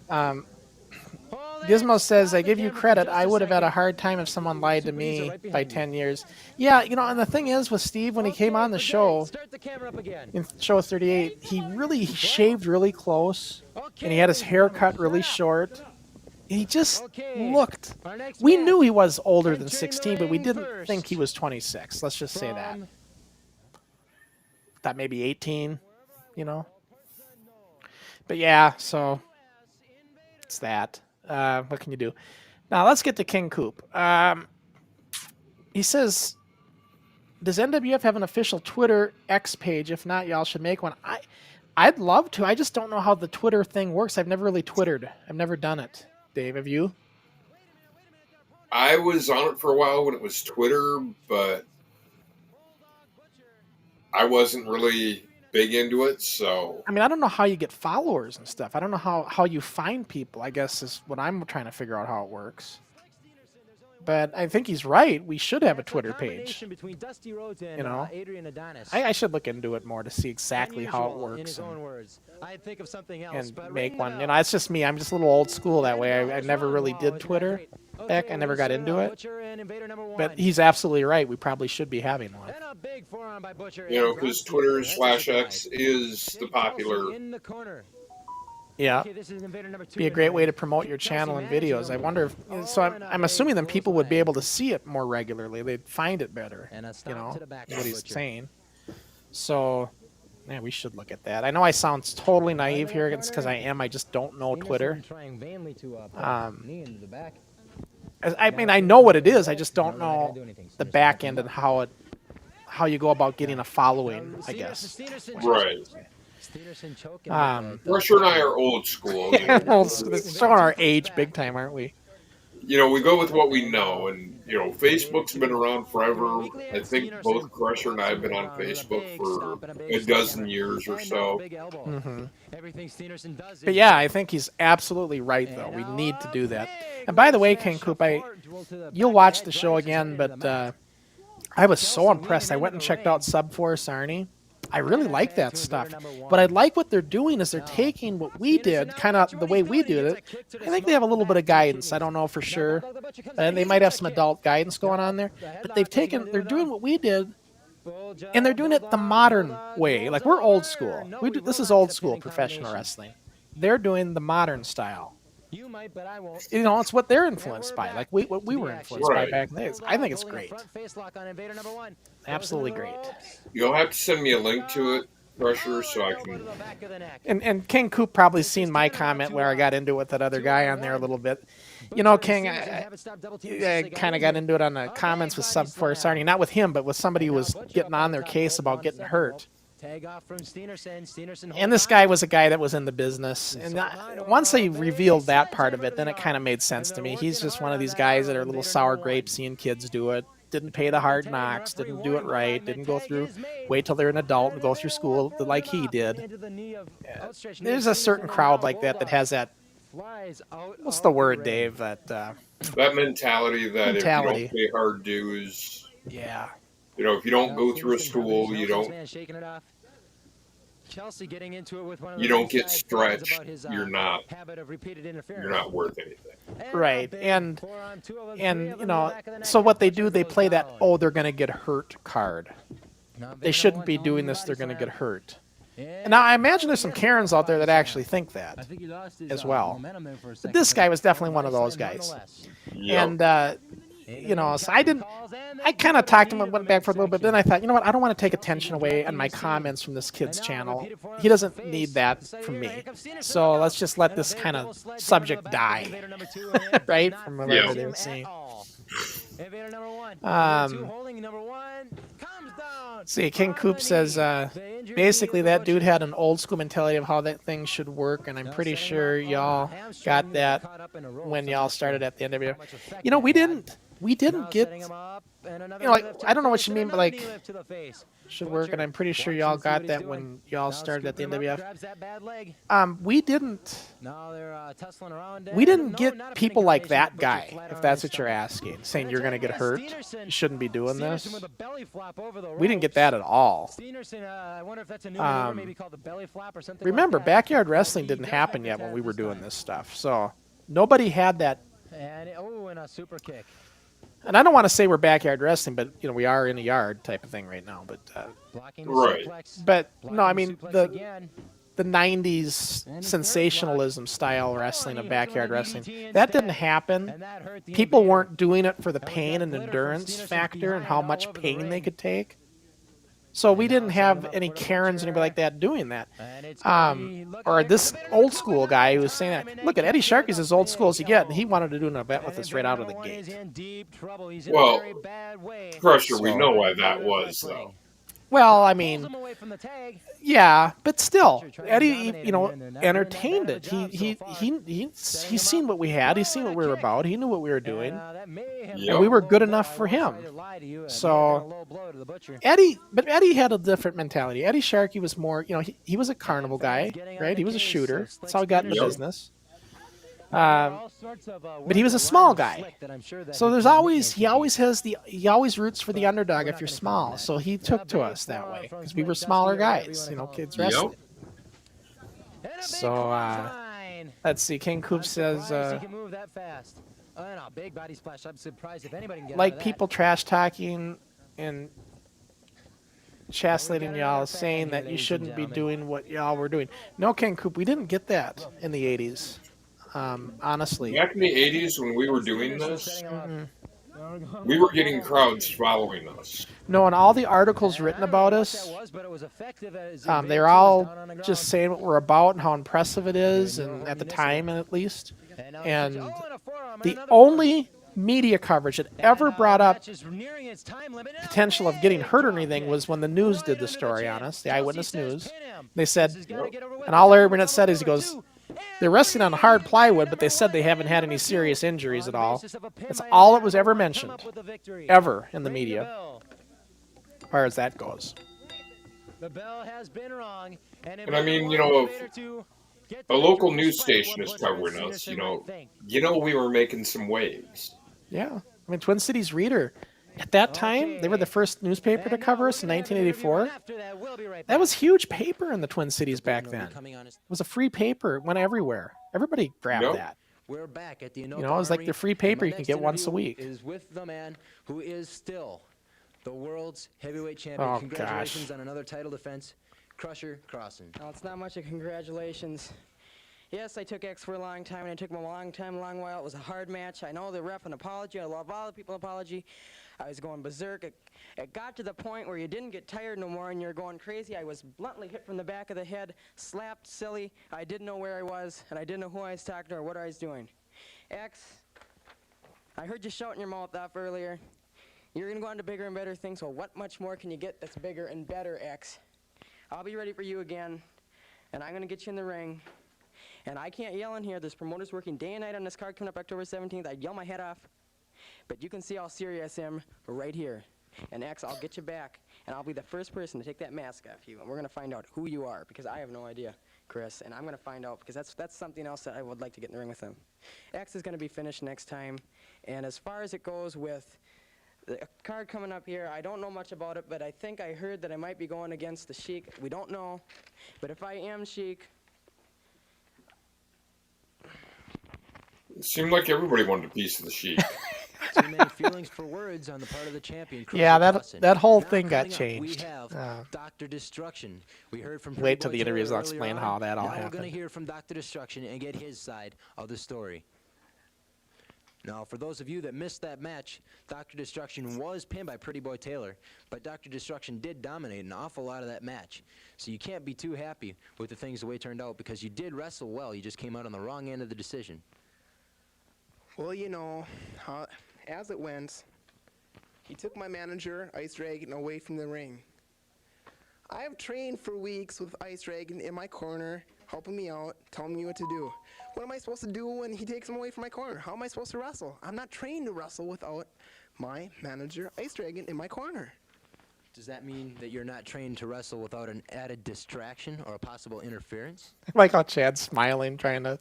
[SPEAKER 3] Gizmo says, I give you credit. I would have had a hard time if someone lied to me by 10 years. Yeah, you know, and the thing is with Steve, when he came on the show,
[SPEAKER 7] Start the camera up again.
[SPEAKER 3] in show 38, he shaved really close, and he had his hair cut really short. He just looked.
[SPEAKER 7] Our next
[SPEAKER 3] We
[SPEAKER 7] match,
[SPEAKER 3] knew he was older than
[SPEAKER 7] entering the
[SPEAKER 3] 16, but we
[SPEAKER 7] ring
[SPEAKER 3] didn't
[SPEAKER 7] first
[SPEAKER 3] think he was 26. Let's just say that. Thought maybe 18, you know. But yeah, so it's that. What can you do? Now let's get to King Coop. He says, does NWF have an official Twitter X page? If not, y'all should make one. I'd love to. I just don't know how the Twitter thing works. I've never really Twittered. I've never done it. Dave, have you?
[SPEAKER 2] I was on it for a while when it was Twitter, but I wasn't really big into it, so...
[SPEAKER 3] I mean, I don't know how you get followers and stuff. I don't know how you find people, I guess, is what I'm trying to figure out how it works. But I think he's right. We should have a Twitter page.
[SPEAKER 7] Between Dusty Rhodes and,
[SPEAKER 3] You know?
[SPEAKER 7] Adrian Adonis.
[SPEAKER 3] I should look into it more to see exactly how it
[SPEAKER 7] Unusual, in
[SPEAKER 3] works
[SPEAKER 7] his own words. I'd think of something else,
[SPEAKER 3] and
[SPEAKER 7] but
[SPEAKER 3] make
[SPEAKER 7] ring
[SPEAKER 3] one.
[SPEAKER 7] the
[SPEAKER 3] You know, it's just me. I'm just a little old school that way. I never really did Twitter. Heck, I never got into it.
[SPEAKER 7] Butcher and Invader number 1.
[SPEAKER 3] But he's absolutely right. We probably should be having one.
[SPEAKER 7] And a big forearm by Butcher.
[SPEAKER 2] You know,
[SPEAKER 7] and
[SPEAKER 2] because
[SPEAKER 7] Drop
[SPEAKER 2] Twitter
[SPEAKER 7] kick. That's a
[SPEAKER 2] /X
[SPEAKER 7] surprise.
[SPEAKER 2] is the
[SPEAKER 7] Big
[SPEAKER 2] popular...
[SPEAKER 7] Chelsea in the corner.
[SPEAKER 3] Yeah.
[SPEAKER 7] Okay, this is Invader number 2
[SPEAKER 3] Be a
[SPEAKER 7] in
[SPEAKER 3] great
[SPEAKER 7] the
[SPEAKER 3] way to
[SPEAKER 7] ring.
[SPEAKER 3] promote your
[SPEAKER 7] Chelsea
[SPEAKER 3] channel and
[SPEAKER 7] managing
[SPEAKER 3] videos. I
[SPEAKER 7] him.
[SPEAKER 3] wonder if, so I'm assuming then people would be able to see it more regularly. They'd find it better.
[SPEAKER 7] And a
[SPEAKER 3] You
[SPEAKER 7] stop
[SPEAKER 3] know,
[SPEAKER 7] to the back
[SPEAKER 3] is
[SPEAKER 7] by
[SPEAKER 3] what he's
[SPEAKER 7] Butcher.
[SPEAKER 3] saying. So, yeah, we should look at that. I know I sound totally naive here. It's because I am. I just don't know Twitter.
[SPEAKER 7] Trying vainly to put knee into the back.
[SPEAKER 3] I mean, I know what it is. I just don't know the back end and how you go about getting a following, I guess.
[SPEAKER 2] Right.
[SPEAKER 7] Stenerson choking.
[SPEAKER 2] Rusher and I are old school. You know?
[SPEAKER 3] Well, it's showing our age big time, aren't we?
[SPEAKER 2] You know, we go with what we know, and you know, Facebook's been around forever. I think both Crusher and I have been on Facebook for a dozen years or so.
[SPEAKER 3] Mm-hmm.
[SPEAKER 7] Everything Stenerson does.
[SPEAKER 3] But yeah, I think he's absolutely right, though. We need to do that. And by the way, King Coop, you'll watch the show again, but I was so impressed. I went and checked out Subforce Arnie. I really like that stuff. But I like what they're doing is they're taking what we did, kind of the way we did it. I think they have a little bit of guidance. I don't know for sure. And they might have some adult guidance going on there. But they're doing what we did, and they're doing it the modern way. Like, we're old school. This is old school professional wrestling. They're doing the modern style.
[SPEAKER 7] You might, but I won't.
[SPEAKER 3] You know, it's what they're influenced by. Like what we were influenced by
[SPEAKER 2] Right.
[SPEAKER 3] back in the days. I think it's great.
[SPEAKER 7] Front face lock on Invader number 1.
[SPEAKER 3] Absolutely great.
[SPEAKER 2] You'll have to send me a link to it, Crusher, so I can...
[SPEAKER 3] And King Coop probably seen my comment where I got into it with that other guy on there a little bit. You know, King, I kind of got into it on the comments with Subforce Arnie. Not with him, but with somebody who was getting on their case about getting hurt.
[SPEAKER 7] Tag off from Stenerson.
[SPEAKER 3] And this guy was a guy that was in the business. And once they revealed that part of it, then it kind of made sense to me. He's just one of these guys that are little sour grapes seeing kids do it. Didn't pay the hard knocks, didn't do it right, didn't go through, wait till they're an adult and go through school like he did. Yeah. There's a certain crowd like that has that, what's the word, Dave? That
[SPEAKER 2] mentality that if you don't pay hard dues...
[SPEAKER 3] Yeah.
[SPEAKER 2] You know, if you don't go through a school, you don't
[SPEAKER 7] Chelsea getting into it with one of
[SPEAKER 2] you
[SPEAKER 7] the
[SPEAKER 2] don't get
[SPEAKER 7] ringside fans
[SPEAKER 2] stretched.
[SPEAKER 7] about his,
[SPEAKER 2] You're not
[SPEAKER 7] habit of repeated interference.
[SPEAKER 2] you're not worth anything.
[SPEAKER 3] right. And you know, so what they do, they play that, oh, they're going to get hurt card. They shouldn't be doing this, they're going to get hurt. And now I imagine there's some Karens out there that actually think that as well. But this guy was definitely one of those guys.
[SPEAKER 2] Yep.
[SPEAKER 3] And you know, so I kind of talked to him and went back for a little bit. Then I thought, you know what? I don't want to take attention away on my comments from this kid's channel. He doesn't need that from me. So let's just let this kind of subject die. Right? From whatever they were saying. See, King Coop says, basically that dude had an old school mentality of how that thing should work, and I'm pretty sure y'all got that when y'all started at the NWF. You know, we didn't get, you know, like, I don't know what you mean, but like, should work, and I'm pretty sure y'all got that when y'all started at the NWF.
[SPEAKER 7] Grabs that bad leg.
[SPEAKER 3] We didn't.
[SPEAKER 7] Now they're tussling around.
[SPEAKER 3] We didn't
[SPEAKER 7] No,
[SPEAKER 3] get
[SPEAKER 7] not a
[SPEAKER 3] people like
[SPEAKER 7] manipulation,
[SPEAKER 3] that
[SPEAKER 7] but
[SPEAKER 3] guy,
[SPEAKER 7] just flat
[SPEAKER 3] if
[SPEAKER 7] on
[SPEAKER 3] that's
[SPEAKER 7] his
[SPEAKER 3] what you're
[SPEAKER 7] stomach.
[SPEAKER 3] asking, saying
[SPEAKER 7] And
[SPEAKER 3] you're
[SPEAKER 7] then
[SPEAKER 3] going to get hurt.
[SPEAKER 7] Steenerson-
[SPEAKER 3] You shouldn't be doing this.
[SPEAKER 7] Steenerson with a belly flop over the
[SPEAKER 3] We didn't get
[SPEAKER 7] ropes.
[SPEAKER 3] that at all.
[SPEAKER 7] Steenerson, I wonder if that's a new maneuver, maybe called the belly flap or something.
[SPEAKER 3] Remember,
[SPEAKER 7] like that.
[SPEAKER 3] backyard wrestling didn't happen yet when we were doing this stuff, so nobody had that.
[SPEAKER 7] And and a super kick.
[SPEAKER 3] And I don't want to say we're backyard wrestling, but we are in a yard type of thing right now. But
[SPEAKER 7] Blocking the
[SPEAKER 2] Right.
[SPEAKER 7] suplex.
[SPEAKER 3] but
[SPEAKER 7] Blocking
[SPEAKER 3] no, I
[SPEAKER 7] the
[SPEAKER 3] mean
[SPEAKER 7] suplex again.
[SPEAKER 3] the 90s sensationalism style wrestling of backyard wrestling, that didn't happen.
[SPEAKER 7] And that hurt the
[SPEAKER 3] People
[SPEAKER 7] invader.
[SPEAKER 3] weren't doing it for the
[SPEAKER 7] And we
[SPEAKER 3] pain
[SPEAKER 7] got
[SPEAKER 3] and
[SPEAKER 7] glitter from
[SPEAKER 3] endurance
[SPEAKER 7] Steenerson's
[SPEAKER 3] factor and
[SPEAKER 7] behind
[SPEAKER 3] how
[SPEAKER 7] all
[SPEAKER 3] much
[SPEAKER 7] over the
[SPEAKER 3] pain they
[SPEAKER 7] ring.
[SPEAKER 3] could take. So we
[SPEAKER 7] And
[SPEAKER 3] didn't
[SPEAKER 7] now
[SPEAKER 3] have
[SPEAKER 7] setting him
[SPEAKER 3] any
[SPEAKER 7] up for the
[SPEAKER 3] Karens or
[SPEAKER 7] butcher.
[SPEAKER 3] anybody like that doing that.
[SPEAKER 7] And it's gonna be- look,
[SPEAKER 3] Or
[SPEAKER 7] here
[SPEAKER 3] this
[SPEAKER 7] comes
[SPEAKER 3] old
[SPEAKER 7] Invader
[SPEAKER 3] school
[SPEAKER 7] going
[SPEAKER 3] guy
[SPEAKER 7] one
[SPEAKER 3] who was
[SPEAKER 7] more
[SPEAKER 3] saying
[SPEAKER 7] time,
[SPEAKER 3] that.
[SPEAKER 7] and
[SPEAKER 3] Look at
[SPEAKER 7] then
[SPEAKER 3] Eddie
[SPEAKER 7] gets
[SPEAKER 3] Sharkey's
[SPEAKER 7] the
[SPEAKER 3] as old school as you get, and
[SPEAKER 7] big
[SPEAKER 3] he
[SPEAKER 7] elbow.
[SPEAKER 3] wanted to do an event with
[SPEAKER 7] And
[SPEAKER 3] us right out of the
[SPEAKER 7] Invader number one is
[SPEAKER 3] gate.
[SPEAKER 7] in deep trouble. He's in
[SPEAKER 2] Well,
[SPEAKER 7] a very bad way.
[SPEAKER 2] Crusher, we
[SPEAKER 3] So-
[SPEAKER 2] know why that was, though.
[SPEAKER 3] Well, I
[SPEAKER 7] Pulls
[SPEAKER 3] mean,
[SPEAKER 7] him away from the tag.
[SPEAKER 3] yeah, but still,
[SPEAKER 7] Tried to
[SPEAKER 3] Eddie,
[SPEAKER 7] dominate him, and they're not doing
[SPEAKER 3] entertained
[SPEAKER 7] that
[SPEAKER 3] it.
[SPEAKER 7] bad of a job so far.
[SPEAKER 3] He's seen what we had. He's seen what we were about. He knew what we were doing.
[SPEAKER 7] And, that may have
[SPEAKER 2] Yep.
[SPEAKER 7] been
[SPEAKER 3] And we
[SPEAKER 7] a
[SPEAKER 3] were
[SPEAKER 7] low
[SPEAKER 3] good
[SPEAKER 7] blow.
[SPEAKER 3] enough
[SPEAKER 7] I
[SPEAKER 3] for
[SPEAKER 7] won't
[SPEAKER 3] him.
[SPEAKER 7] try to lie to you. It may
[SPEAKER 3] So-
[SPEAKER 7] have been a low blow to the butcher.
[SPEAKER 3] Eddie had a different mentality. Eddie Sharkey was more, he was a carnival guy,
[SPEAKER 7] getting on
[SPEAKER 3] right?
[SPEAKER 7] the
[SPEAKER 3] He was a
[SPEAKER 7] case,
[SPEAKER 3] shooter.
[SPEAKER 7] so
[SPEAKER 3] That's how he got into
[SPEAKER 2] Yep.
[SPEAKER 3] business.
[SPEAKER 7] There are all sorts of,
[SPEAKER 3] But he was a
[SPEAKER 7] words
[SPEAKER 3] small
[SPEAKER 7] around
[SPEAKER 3] guy.
[SPEAKER 7] slick that I'm sure that
[SPEAKER 3] So
[SPEAKER 7] he
[SPEAKER 3] there's
[SPEAKER 7] couldn't
[SPEAKER 3] always
[SPEAKER 7] make
[SPEAKER 3] he always roots for the
[SPEAKER 7] But
[SPEAKER 3] underdog
[SPEAKER 7] we're
[SPEAKER 3] if
[SPEAKER 7] not
[SPEAKER 3] you're
[SPEAKER 7] gonna
[SPEAKER 3] small.
[SPEAKER 7] comment.
[SPEAKER 3] So he
[SPEAKER 7] The
[SPEAKER 3] took to
[SPEAKER 7] big
[SPEAKER 3] us that
[SPEAKER 7] far
[SPEAKER 3] way
[SPEAKER 7] from
[SPEAKER 3] because we were
[SPEAKER 7] Slick,
[SPEAKER 3] smaller
[SPEAKER 7] Dusty, or whatever
[SPEAKER 3] guys,
[SPEAKER 7] you wanna
[SPEAKER 3] kids
[SPEAKER 2] Yep.
[SPEAKER 3] wrestling.
[SPEAKER 7] And a big
[SPEAKER 3] So,
[SPEAKER 7] clothesline.
[SPEAKER 3] Let's see. King Coop
[SPEAKER 7] I'm
[SPEAKER 3] says,
[SPEAKER 7] surprised he can move that fast. And a big body splash. I'm surprised if anybody can get out
[SPEAKER 3] like
[SPEAKER 7] of that.
[SPEAKER 3] people trash talking and chastelating
[SPEAKER 7] another
[SPEAKER 3] y'all,
[SPEAKER 7] fan
[SPEAKER 3] saying
[SPEAKER 7] here,
[SPEAKER 3] that you
[SPEAKER 7] ladies and
[SPEAKER 3] shouldn't be
[SPEAKER 7] gentlemen.
[SPEAKER 3] doing what y'all were doing. No, King Coop, we didn't get that in the 80s. Honestly.
[SPEAKER 2] Back in the 80s when we were doing this,
[SPEAKER 7] Setting him up.
[SPEAKER 2] we were getting crowds following us.
[SPEAKER 3] No, and all the articles
[SPEAKER 7] And I
[SPEAKER 3] written
[SPEAKER 7] don't know
[SPEAKER 3] about
[SPEAKER 7] what
[SPEAKER 3] us,
[SPEAKER 7] that was, but it was effective as
[SPEAKER 3] they're
[SPEAKER 7] Invader 2 was
[SPEAKER 3] all
[SPEAKER 7] down on the
[SPEAKER 3] just
[SPEAKER 7] ground.
[SPEAKER 3] saying what we're about and how impressive it is,
[SPEAKER 7] Yoho
[SPEAKER 3] and at the
[SPEAKER 7] Municipal.
[SPEAKER 3] time, at least.
[SPEAKER 7] And, now
[SPEAKER 3] And
[SPEAKER 7] he catches- and a forearm, and
[SPEAKER 3] the
[SPEAKER 7] another one.
[SPEAKER 3] only media coverage that ever
[SPEAKER 7] And,
[SPEAKER 3] brought
[SPEAKER 7] the
[SPEAKER 3] up
[SPEAKER 7] match is nearing its time limit. And a
[SPEAKER 3] potential of getting
[SPEAKER 7] big
[SPEAKER 3] hurt or
[SPEAKER 7] drop
[SPEAKER 3] anything
[SPEAKER 7] kick.
[SPEAKER 3] was when the news
[SPEAKER 7] Right
[SPEAKER 3] did the
[SPEAKER 7] under
[SPEAKER 3] story
[SPEAKER 7] chin.
[SPEAKER 3] on us, the
[SPEAKER 7] Chelsea
[SPEAKER 3] Eyewitness
[SPEAKER 7] says
[SPEAKER 3] News.
[SPEAKER 7] pin him.
[SPEAKER 3] They said,
[SPEAKER 7] This has gotta get over with.
[SPEAKER 3] and all
[SPEAKER 7] Double
[SPEAKER 3] Internet said is, he
[SPEAKER 7] number
[SPEAKER 3] goes,
[SPEAKER 7] two. And
[SPEAKER 3] they're wrestling on
[SPEAKER 7] three.
[SPEAKER 3] hard plywood, but they
[SPEAKER 7] Number
[SPEAKER 3] said they
[SPEAKER 7] one
[SPEAKER 3] haven't had
[SPEAKER 7] and
[SPEAKER 3] any
[SPEAKER 7] number
[SPEAKER 3] serious
[SPEAKER 7] two.
[SPEAKER 3] injuries
[SPEAKER 7] On
[SPEAKER 3] at all.
[SPEAKER 7] the basis of a pin
[SPEAKER 3] That's
[SPEAKER 7] by
[SPEAKER 3] all it
[SPEAKER 7] Invader,
[SPEAKER 3] was ever
[SPEAKER 7] come
[SPEAKER 3] mentioned,
[SPEAKER 7] up with the victory.
[SPEAKER 3] ever in the
[SPEAKER 7] Ring
[SPEAKER 3] media,
[SPEAKER 7] bell.
[SPEAKER 3] as far as that goes.
[SPEAKER 7] The bell has been rung.
[SPEAKER 2] And I mean,
[SPEAKER 7] Get
[SPEAKER 2] a
[SPEAKER 7] the
[SPEAKER 2] local
[SPEAKER 7] victory
[SPEAKER 2] news
[SPEAKER 7] despite
[SPEAKER 2] station
[SPEAKER 7] what
[SPEAKER 2] is
[SPEAKER 7] Butcher and
[SPEAKER 2] covering us,
[SPEAKER 7] Steenerson might think.
[SPEAKER 2] we were making some waves.
[SPEAKER 3] Yeah. I mean, Twin Cities Reader, at that time, they were the first newspaper to
[SPEAKER 7] And
[SPEAKER 3] cover
[SPEAKER 7] now
[SPEAKER 3] us in
[SPEAKER 7] we're gonna have an interview
[SPEAKER 3] 1984.
[SPEAKER 7] right after that. We'll be right
[SPEAKER 3] That
[SPEAKER 7] back.
[SPEAKER 3] was huge paper in the Twin Cities back then. It was a free paper. It went everywhere. Everybody grabbed
[SPEAKER 2] Yep.
[SPEAKER 3] that.
[SPEAKER 7] We're back at the
[SPEAKER 3] it was like the free paper you can get once a week.
[SPEAKER 7] Is with the man who is still the world's heavyweight champion.
[SPEAKER 3] Oh,
[SPEAKER 7] Congratulations
[SPEAKER 3] gosh.
[SPEAKER 7] on another title defense, Crusher Crossen.
[SPEAKER 13] Well, it's not much of congratulations. Yes, I took X for a long time, and it took him a long while. It was a hard match. I know the ref an apology. I love all the people apology. I was going berserk. It got to the point where you didn't get tired no more, and you're going crazy. I was bluntly hit from the back of the head, slapped silly. I didn't know where I was, and I didn't know who I was talking to or what I was doing. X, I heard you shouting your mouth off earlier. You're going to go on to bigger and better things. Well, what much more can you get that's bigger and better, X? I'll be ready for you again, and I'm going to get you in the ring. And I can't yell in here. There's promoters working day and night on this card coming up October 17th. I'd yell my head off. But you can see how serious I am right here. And X, I'll get you back, and I'll be the first person to take that mask off you. And we're going to find out who you are, because I have no idea, Chris. And I'm going to find out, because that's something else that I would like to get in the ring with him. X is going to be finished next time. And as far as it goes with the card coming up here, I don't know much about it, but I think I heard that I might be going against the Sheik. We don't know. But if I am Sheik,
[SPEAKER 2] It seemed like everybody wanted a piece of the sheep.
[SPEAKER 7] Too many feelings for words on the part of the champion.
[SPEAKER 3] Yeah,
[SPEAKER 7] Crusher
[SPEAKER 3] that
[SPEAKER 7] Crossen.
[SPEAKER 3] that whole
[SPEAKER 7] Now
[SPEAKER 3] thing got
[SPEAKER 7] coming up,
[SPEAKER 3] changed.
[SPEAKER 7] We have Dr. Destruction. We heard from
[SPEAKER 3] Wait till
[SPEAKER 7] Pretty
[SPEAKER 3] the
[SPEAKER 7] Boy
[SPEAKER 3] interviews,
[SPEAKER 7] Taylor
[SPEAKER 3] I'll explain
[SPEAKER 7] earlier
[SPEAKER 3] how
[SPEAKER 7] on.
[SPEAKER 3] that all
[SPEAKER 7] Now we're
[SPEAKER 3] happened.
[SPEAKER 7] going to hear from Dr. Destruction and get his side of the story. Now, for those of you that missed that match, Dr. Destruction was pinned by Pretty Boy Taylor, but Dr. Destruction did dominate an awful lot of that match. So you can't be too happy with the things the way it turned out, because you did wrestle well. You just came out on the wrong end of the decision.
[SPEAKER 14] Well, as it went, he took my manager, Ice Dragon, away from the ring. I have trained for weeks with Ice Dragon in my corner, helping me out, telling me what to do. What am I supposed to do when he takes him away from my corner? How am I supposed to wrestle? I'm not trained to wrestle without my manager, Ice Dragon, in my corner.
[SPEAKER 4] Does that mean that you're not trained to wrestle without an added distraction or a possible interference?
[SPEAKER 3] Like how Chad's smiling, trying to.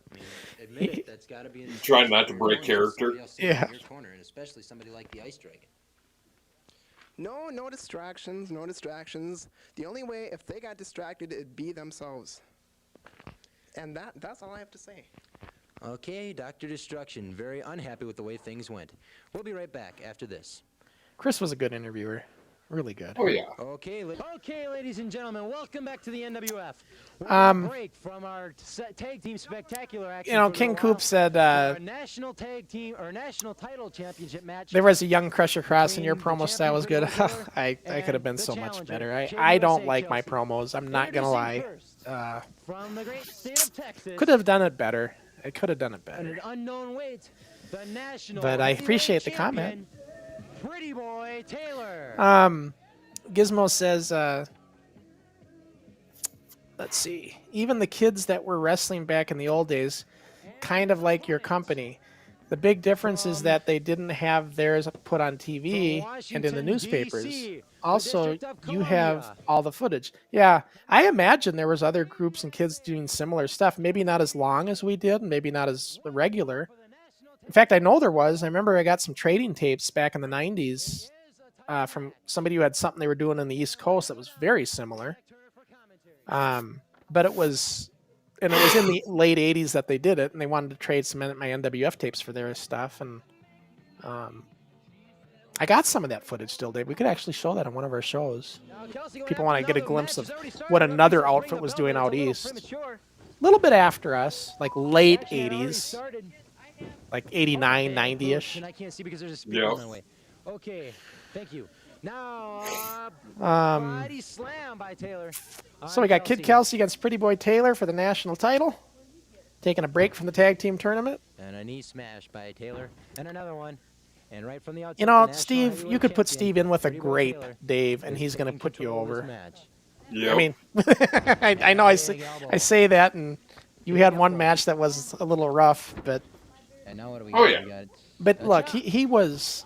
[SPEAKER 4] Admit it, that's got to be.
[SPEAKER 2] Trying not to break character.
[SPEAKER 3] Yeah.
[SPEAKER 4] In your corner, and especially somebody like the Ice Dragon.
[SPEAKER 14] No distractions, no distractions. The only way, if they got distracted, it'd be themselves. And that's all I have to say.
[SPEAKER 4] Okay, Dr. Destruction, very unhappy with the way things went. We'll be right back after this.
[SPEAKER 3] Chris was a good interviewer. Really good.
[SPEAKER 2] Oh, yeah.
[SPEAKER 7] Okay, ladies and gentlemen, welcome back to the NWF. We're break from our tag team spectacular action.
[SPEAKER 3] You know, King Coop said
[SPEAKER 7] our national tag team or national title championship match.
[SPEAKER 3] there was a young Crusher Cross and your promo style was good. I could have been so much better. I don't like my promos. I'm not gonna lie.
[SPEAKER 7] From the great state of Texas.
[SPEAKER 3] Could have done it better. I could have done it
[SPEAKER 7] At
[SPEAKER 3] better.
[SPEAKER 7] an unknown weight, the national.
[SPEAKER 3] But I
[SPEAKER 7] heavyweight
[SPEAKER 3] appreciate the
[SPEAKER 7] champion,
[SPEAKER 3] comment.
[SPEAKER 7] Pretty Boy Taylor.
[SPEAKER 3] Gizmo says, let's see, even the kids that were wrestling back in the old days, kind of like your company. The big difference is that they didn't have theirs put on TV and in the newspapers. Also, you have all the footage. Yeah, I imagine there was other groups and kids doing similar stuff. Maybe not as long as we did, maybe not as regular. In fact, I know there was. I remember I got some trading tapes back in the 90s from somebody who had something they were doing on the East Coast that was very similar. But it was in the late 80s that they did it, and they wanted to trade some of my NWF tapes for their stuff. And I got some of that footage still, Dave. We could actually show that on one of our shows. People want to get a glimpse of what another outfit was doing out east. A little bit after us, like late 80s. Like 89, 90-ish.
[SPEAKER 7] And I can't see because there's a speaker on my way. Okay, thank you. Now, body slam by Taylor.
[SPEAKER 3] So we got Kid Kelsey against Pretty Boy Taylor for the national title. Taking a break from the tag team tournament.
[SPEAKER 7] And a knee smash by Taylor. And another one. And right from the outside.
[SPEAKER 3] You know, Steve, you could put Steve in with a grape, Dave, and he's going to put you over.
[SPEAKER 2] Yep.
[SPEAKER 3] I mean, I know I say that, and you had one match that was a little rough, but.
[SPEAKER 7] And now what do we
[SPEAKER 2] got?
[SPEAKER 7] Yeah.
[SPEAKER 3] But look, he was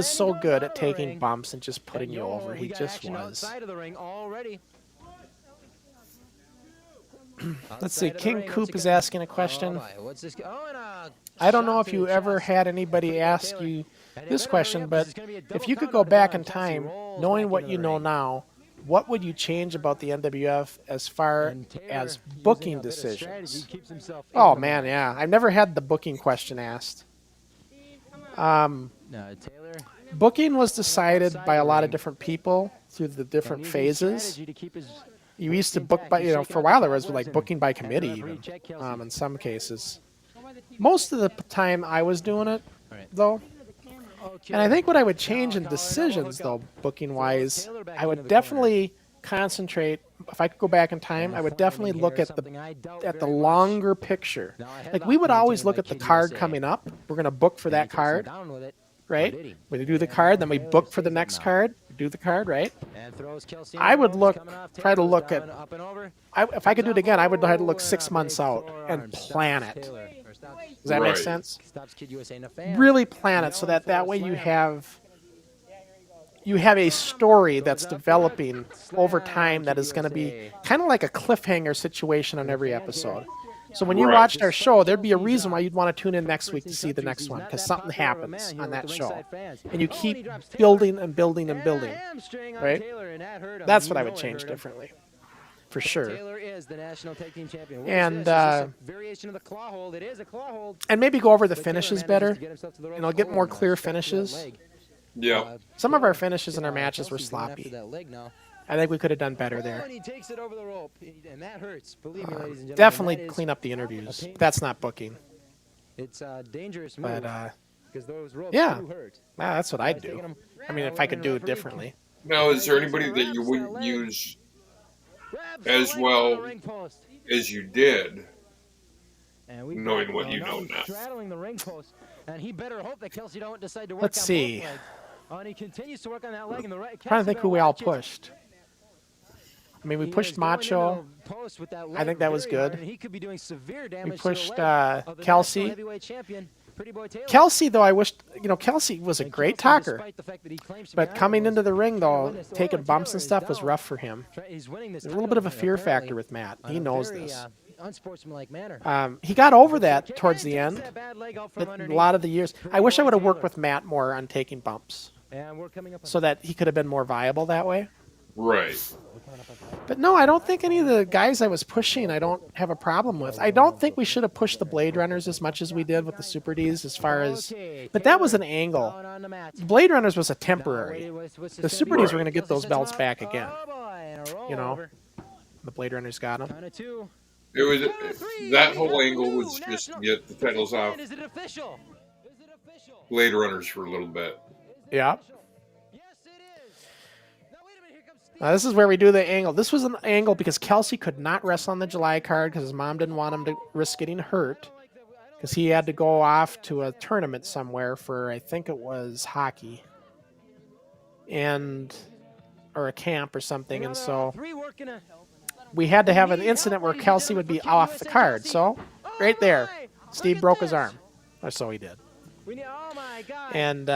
[SPEAKER 3] so good at taking
[SPEAKER 7] ring.
[SPEAKER 3] bumps and just putting you over. He just was.
[SPEAKER 7] Outside of the ring already.
[SPEAKER 3] Let's see. King Coop is asking a question.
[SPEAKER 7] What's this?
[SPEAKER 3] I don't know if you ever had anybody ask you this question, but if you could go back in time, knowing what you know now, what would you change about the NWF as far as booking decisions? Oh, man, yeah. I've never had the booking question asked. Booking was decided by a lot of different people through the different phases. You used to book by, for a while there was like booking by committee even, in some cases. Most of the time I was doing it, though. And I think what I would change in decisions, though, booking-wise, I would definitely concentrate. If I could go back in time, I would definitely look at the longer picture. Like, we would always look at the card coming up. We're going to book for that card, right? We do the card, then we book for the next card. Do the card, right? I would try to look at. If I could do it again, I would try to look 6 months out and plan it. Does that make sense? Really plan it so that way you have a story that's developing over time that is going to be kind of like a cliffhanger situation on every episode. So when you watched our show, there'd be a reason why you'd want to tune in next week to see the next one, because something happens on that show. And you keep building and building and building, right? That's what I would change differently, for sure.
[SPEAKER 7] Taylor is the national tag team champion.
[SPEAKER 3] And
[SPEAKER 7] variation of the claw hold. It is a claw hold.
[SPEAKER 3] And maybe go over the finishes better. Get more clear finishes.
[SPEAKER 2] Yeah.
[SPEAKER 3] Some of our finishes in our matches were sloppy. I think we could have done better there.
[SPEAKER 7] He takes it over the rope, and that hurts. Believe me, ladies and gentlemen.
[SPEAKER 3] Definitely clean up the interviews. That's not booking.
[SPEAKER 7] It's a dangerous move.
[SPEAKER 3] But
[SPEAKER 7] because those ropes
[SPEAKER 3] yeah,
[SPEAKER 7] do hurt.
[SPEAKER 3] that's what I'd do. I mean, if I could do it differently.
[SPEAKER 2] Now, is there anybody that you wouldn't use as well as you did, knowing what you know now?
[SPEAKER 7] Straddling the ring post, and he better hope that Kelsey don't decide to work
[SPEAKER 3] Let's
[SPEAKER 7] on
[SPEAKER 3] see.
[SPEAKER 7] both legs. And he continues to work on that leg in the right.
[SPEAKER 3] Trying to think who we all pushed. I mean, we pushed Macho. I think that was good.
[SPEAKER 7] He could be doing severe damage
[SPEAKER 3] we pushed
[SPEAKER 7] to the leg of the
[SPEAKER 3] Kelsey.
[SPEAKER 7] heavyweight champion. Pretty Boy Taylor.
[SPEAKER 3] Kelsey, though, I wish, Kelsey was a
[SPEAKER 7] And
[SPEAKER 3] great
[SPEAKER 7] Kelsey,
[SPEAKER 3] talker.
[SPEAKER 7] despite the fact that he claims to be
[SPEAKER 3] But
[SPEAKER 7] Iowa,
[SPEAKER 3] coming
[SPEAKER 7] was
[SPEAKER 3] into the ring,
[SPEAKER 7] trying to
[SPEAKER 3] though,
[SPEAKER 7] win this.
[SPEAKER 3] taking
[SPEAKER 7] Oh,
[SPEAKER 3] bumps
[SPEAKER 7] Taylor
[SPEAKER 3] and
[SPEAKER 7] is
[SPEAKER 3] stuff was
[SPEAKER 7] down.
[SPEAKER 3] rough for him.
[SPEAKER 7] He's winning this
[SPEAKER 3] There's a little bit of a
[SPEAKER 7] title,
[SPEAKER 3] fear
[SPEAKER 7] apparently,
[SPEAKER 3] factor with Matt.
[SPEAKER 7] on
[SPEAKER 3] He
[SPEAKER 7] a
[SPEAKER 3] knows
[SPEAKER 7] very,
[SPEAKER 3] this.
[SPEAKER 7] Unsportsmanlike manner.
[SPEAKER 3] He got over
[SPEAKER 7] Puts the
[SPEAKER 3] that
[SPEAKER 7] kick
[SPEAKER 3] towards
[SPEAKER 7] in,
[SPEAKER 3] the
[SPEAKER 7] takes
[SPEAKER 3] end.
[SPEAKER 7] that bad leg out from
[SPEAKER 3] But a
[SPEAKER 7] underneath.
[SPEAKER 3] lot of the years.
[SPEAKER 7] Pretty
[SPEAKER 3] I wish I
[SPEAKER 7] Boy
[SPEAKER 3] would have worked
[SPEAKER 7] Taylor.
[SPEAKER 3] with Matt more on taking bumps
[SPEAKER 7] And we're coming up on
[SPEAKER 3] so that he could have been more viable that way.
[SPEAKER 2] Right.
[SPEAKER 3] But no, I don't think any of the guys I was pushing, I don't have a problem with. I don't think we should have pushed the Blade Runners as much as we did with the Super Ds as far as... But that was an angle.
[SPEAKER 7] down on the mat.
[SPEAKER 3] The Blade Runners was a
[SPEAKER 7] Now,
[SPEAKER 3] temporary.
[SPEAKER 7] what's this
[SPEAKER 3] The
[SPEAKER 7] gonna
[SPEAKER 3] Super
[SPEAKER 7] be?
[SPEAKER 3] Ds were going to get
[SPEAKER 7] Kelsey
[SPEAKER 3] those
[SPEAKER 7] sets him
[SPEAKER 3] belts
[SPEAKER 7] up.
[SPEAKER 3] back again.
[SPEAKER 7] Oh boy, and a roll
[SPEAKER 3] You know?
[SPEAKER 7] over.
[SPEAKER 3] The Blade Runners got them.
[SPEAKER 7] Count of two.
[SPEAKER 2] It was that whole angle was just to get the titles off
[SPEAKER 7] Is it official? Is it official?
[SPEAKER 2] Blade Runners for a little bit.
[SPEAKER 3] Yeah.
[SPEAKER 7] Yes, it is. Now wait a minute. Here comes Steve.
[SPEAKER 3] Now, this is where we do the angle. This was an angle because Kelsey could not wrestle on the July card because his mom didn't want him to risk getting hurt because he had to go off to a tournament somewhere for, I think it was hockey or a camp or something. And so
[SPEAKER 7] Three working a.
[SPEAKER 3] we had to have an incident where Kelsey would be off the card. So right there, Steve broke his arm. Or so he did.
[SPEAKER 7] We need, oh my God.
[SPEAKER 3] And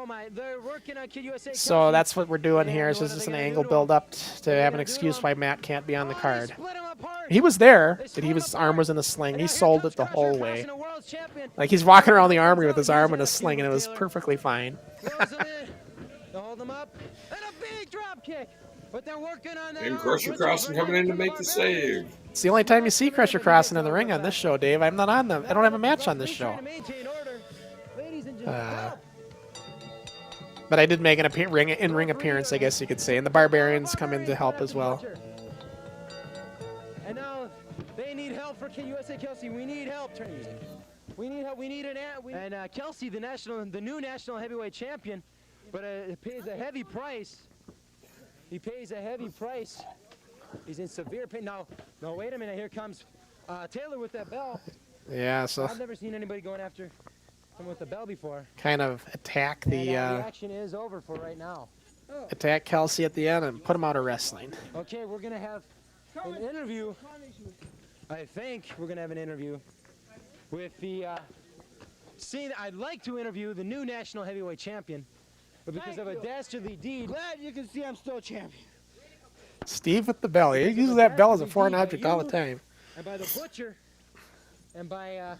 [SPEAKER 7] Oh my, they're working on Kid USA.
[SPEAKER 3] so
[SPEAKER 7] Kelsey.
[SPEAKER 3] that's what we're doing here.
[SPEAKER 7] And
[SPEAKER 3] Is
[SPEAKER 7] what
[SPEAKER 3] this
[SPEAKER 7] are
[SPEAKER 3] is
[SPEAKER 7] they
[SPEAKER 3] an
[SPEAKER 7] gonna
[SPEAKER 3] angle
[SPEAKER 7] do to him?
[SPEAKER 3] build up to
[SPEAKER 7] What are they
[SPEAKER 3] have an
[SPEAKER 7] gonna do to
[SPEAKER 3] excuse
[SPEAKER 7] him?
[SPEAKER 3] why Matt can't be on the
[SPEAKER 7] Oh, they
[SPEAKER 3] card.
[SPEAKER 7] split him apart.
[SPEAKER 3] He was there,
[SPEAKER 7] They
[SPEAKER 3] but
[SPEAKER 7] split him
[SPEAKER 3] his arm
[SPEAKER 7] apart.
[SPEAKER 3] was in a sling.
[SPEAKER 7] And
[SPEAKER 3] He
[SPEAKER 7] now here
[SPEAKER 3] sold
[SPEAKER 7] comes
[SPEAKER 3] it the
[SPEAKER 7] Crusher
[SPEAKER 3] whole
[SPEAKER 7] Crossen,
[SPEAKER 3] way.
[SPEAKER 7] the world champion.
[SPEAKER 3] Like he's walking around the
[SPEAKER 7] Throws
[SPEAKER 3] armory with
[SPEAKER 7] out,
[SPEAKER 3] his arm
[SPEAKER 7] he's
[SPEAKER 3] in a
[SPEAKER 7] gonna
[SPEAKER 3] sling, and it
[SPEAKER 7] feud
[SPEAKER 3] was
[SPEAKER 7] with Taylor.
[SPEAKER 3] perfectly fine.
[SPEAKER 7] Throws him in. They hold him up. And a big drop kick. But they're working on that.
[SPEAKER 2] And
[SPEAKER 7] arm.
[SPEAKER 2] Crusher
[SPEAKER 7] Richards
[SPEAKER 2] Crossen coming in to
[SPEAKER 7] from
[SPEAKER 2] make the
[SPEAKER 7] Barbarians.
[SPEAKER 2] save.
[SPEAKER 3] It's the only time you see Crusher Crossen in the ring on this show, Dave. I'm not on them. I don't have a match on this show.
[SPEAKER 7] Trying to maintain order. Ladies and gentlemen,
[SPEAKER 3] But I did make an in-ring appearance, I guess you could say, and the Barbarians come in to help as well.
[SPEAKER 7] And now they need help for USA Kelsey. We need help. Turn the music. We need help. We need an and Kelsey, the new national heavyweight champion, but it pays a heavy price. He pays a heavy price. He's in severe pain. Now, no, wait a minute. Here comes Taylor with that bell.
[SPEAKER 3] Yeah, so
[SPEAKER 7] I've never seen anybody going after someone with the bell before.
[SPEAKER 3] kind of attack
[SPEAKER 7] And,
[SPEAKER 3] the
[SPEAKER 7] the action is over for right now.
[SPEAKER 3] attack Kelsey at the end and put him out of wrestling.
[SPEAKER 7] Okay, we're gonna have an interview. I think we're gonna have an interview with the. I'd like to interview the new national heavyweight champion, but because of a dastardly deed.
[SPEAKER 12] Glad you can see I'm still champion.
[SPEAKER 3] Steve with the bell. He uses that bell as a foreign object all the time.
[SPEAKER 7] And by the Butcher, and by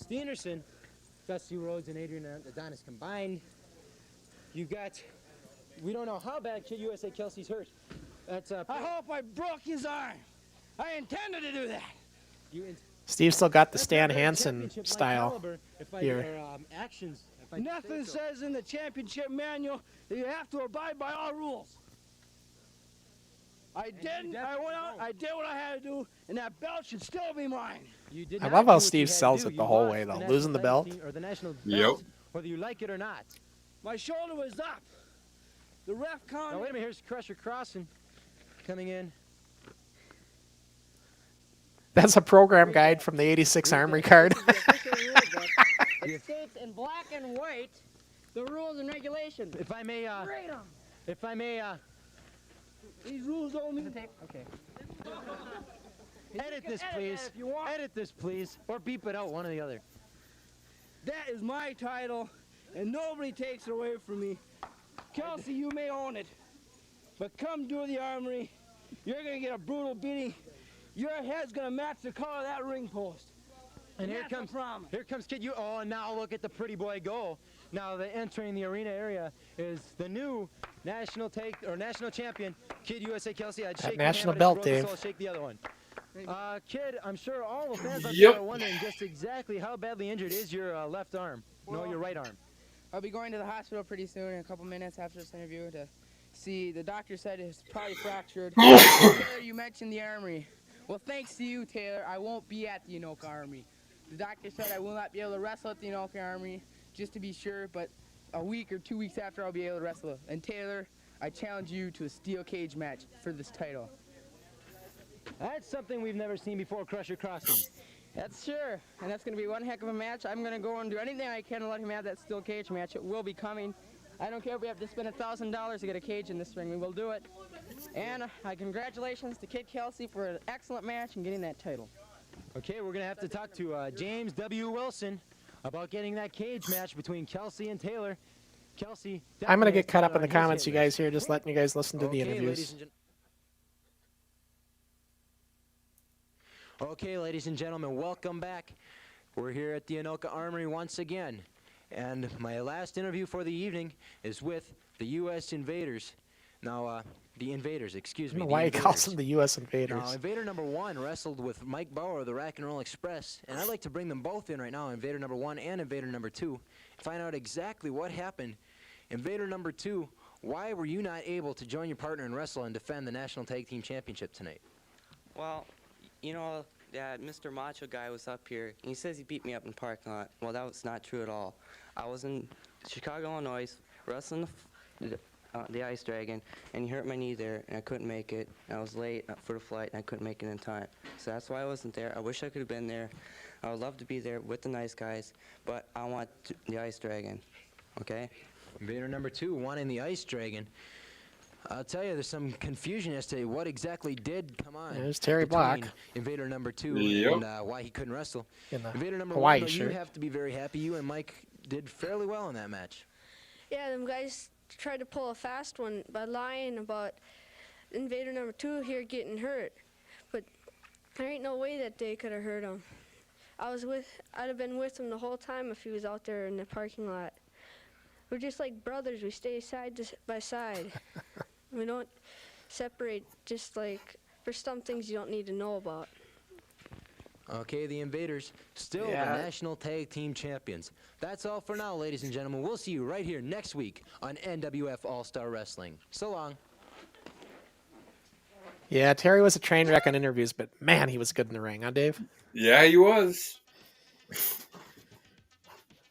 [SPEAKER 7] Steenerson, Dusty Rhodes and Adrian Adonis combined, you got. We don't know how bad Kid USA Kelsey's hurt. That's
[SPEAKER 12] I hope I broke his arm. I intended to do that.
[SPEAKER 3] Steve still got the
[SPEAKER 7] That's
[SPEAKER 3] Stan
[SPEAKER 7] not very
[SPEAKER 3] Hansen
[SPEAKER 7] championship-like
[SPEAKER 3] style
[SPEAKER 7] caliber
[SPEAKER 3] here.
[SPEAKER 7] actions. if I
[SPEAKER 12] Nothing
[SPEAKER 7] say so.
[SPEAKER 12] says in the championship manual that you have to abide by all rules. I didn't. I went out. I did what I had to do, and that belt should still be mine.
[SPEAKER 7] You did
[SPEAKER 3] I
[SPEAKER 7] not
[SPEAKER 3] love
[SPEAKER 7] do
[SPEAKER 3] how
[SPEAKER 7] what you
[SPEAKER 3] Steve
[SPEAKER 7] had to
[SPEAKER 3] sells
[SPEAKER 7] do.
[SPEAKER 3] it
[SPEAKER 7] You
[SPEAKER 3] the whole
[SPEAKER 7] lost
[SPEAKER 3] way,
[SPEAKER 7] the
[SPEAKER 3] though.
[SPEAKER 7] national
[SPEAKER 3] Losing the
[SPEAKER 7] title
[SPEAKER 3] belt.
[SPEAKER 7] Or the national
[SPEAKER 2] Yep.
[SPEAKER 7] belt, whether you like it or not.
[SPEAKER 12] My shoulder was up. The ref
[SPEAKER 7] Now
[SPEAKER 12] counted.
[SPEAKER 7] wait a minute. Here's Crusher Crossen coming in.
[SPEAKER 3] That's a program guide from the 86 Armory card.
[SPEAKER 13] It states in black and white the rules and regulations.
[SPEAKER 7] If I may,
[SPEAKER 13] Read 'em.
[SPEAKER 7] if I may,
[SPEAKER 12] These rules don't mean.
[SPEAKER 7] okay. Edit this, please.
[SPEAKER 12] If you want.
[SPEAKER 7] Edit this, please, or beep it out, one or the other.
[SPEAKER 12] That is my title, and nobody takes it away from me. Kelsey, you may own it, but come to the armory, you're gonna get a brutal beating. Your head's gonna match the color of that ring post.
[SPEAKER 7] And here
[SPEAKER 12] that's a
[SPEAKER 7] comes
[SPEAKER 12] promise.
[SPEAKER 7] Here comes Kid. Oh, and now look at the pretty boy go. Now the entering the arena area is the new national champion, Kid USA Kelsey. I'd
[SPEAKER 3] That
[SPEAKER 7] shake your
[SPEAKER 3] national
[SPEAKER 7] hand, but
[SPEAKER 3] belt,
[SPEAKER 7] if you broke the
[SPEAKER 3] Dave.
[SPEAKER 7] soul, shake the other one. Kid, I'm sure all the fans out
[SPEAKER 2] Yep.
[SPEAKER 7] there are wondering just exactly how badly injured is your left arm. No, your right arm.
[SPEAKER 13] I'll be going to the hospital pretty soon in a couple minutes after this interview to see. The doctor said it's probably fractured. Taylor, you mentioned the armory. Well, thanks to you, Taylor, I won't be at the Anoka Armory. The doctor said I will not be able to wrestle at the Anoka Armory, just to be sure, but a week or 2 weeks after I'll be able to wrestle. And Taylor, I challenge you to a steel cage match for this title.
[SPEAKER 7] That's something we've never seen before, Crusher Crossen.
[SPEAKER 13] That's sure, and that's going to be one heck of a match. I'm going to go and do anything I can to let him have that steel cage match. It will be coming. I don't care if we have to spend $1,000 to get a cage in this ring. We will do it. And congratulations to Kid Kelsey for an excellent match and getting that title.
[SPEAKER 7] Okay, we're going to have to talk to James W. Wilson, about getting that cage match between Kelsey and Taylor. Kelsey,
[SPEAKER 3] I'm going to
[SPEAKER 7] definitely
[SPEAKER 3] get caught
[SPEAKER 7] has
[SPEAKER 3] up in the
[SPEAKER 7] Taylor on his
[SPEAKER 3] comments,
[SPEAKER 7] hit
[SPEAKER 3] you guys
[SPEAKER 7] list.
[SPEAKER 3] here, just letting you guys listen to the
[SPEAKER 7] Okay,
[SPEAKER 3] interviews.
[SPEAKER 7] Okay, ladies and gentlemen, welcome back. We're here at the Anoka Armory once again. And my last interview for the evening is with the U.S. Invaders. Now, the Invaders, excuse me.
[SPEAKER 3] I don't know
[SPEAKER 7] the
[SPEAKER 3] why he calls
[SPEAKER 7] Invaders.
[SPEAKER 3] them the U.S. Invaders.
[SPEAKER 7] Now, Invader number 1 wrestled with Mike Bauer of the Rack and Roll Express, and I'd like to bring them both in right now, Invader number 1 and Invader number 2, and find out exactly what happened. Invader number 2, why were you not able to join your partner and wrestle and defend the National Tag Team Championship tonight?
[SPEAKER 15] Well, you know, that Mr. Macho guy was up here, and he says he beat me up in the parking lot. Well, that was not true at all. I was in Chicago, Illinois, wrestling the Ice Dragon, and he hurt my knee there, and I couldn't make it. I was late for the flight, and I couldn't make it in time. So that's why I wasn't there. I wish I could have been there. I would love to be there with the nice guys, but I want the Ice Dragon, okay?
[SPEAKER 7] Invader number 2 wanting the Ice Dragon. I'll tell you, there's some confusion as to what exactly did come on.
[SPEAKER 3] There's Terry
[SPEAKER 7] between
[SPEAKER 3] Block.
[SPEAKER 7] Invader number 2
[SPEAKER 2] Yep.
[SPEAKER 7] and why he couldn't wrestle.
[SPEAKER 3] In the
[SPEAKER 7] Invader number
[SPEAKER 3] Hawaii
[SPEAKER 7] 1, though,
[SPEAKER 3] shirt.
[SPEAKER 7] you have to be very happy. You and Mike did fairly well in that match.
[SPEAKER 9] Yeah, them guys tried to pull a fast one by lying about Invader number 2 here getting hurt, but there ain't no way that they could have hurt him. I'd have been with him the whole time if he was out there in the parking lot. We're just like brothers. We stay side by side. We don't separate, just like for some things you don't need to know about.
[SPEAKER 7] Okay, the Invaders, still the National Tag Team Champions. That's all for now, ladies and gentlemen. We'll see you right here next week on NWF All-Star Wrestling. So long.
[SPEAKER 3] Yeah, Terry was a train wreck on interviews, but man, he was good in the ring, huh, Dave?
[SPEAKER 2] Yeah, he was.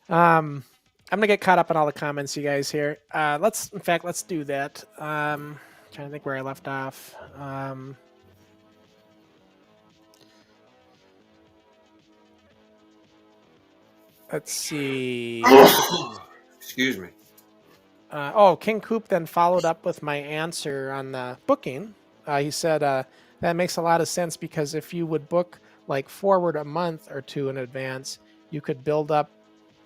[SPEAKER 3] I'm gonna get caught up on all the comments, you guys here. Let's do that. Trying to think where I left off. Let's see.
[SPEAKER 2] Excuse me.
[SPEAKER 3] King Coop then followed up with my answer on the booking. He said that makes a lot of sense because if you would book like forward a month or two in advance, you could build up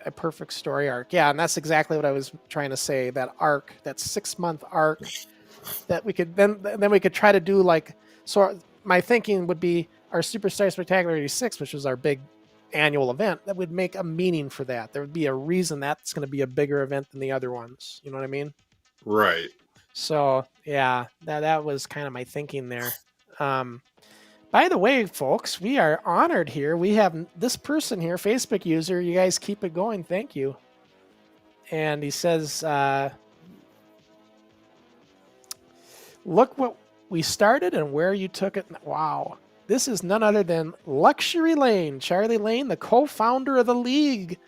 [SPEAKER 3] a perfect story arc. Yeah, and that's exactly what I was trying to say. That arc, that 6-month arc, that we could then we could try to do like. So my thinking would be our Superstar Spectacular 86, which was our big annual event, that would make a meaning for that. There would be a reason that's going to be a bigger event than the other ones. You know what I mean?
[SPEAKER 2] Right.
[SPEAKER 3] So yeah, that was kind of my thinking there. By the way, folks, we are honored here. We have this person here, Facebook user. You guys keep it going. Thank you. And he says, look what we started and where you took it. Wow. This is none other than Luxury Lane, Charlie Lane, the co-founder of the league,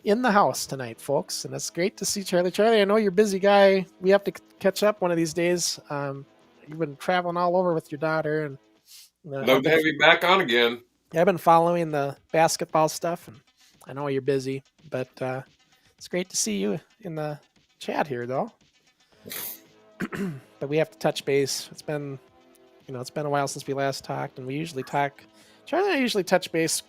[SPEAKER 3] in the house tonight, folks. And it's great to see Charlie. Charlie, I know you're a busy guy. We have to catch up one of these days. You've been traveling all over with your daughter. And
[SPEAKER 2] love to have you back on again.
[SPEAKER 3] I've been following the basketball stuff, and I know you're busy, but it's great to see you in the chat here, though. But we have to touch base. It's been a while since we last talked, and we usually talk. Charlie and I usually touch base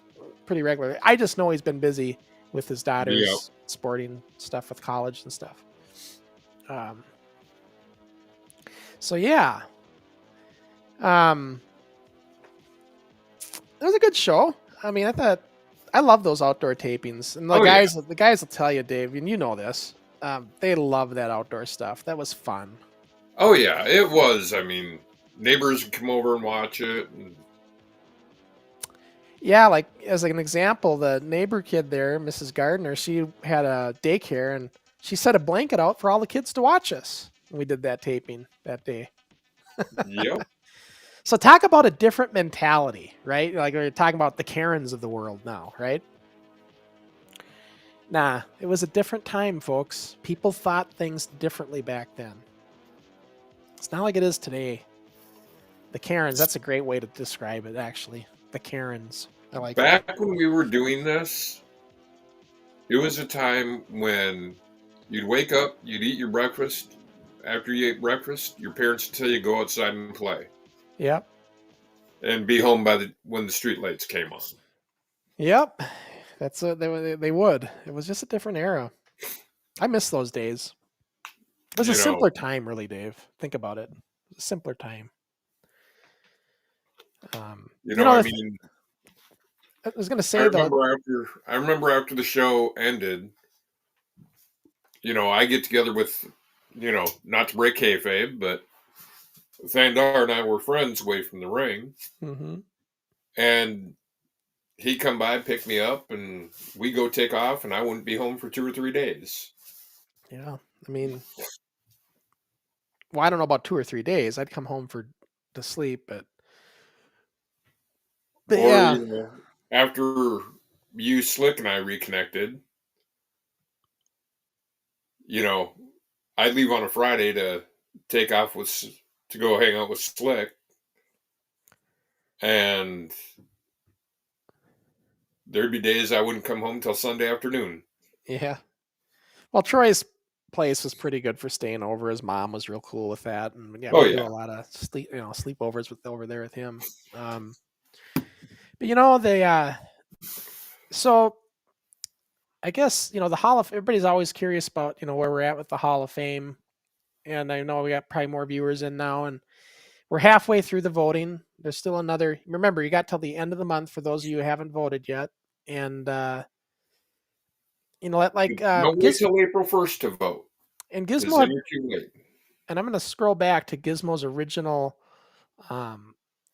[SPEAKER 3] pretty regularly. I just know he's been busy with his daughter's sporting stuff with college and stuff. So yeah. It was a good show. I mean, I love those outdoor tapings, and the guys will tell you, Dave, and you know this. They love that outdoor stuff. That was fun.
[SPEAKER 2] Oh yeah, it was. I mean, neighbors would come over and watch it. And...
[SPEAKER 3] Yeah, like as an example, the neighbor kid there, Mrs. Gardner, she had a daycare, and she set a blanket out for all the kids to watch us. And we did that taping that day.
[SPEAKER 2] Yep.
[SPEAKER 3] So talk about a different mentality, right? Like we're talking about the Karens of the world now, right? Nah, it was a different time, folks. People thought things differently back then. It's not like it is today. The Karens, that's a great way to describe it, actually. The Karens. I like
[SPEAKER 2] Back
[SPEAKER 3] that.
[SPEAKER 2] when we were doing this, it was a time when you'd wake up, you'd eat your breakfast. After you ate breakfast, your parents would tell you to go outside and play.
[SPEAKER 3] Yep.
[SPEAKER 2] And be home when the street lights came on.
[SPEAKER 3] Yep. That's they would. It was just a different era. I miss those days. It was a simpler time, really, Dave. Think about it. It was a simpler time.
[SPEAKER 2] I mean,
[SPEAKER 3] I was going to say
[SPEAKER 2] I remember after the show ended, I get together with, not to break kayfabe, but Thandar and I were friends away from the ring, and he'd come by, pick me up, and we go take off, and I wouldn't be home for 2 or 3 days.
[SPEAKER 3] Yeah, I mean, well, I don't know about 2 or 3 days. I'd come home to sleep, but yeah.
[SPEAKER 2] After you, Slick, and I reconnected, I'd leave on a Friday to take off to go hang out with Slick, and there'd be days I wouldn't come home till Sunday afternoon.
[SPEAKER 3] Yeah. Well, Troy's place was pretty good for staying over. His mom was real cool with that, and we do a lot of sleepovers over there with him. But they so I guess the Hall of everybody's always curious about where we're at with the Hall of Fame, and I know we got probably more viewers in now, and we're halfway through the voting. There's still another. Remember, you got till the end of the month for those of you who haven't voted yet, and
[SPEAKER 2] don't wait till April 1st to vote.
[SPEAKER 3] And Gizmo,
[SPEAKER 2] then you're too late.
[SPEAKER 3] And I'm going to scroll back to Gizmo's original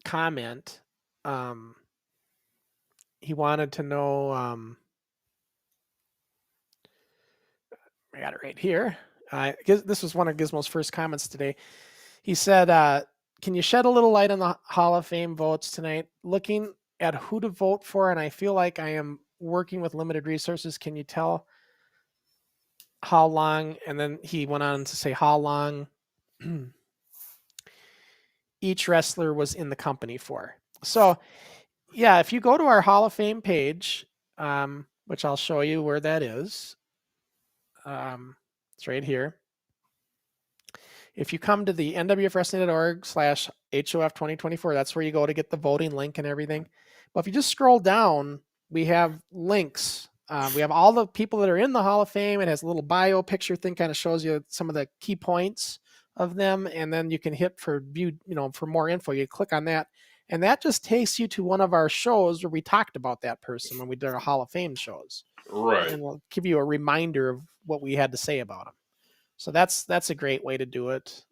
[SPEAKER 3] comment. He wanted to know. I got it right here. This was one of Gizmo's first comments today. He said, "Can you shed a little light on the Hall of Fame votes tonight? Looking at who to vote for, and I feel like I am working with limited resources. Can you tell how long?" And then he went on to say how long each wrestler was in the company for. So, yeah, if you go to our Hall of Fame page, which I'll show you where that is. It's right here. If you come to the nwfwrestling.org/HOF 2024, that's where you go to get the voting link and everything. But if you just scroll down, we have links. We have all the people that are in the Hall of Fame. It has a little bio picture thing, kind of shows you some of the key points of them. And then you can hit for view, for more info. You click on that. And that just takes you to one of our shows where we talked about that person when we did our Hall of Fame shows.
[SPEAKER 2] Right.
[SPEAKER 3] And we'll give you a reminder of what we had to say about them. So that's a great way to do it.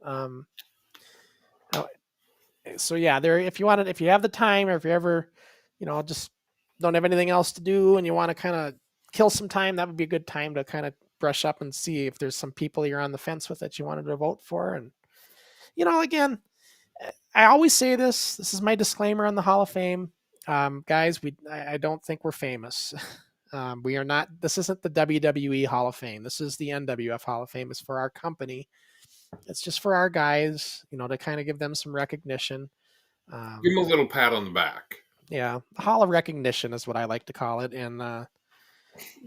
[SPEAKER 3] So yeah, if you have the time, or if you ever, just don't have anything else to do and you want to kind of kill some time, that would be a good time to kind of brush up and see if there's some people you're on the fence with that you wanted to vote for. And, again, I always say this is my disclaimer on the Hall of Fame. Guys, I don't think we're famous. We are not, this isn't the WWE Hall of Fame. This is the NWF Hall of Fame. It's for our company. It's just for our guys, to kind of give them some recognition.
[SPEAKER 2] Give them a little pat on the back.
[SPEAKER 3] Yeah. The Hall of Recognition is what I like to call it. And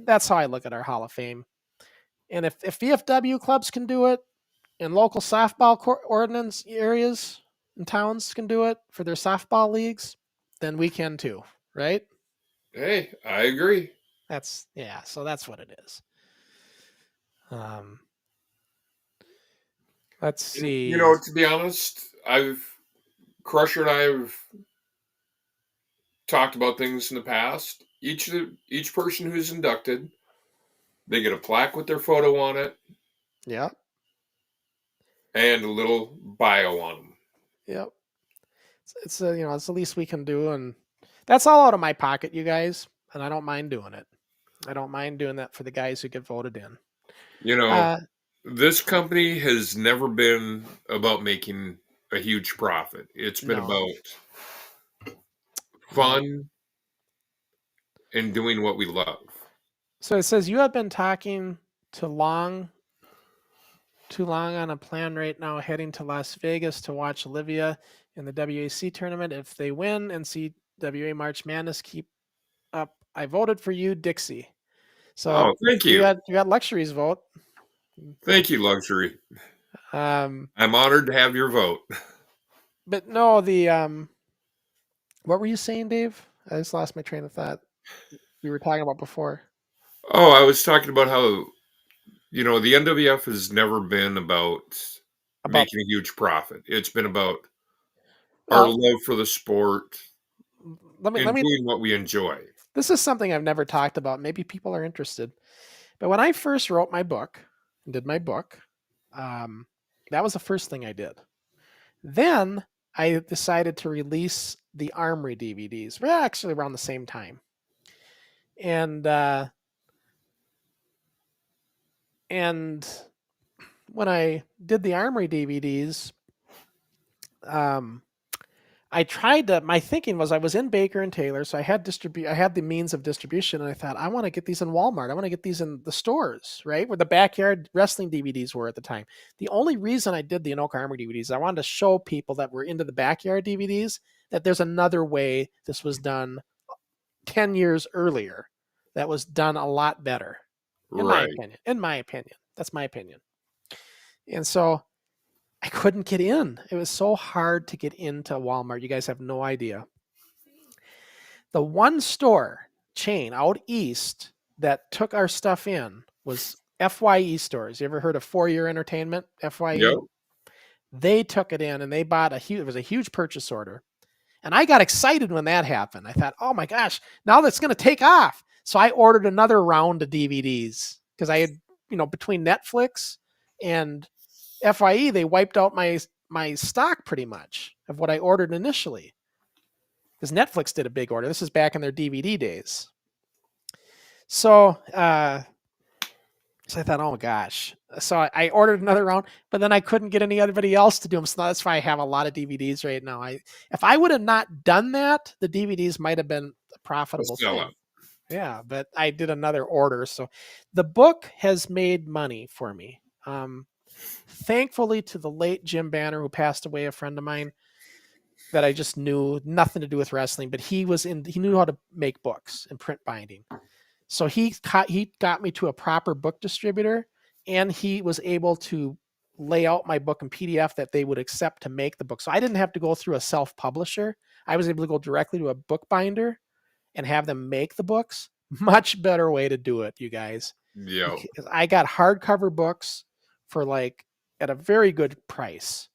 [SPEAKER 3] that's how I look at our Hall of Fame. And if VFW clubs can do it, and local softball ordinance areas and towns can do it for their softball leagues, then we can too, right?
[SPEAKER 2] Hey, I agree.
[SPEAKER 3] So that's what it is. Let's see.
[SPEAKER 2] To be honest, Crusher and I have talked about things in the past. Each person who's inducted, they get a plaque with their photo on it.
[SPEAKER 3] Yeah.
[SPEAKER 2] And a little bio on them.
[SPEAKER 3] Yep. It's the least we can do, and that's all out of my pocket, you guys. And I don't mind doing it. I don't mind doing that for the guys who get voted in.
[SPEAKER 2] This company has never been about making a huge profit. It's been about fun and doing what we love.
[SPEAKER 3] So it says you have been talking too long on a plan right now, heading to Las Vegas to watch Olivia in the WAC tournament. If they win and see WA March Madness, keep up. I voted for you, Dixie. So
[SPEAKER 2] thank you.
[SPEAKER 3] You got Luxury's vote.
[SPEAKER 2] Thank you, Luxury. I'm honored to have your vote.
[SPEAKER 3] But no, what were you saying, Dave? I just lost my train of thought. we were talking about before?
[SPEAKER 2] Oh, I was talking about how, the NWF has never been about making a huge profit. It's been about our
[SPEAKER 3] Well,
[SPEAKER 2] love for the sport
[SPEAKER 3] let
[SPEAKER 2] and
[SPEAKER 3] me.
[SPEAKER 2] doing what we enjoy.
[SPEAKER 3] This is something I've never talked about. Maybe people are interested. But when I first wrote my book and did my book, that was the first thing I did. Then I decided to release the Armory DVDs. Well, actually around the same time. And when I did the Armory DVDs, I tried to. My thinking was I was in Baker and Taylor, so I had I had the means of distribution, and I thought I want to get these in Walmart. I want to get these in the stores, right where the backyard wrestling DVDs were at the time. The only reason I did the Anoka Armory DVDs, I wanted to show people that were into the backyard DVDs that there's another way this was done 10 years earlier that was done a lot better, in my opinion. In my opinion, that's my opinion. And so I couldn't get in. It was so hard to get into Walmart. You guys have no idea. The one store chain out east that took our stuff in was FYE stores. You ever heard of 4-Year Entertainment? FYE?
[SPEAKER 2] Yep.
[SPEAKER 3] They took it in and they bought it was a huge purchase order. And I got excited when that happened. I thought, oh my gosh, now that's going to take off. So I ordered another round of DVDs because I had, between Netflix and FYE, they wiped out my stock pretty much of what I ordered initially. Because Netflix did a big order. This is back in their DVD days. So I thought, oh gosh. So I ordered another round, but then I couldn't get anybody else to do them. So that's why I have a lot of DVDs right now. If I would have not done that, the DVDs might have been a profitable thing. Yeah, but I did another order. So the book has made money for me. Thankfully to the late Jim Banner, who passed away, a friend of mine that I just knew, nothing to do with wrestling, but he knew how to make books and print binding. So he got me to a proper book distributor, and he was able to lay out my book in PDF that they would accept to make the book. So I didn't have to go through a self-publisher. I was able to go directly to a bookbinder and have them make the books. Much better way to do it, you guys.
[SPEAKER 2] Yeah.
[SPEAKER 3] I got hardcover books for at a very good price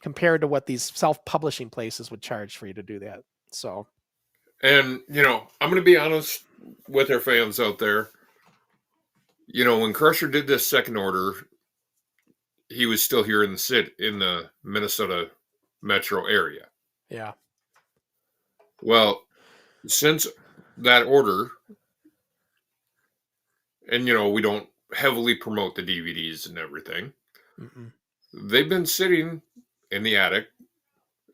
[SPEAKER 3] compared to what these self-publishing places would charge for you to do that. So,
[SPEAKER 2] and I'm going to be honest with our fans out there. When Crusher did this second order, he was still here in the Minnesota metro area.
[SPEAKER 3] Yeah.
[SPEAKER 2] Well, since that order, and we don't heavily promote the DVDs and everything.
[SPEAKER 3] Mm-mm.
[SPEAKER 2] They've been sitting in the attic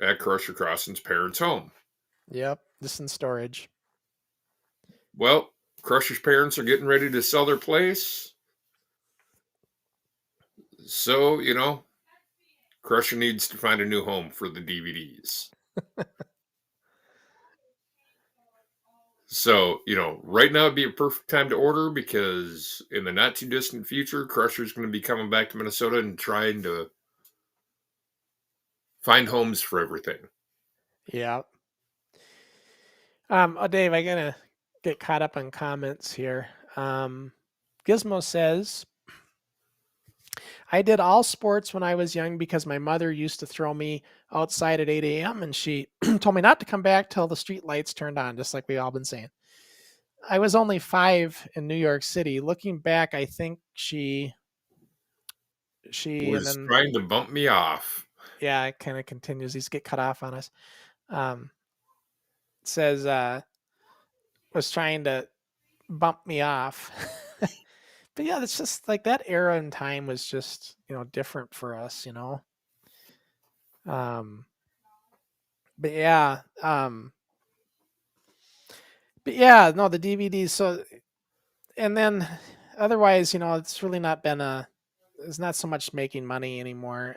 [SPEAKER 2] at Crusher Crossen's parents' home.
[SPEAKER 3] Yep, just in storage.
[SPEAKER 2] Well, Crusher's parents are getting ready to sell their place. So, Crusher needs to find a new home for the DVDs. So, right now would be a perfect time to order because in the not too distant future, Crusher's going to be coming back to Minnesota and trying to find homes for everything.
[SPEAKER 3] Yeah. Dave, I'm going to get caught up on comments here. Gizmo says, I did all sports when I was young because my mother used to throw me outside at 8 a.m. and she told me not to come back till the street lights turned on, just like we've all been saying. I was only 5 in New York City. Looking back, I think she
[SPEAKER 2] was trying to bump me off.
[SPEAKER 3] Yeah, it kind of continues. These get cut off on us. It says, was trying to bump me off. But yeah, it's just like that era in time was just, different for us, But yeah, no, the DVDs. So, and then otherwise, it's really not been it's not so much making money anymore.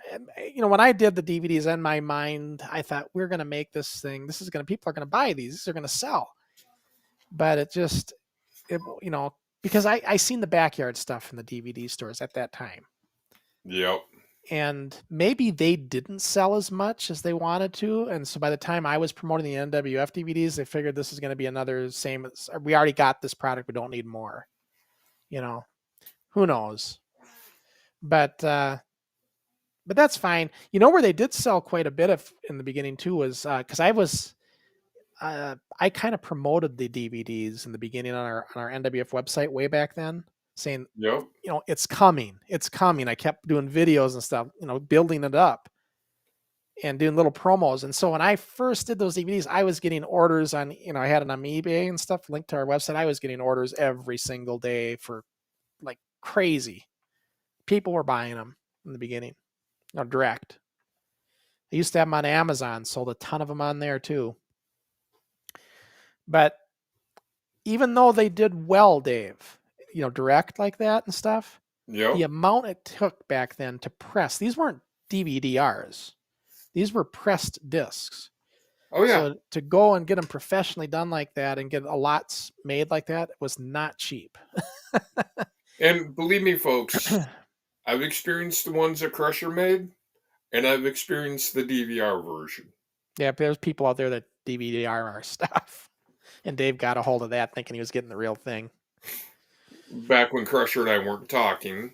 [SPEAKER 3] When I did the DVDs in my mind, I thought we're going to make this thing. People are going to buy these. They're going to sell. But because I seen the backyard stuff in the DVD stores at that time.
[SPEAKER 2] Yep.
[SPEAKER 3] and maybe they didn't sell as much as they wanted to. And so by the time I was promoting the NWF DVDs, they figured this is going to be another same. We already got this product. We don't need more. Who knows? But that's fine. Where they did sell quite a bit of in the beginning too was because I kind of promoted the DVDs in the beginning on our NWF website way back then, saying,
[SPEAKER 2] Yep.
[SPEAKER 3] It's coming. It's coming. I kept doing videos and stuff, building it up and doing little promos. And so when I first did those DVDs, I was getting orders on, I had it on eBay and stuff linked to our website. I was getting orders every single day for like crazy. People were buying them in the beginning, direct. I used to have them on Amazon, sold a ton of them on there too. But even though they did well, Dave, direct like that and stuff, the amount it took back then to press, these weren't DVD-Rs. These were pressed discs.
[SPEAKER 2] Oh, yeah.
[SPEAKER 3] So to go and get them professionally done like that and get a lot made like that was not cheap.
[SPEAKER 2] And believe me, folks, I've experienced the ones that Crusher made, and I've experienced the DVR version.
[SPEAKER 3] Yeah, there's people out there that DVD-R our stuff. And Dave got a hold of that thinking he was getting the real thing.
[SPEAKER 2] Back when Crusher and I weren't talking,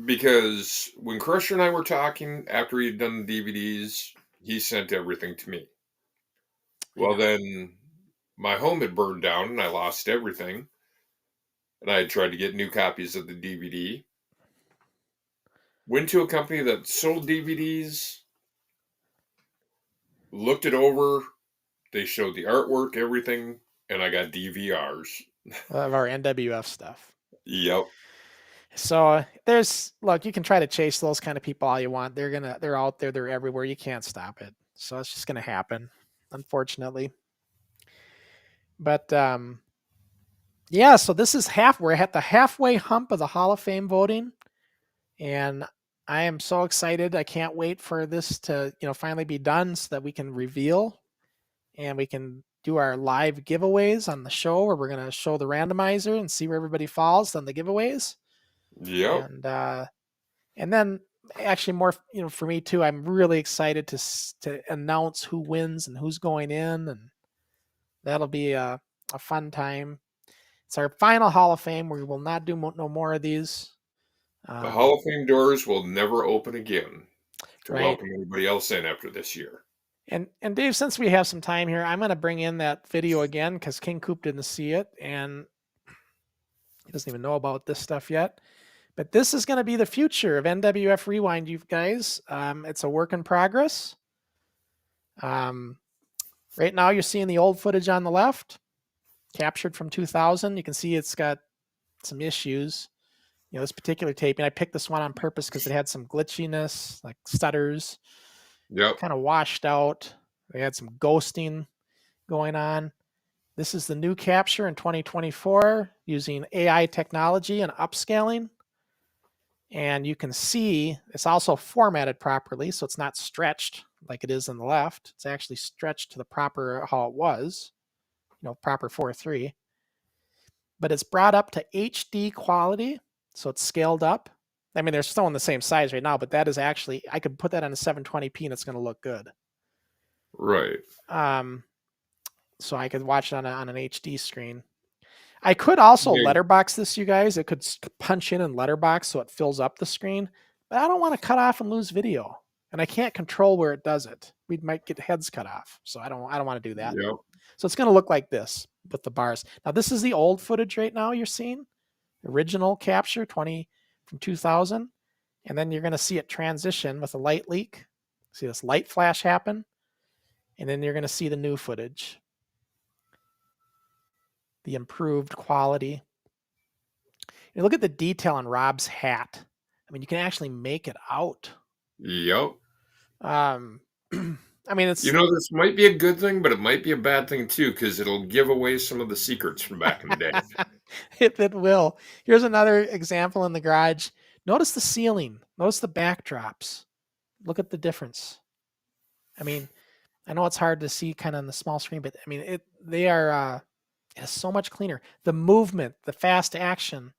[SPEAKER 2] because when Crusher and I were talking, after he'd done the DVDs, he sent everything to me. Well, then my home had burned down and I lost everything. And I had tried to get new copies of the DVD. Went to a company that sold DVDs. Looked it over. They showed the artwork, everything, and I got DVRs
[SPEAKER 3] of our NWF stuff.
[SPEAKER 2] Yep.
[SPEAKER 3] So you can try to chase those kind of people all you want. They're out there. They're everywhere. You can't stop it. So it's just going to happen, unfortunately. But so this is we're at the halfway hump of the Hall of Fame voting, and I am so excited. I can't wait for this to, finally be done so that we can reveal and we can do our live giveaways on the show where we're going to show the randomizer and see where everybody falls on the giveaways.
[SPEAKER 2] Yep.
[SPEAKER 3] And then actually more, for me too, I'm really excited to announce who wins and who's going in, and that'll be a fun time. It's our final Hall of Fame. We will not do no more of these.
[SPEAKER 2] The Hall of Fame doors will never open again to
[SPEAKER 3] right.
[SPEAKER 2] welcome anybody else in after this year.
[SPEAKER 3] And Dave, since we have some time here, I'm going to bring in that video again because King Coop didn't see it and he doesn't even know about this stuff yet. But this is going to be the future of NWF Rewind, you guys. It's a work in progress. Right now, you're seeing the old footage on the left, captured from 2000. You can see it's got some issues. This particular taping, I picked this one on purpose because it had some glitchiness, like stutters.
[SPEAKER 2] Yep.
[SPEAKER 3] Kind of washed out. They had some ghosting going on. This is the new capture in 2024 using AI technology and upscaling. And you can see it's also formatted properly, so it's not stretched like it is on the left. It's actually stretched to the proper how it was, proper 4:3. But it's brought up to HD quality, so it's scaled up. I mean, they're still in the same size right now, but that is actually, I could put that on a 720p and it's going to look good.
[SPEAKER 2] Right.
[SPEAKER 3] So I could watch it on an HD screen. I could also letterbox this, you guys. It could punch in and letterbox so it fills up the screen, but I don't want to cut off and lose video, and I can't control where it does it. We might get heads cut off, so I don't want to do that.
[SPEAKER 2] Yep.
[SPEAKER 3] So it's going to look like this with the bars. Now this is the old footage right now. You're seeing original capture from 2000, and then you're going to see it transition with a light leak. See this light flash happen, and then you're going to see the new footage. The improved quality. You look at the detail on Rob's hat. I mean, you can actually make it out.
[SPEAKER 2] Yep.
[SPEAKER 3] I mean, it's...
[SPEAKER 2] this might be a good thing, but it might be a bad thing too, because it'll give away some of the secrets from back in the day.
[SPEAKER 3] It will. Here's another example in the garage. Notice the ceiling. Notice the backdrops. Look at the difference. I mean, I know it's hard to see kind of on the small screen, but I mean, they are... It's so much cleaner. The movement, the fast action.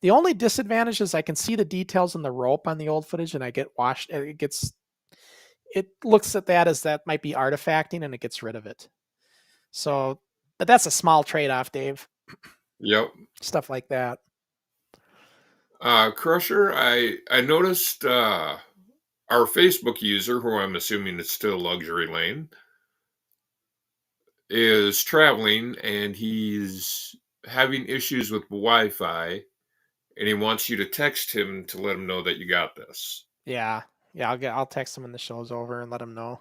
[SPEAKER 3] The only disadvantage is I can see the details in the rope on the old footage, and I get washed. It looks at that as that might be artifacting, and it gets rid of it. So, but that's a small trade-off, Dave.
[SPEAKER 2] Yep.
[SPEAKER 3] Stuff like that.
[SPEAKER 2] Crusher, I noticed our Facebook user, who I'm assuming is still Luxury Lane, is traveling, and he's having issues with Wi-Fi, and he wants you to text him to let him know that you got this.
[SPEAKER 3] Yeah. I'll text him when the show's over and let him know.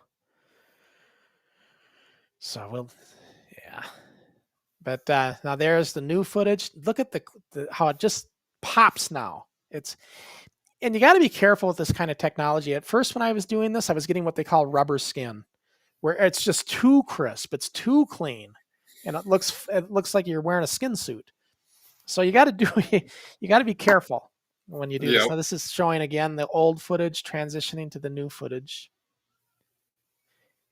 [SPEAKER 3] So yeah. But now there's the new footage. Look at the how it just pops now. And you got to be careful with this kind of technology. At first, when I was doing this, I was getting what they call rubber skin, where it's just too crisp, it's too clean, and it looks like you're wearing a skin suit. So you got to be careful when you do this. Now this is showing again the old footage transitioning to the new footage.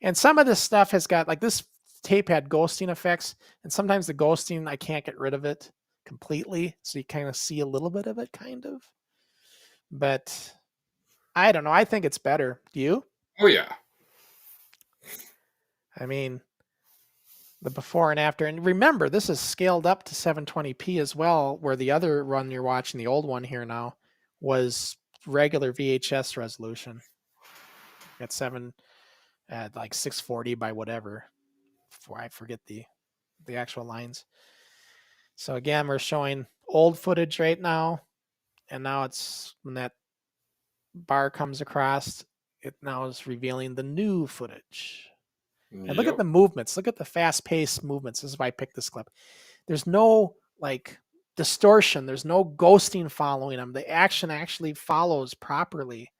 [SPEAKER 3] And some of this stuff has got, like, this tape had ghosting effects, and sometimes the ghosting, I can't get rid of it completely. So you kind of see a little bit of it, kind of. But I don't know. I think it's better. Do you?
[SPEAKER 2] Oh, yeah.
[SPEAKER 3] I mean, the before and after. And remember, this is scaled up to 720p as well, where the other one you're watching, the old one here now, was regular VHS resolution at like 640 by whatever. I forget the actual lines. So again, we're showing old footage right now, and now it's when that bar comes across, it now is revealing the new footage. And look at the movements. Look at the fast-paced movements. This is why I picked this clip. There's no like distortion. There's no ghosting following them. The action actually follows properly.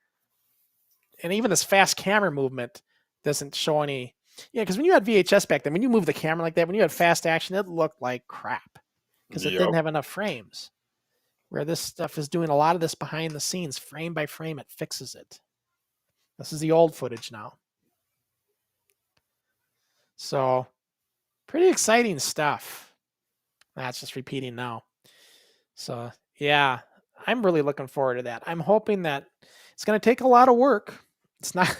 [SPEAKER 3] And even this fast camera movement doesn't show any. Yeah, because when you had VHS back then, when you move the camera like that, when you had fast action, it looked like crap because it didn't have enough frames. Where this stuff is doing a lot of this behind the scenes, frame by frame, it fixes it. This is the old footage now. So, pretty exciting stuff. That's just repeating now. So, yeah, I'm really looking forward to that. I'm hoping that it's going to take a lot of work. It's not,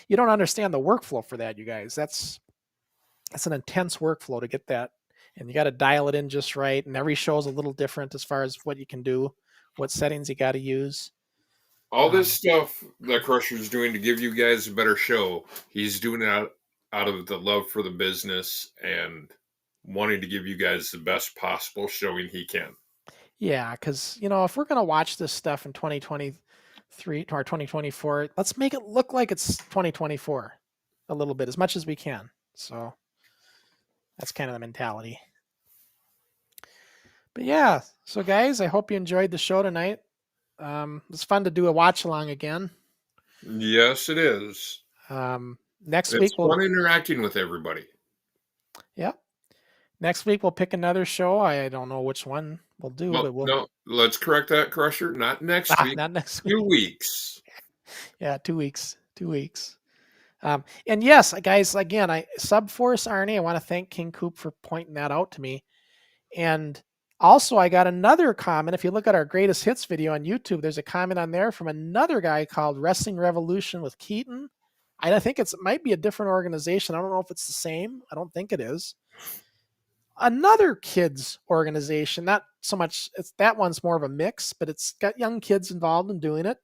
[SPEAKER 3] you don't understand the workflow for that, you guys. That's an intense workflow to get that. And you got to dial it in just right. And every show is a little different as far as what you can do, what settings you got to use.
[SPEAKER 2] All this stuff that Crusher's doing to give you guys a better show, he's doing it out of the love for the business and wanting to give you guys the best possible showing he can.
[SPEAKER 3] Yeah, because, if we're going to watch this stuff in 2023 or 2024, let's make it look like it's 2024 a little bit, as much as we can. So that's kind of the mentality. But yeah, so guys, I hope you enjoyed the show tonight. It's fun to do a watch along again.
[SPEAKER 2] Yes, it is.
[SPEAKER 3] Next week
[SPEAKER 2] we'll fun interacting with everybody.
[SPEAKER 3] Yeah. Next week we'll pick another show. I don't know which one we'll do, but
[SPEAKER 2] no, let's correct that, Crusher. Not next week.
[SPEAKER 3] Not next week.
[SPEAKER 2] 2 weeks.
[SPEAKER 3] Yeah, 2 weeks. 2 weeks. And yes, guys, again, Subforce Arnie, I want to thank King Coop for pointing that out to me. And also, I got another comment. If you look at our greatest hits video on YouTube, there's a comment on there from another guy called Wrestling Revolution with Keaton. I think it might be a different organization. I don't know if it's the same. I don't think it is. Another kids organization, not so much. That one's more of a mix, but it's got young kids involved in doing it.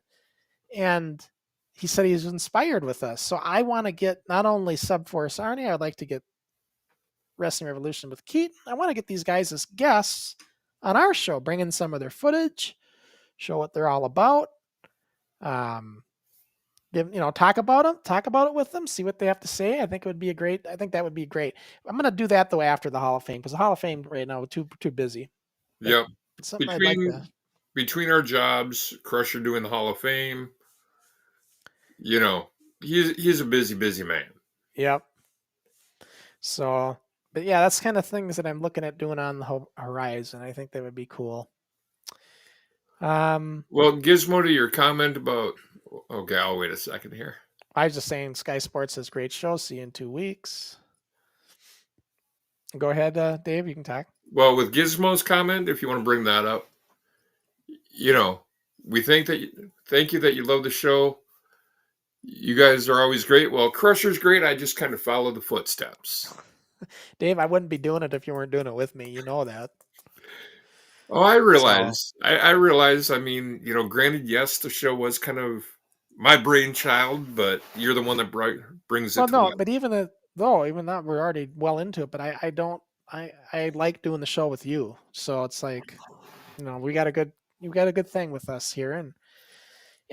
[SPEAKER 3] And he said he's inspired with us. So I want to get not only Subforce Arnie, I'd like to get Wrestling Revolution with Keaton. I want to get these guys as guests on our show, bring in some of their footage, show what they're all about. Talk about it with them, see what they have to say. I think that would be great. I'm going to do that though after the Hall of Fame, because the Hall of Fame right now too busy.
[SPEAKER 2] Yep.
[SPEAKER 3] Something I'd like to.
[SPEAKER 2] Between our jobs, Crusher doing the Hall of Fame, he's a busy man.
[SPEAKER 3] Yep. So, but yeah, that's kind of things that I'm looking at doing on the horizon. I think that would be cool.
[SPEAKER 2] Well, Gizmo, to your comment about, okay, I'll wait a second here.
[SPEAKER 3] I was just saying Sky Sports says great show. See you in 2 weeks. Go ahead, Dave, you can talk.
[SPEAKER 2] Well, with Gizmo's comment, if you want to bring that up, you know, we thank you that you love the show. You guys are always great. Well, Crusher's great. I just kind of follow the footsteps.
[SPEAKER 3] Dave, I wouldn't be doing it if you weren't doing it with me. You know that.
[SPEAKER 2] Oh, I realize. I realize. I mean, granted, yes, the show was kind of my brainchild, but you're the one that brings it.
[SPEAKER 3] Well,
[SPEAKER 2] to
[SPEAKER 3] no,
[SPEAKER 2] life.
[SPEAKER 3] but even that we're already well into it. But I like doing the show with you. So it's like, we got a good thing with us here, and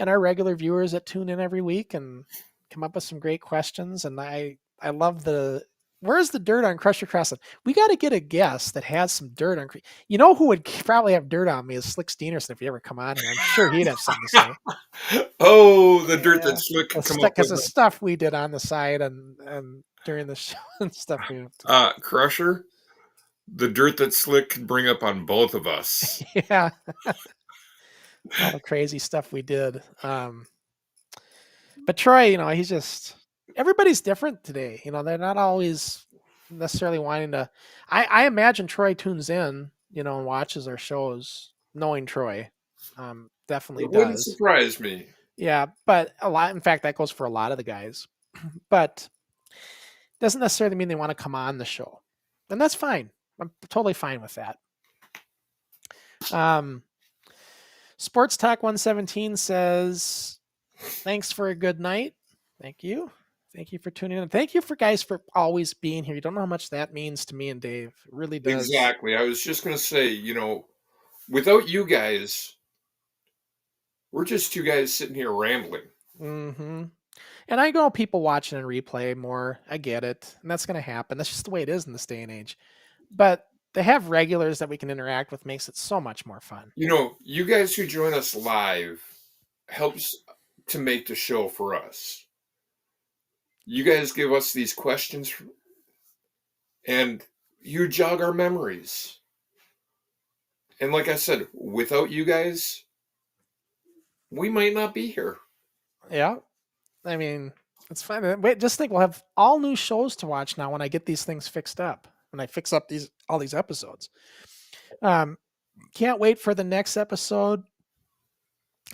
[SPEAKER 3] our regular viewers that tune in every week and come up with some great questions. And I love where's the dirt on Crusher Crossen? We got to get a guest that has some dirt on. You know who would probably have dirt on me is Slick Steenerson if you ever come on here. I'm sure he'd have something to say.
[SPEAKER 2] Oh, the dirt that Slick can come up with.
[SPEAKER 3] Because the stuff we did on the side and during the show and stuff.
[SPEAKER 2] Crusher, the dirt that Slick can bring up on both of us.
[SPEAKER 3] Yeah. All the crazy stuff we did. But Troy, he's just, everybody's different today. They're not always necessarily wanting to. I imagine Troy tunes in, and watches our shows knowing Troy. Definitely does.
[SPEAKER 2] Wouldn't surprise me.
[SPEAKER 3] Yeah, but in fact, that goes for a lot of the guys. But doesn't necessarily mean they want to come on the show. And that's fine. I'm totally fine with that. Sports Talk 117 says, thanks for a good night. Thank you. Thank you for tuning in. Thank you for always being here. You don't know how much that means to me and Dave. It really does.
[SPEAKER 2] Exactly. I was just going to say, without you guys, we're just two guys sitting here rambling.
[SPEAKER 3] Mm-hmm. And I know people watching and replay more. I get it. And that's going to happen. That's just the way it is in this day and age. But to have regulars that we can interact with makes it so much more fun.
[SPEAKER 2] You guys who join us live helps to make the show for us. You guys give us these questions and you jog our memories. And like I said, without you guys, we might not be here.
[SPEAKER 3] Yeah. I mean, it's fine. Wait, just think we'll have all new shows to watch now when I get these things fixed up. When I fix up all these episodes. Can't wait for the next episode.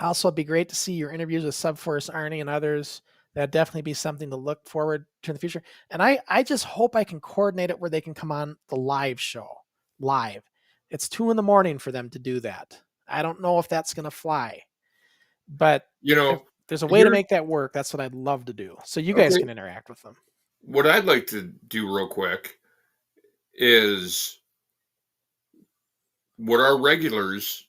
[SPEAKER 3] Also, it'd be great to see your interviews with Subforce Arnie and others. That'd definitely be something to look forward to in the future. And I just hope I can coordinate it where they can come on the live show. Live. It's 2 a.m. for them to do that. I don't know if that's going to fly. But if there's a way to make that work, that's what I'd love to do. So you guys can interact with them.
[SPEAKER 2] What I'd like to do real quick is, would our regulars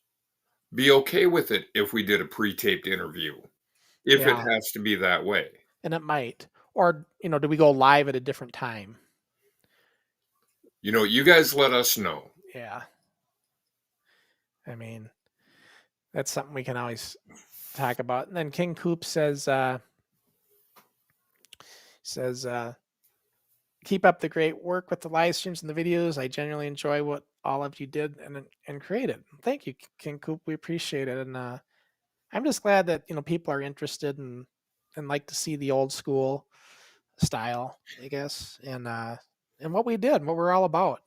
[SPEAKER 2] be okay with it if we did a pre-taped interview? If it has to be that way.
[SPEAKER 3] And it might. Or, do we go live at a different time?
[SPEAKER 2] You guys let us know.
[SPEAKER 3] Yeah. I mean, that's something we can always talk about. And then King Coop says, keep up the great work with the live streams and the videos. I genuinely enjoy what all of you did and created. Thank you, King Coop. We appreciate it. And I'm just glad that people are interested and like to see the old school style, I guess, and what we did, what we're all about.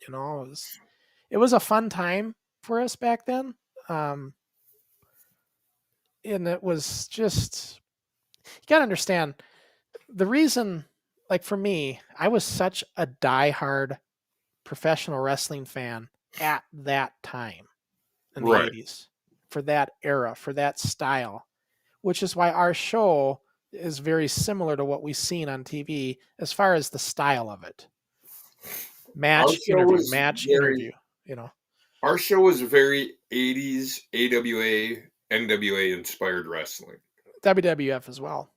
[SPEAKER 3] It was a fun time for us back then, and it was just, you gotta understand the reason. Like for me, I was such a diehard professional wrestling fan at that time in the 80s, for that era, for that style, which is why our show is very similar to what we've seen on TV as far as the style of it. Match, interview,
[SPEAKER 2] Our show was very 80s AWA, NWA inspired wrestling.
[SPEAKER 3] WWF as well.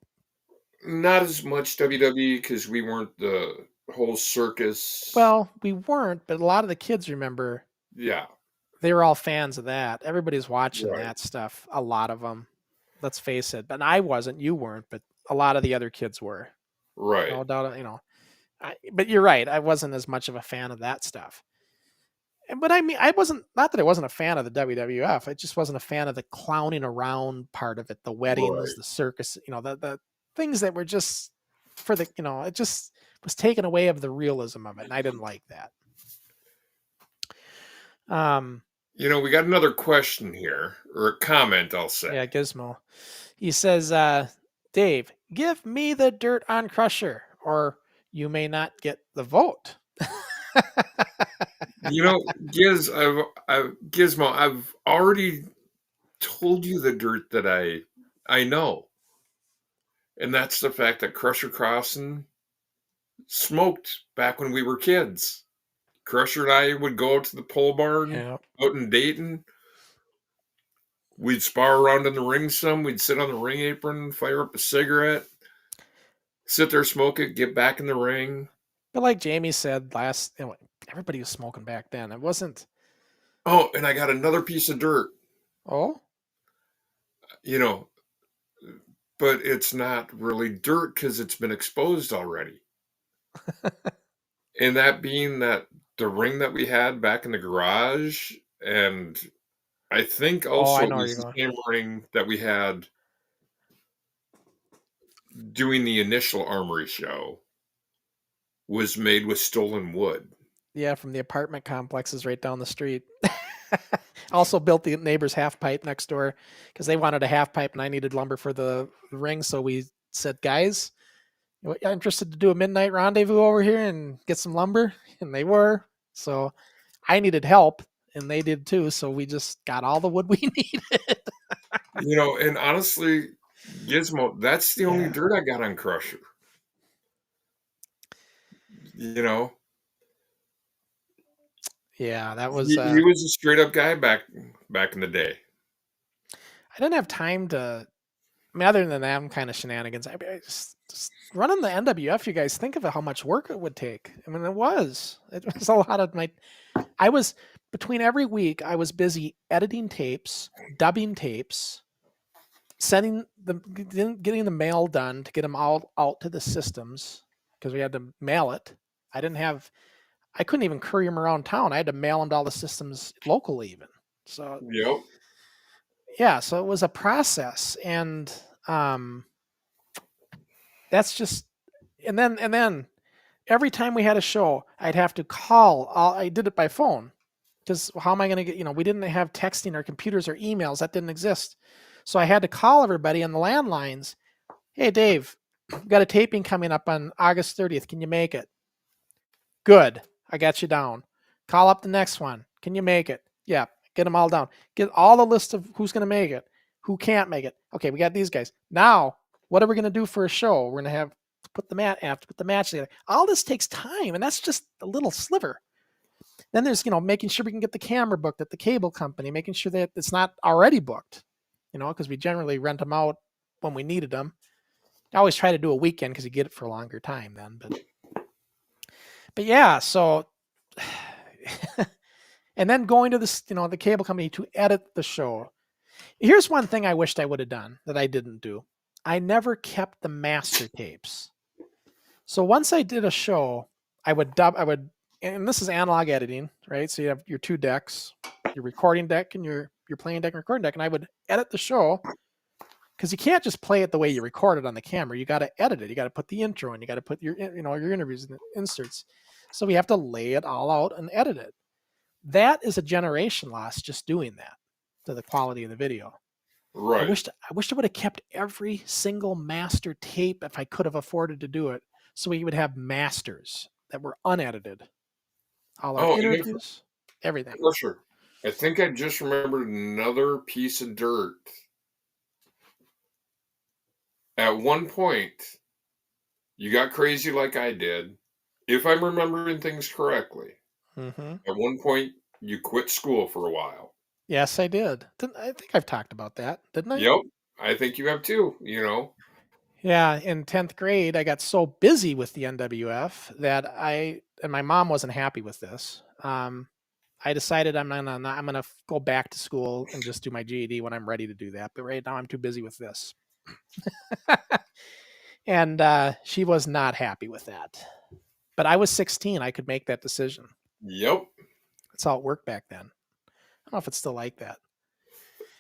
[SPEAKER 2] Not as much WWE because we weren't the whole circus.
[SPEAKER 3] Well, we weren't, but a lot of the kids remember.
[SPEAKER 2] Yeah.
[SPEAKER 3] They were all fans of that. Everybody's watching that stuff. A lot of them. Let's face it. But I wasn't. You weren't. But a lot of the other kids were.
[SPEAKER 2] Right.
[SPEAKER 3] No doubt. But you're right. I wasn't as much of a fan of that stuff. But I mean, I wasn't. Not that I wasn't a fan of the WWF. I just wasn't a fan of the clowning around part of it. The weddings, the circus. The things that were just for the. It just was taken away of the realism of it, and I didn't like that.
[SPEAKER 2] We got another question here, or a comment, I'll say.
[SPEAKER 3] Yeah, Gizmo. He says, Dave, give me the dirt on Crusher, or you may not get the vote.
[SPEAKER 2] Gizmo, I've already told you the dirt that I know. And that's the fact that Crusher Crossen smoked back when we were kids. Crusher and I would go out to the pole barn out in Dayton. We'd spar around in the ring some. We'd sit on the ring apron, fire up a cigarette, sit there, smoke it, get back in the ring.
[SPEAKER 3] But like Jamie said everybody was smoking back then. It wasn't.
[SPEAKER 2] Oh, and I got another piece of dirt.
[SPEAKER 3] Oh?
[SPEAKER 2] But it's not really dirt because it's been exposed already. And that being that the ring that we had back in the garage, and I think also it was the same ring that we had doing the initial Armory show, was made with stolen wood.
[SPEAKER 3] Yeah, from the apartment complexes right down the street. Also built the neighbor's half pipe next door because they wanted a half pipe and I needed lumber for the ring. So we said, guys, you interested to do a midnight rendezvous over here and get some lumber? And they were. So I needed help and they did too. So we just got all the wood we needed.
[SPEAKER 2] And honestly, Gizmo, that's the only dirt I got on Crusher.
[SPEAKER 3] Yeah, that was.
[SPEAKER 2] He was a straight up guy back in the day.
[SPEAKER 3] I didn't have time to. I mean, other than that kind of shenanigans, I just running the NWF. You guys think of how much work it would take. I mean, it was a lot of my. I was between every week. I was busy editing tapes, dubbing tapes, getting the mail done to get them all out to the systems because we had to mail it. I couldn't even courier them around town. I had to mail them to all the systems locally even. So
[SPEAKER 2] yep.
[SPEAKER 3] Yeah, so it was a process, and that's just, and then every time we had a show, I'd have to call. I did it by phone because how am I going to get? We didn't have texting or computers or emails that didn't exist, so I had to call everybody on the landlines. Hey, Dave, we've got a taping coming up on August 30th. Can you make it? Good. I got you down. Call up the next one. Can you make it? Yeah. Get them all down. Get all the list of who's going to make it, who can't make it. Okay, we got these guys. Now, what are we going to do for a show? We're going to have to put the match together. All this takes time, and that's just a little sliver. Then there's, making sure we can get the camera booked at the cable company, making sure that it's not already booked, because we generally rent them out when we needed them. I always try to do a weekend because you get it for a longer time then, but yeah, so, and then going to this, the cable company to edit the show. Here's one thing I wished I would have done that I didn't do. I never kept the master tapes. So once I did a show, I would, and this is analog editing, right? So you have your two decks, your recording deck and your playing deck and recording deck, and I would edit the show because you can't just play it the way you record it on the camera. You got to edit it. You got to put the intro in. You got to put your interviews and inserts. So we have to lay it all out and edit it. That is a generation loss just doing that to the quality of the video.
[SPEAKER 2] Right.
[SPEAKER 3] I wished I would have kept every single master tape if I could have afforded to do it. So we would have masters that were unedited. All our interviews, everything.
[SPEAKER 2] For sure. I think I just remembered another piece of dirt. At one point, you got crazy like I did. If I'm remembering things correctly,
[SPEAKER 3] mm-hmm.
[SPEAKER 2] At one point, you quit school for a while.
[SPEAKER 3] Yes, I did. I think I've talked about that, didn't I?
[SPEAKER 2] Yep. I think you have too,
[SPEAKER 3] Yeah, in 10th grade, I got so busy with the NWF that and my mom wasn't happy with this. I decided I'm gonna go back to school and just do my GED when I'm ready to do that. But right now, I'm too busy with this. And she was not happy with that. But I was 16. I could make that decision.
[SPEAKER 2] Yep.
[SPEAKER 3] That's how it worked back then. I don't know if it's still like that.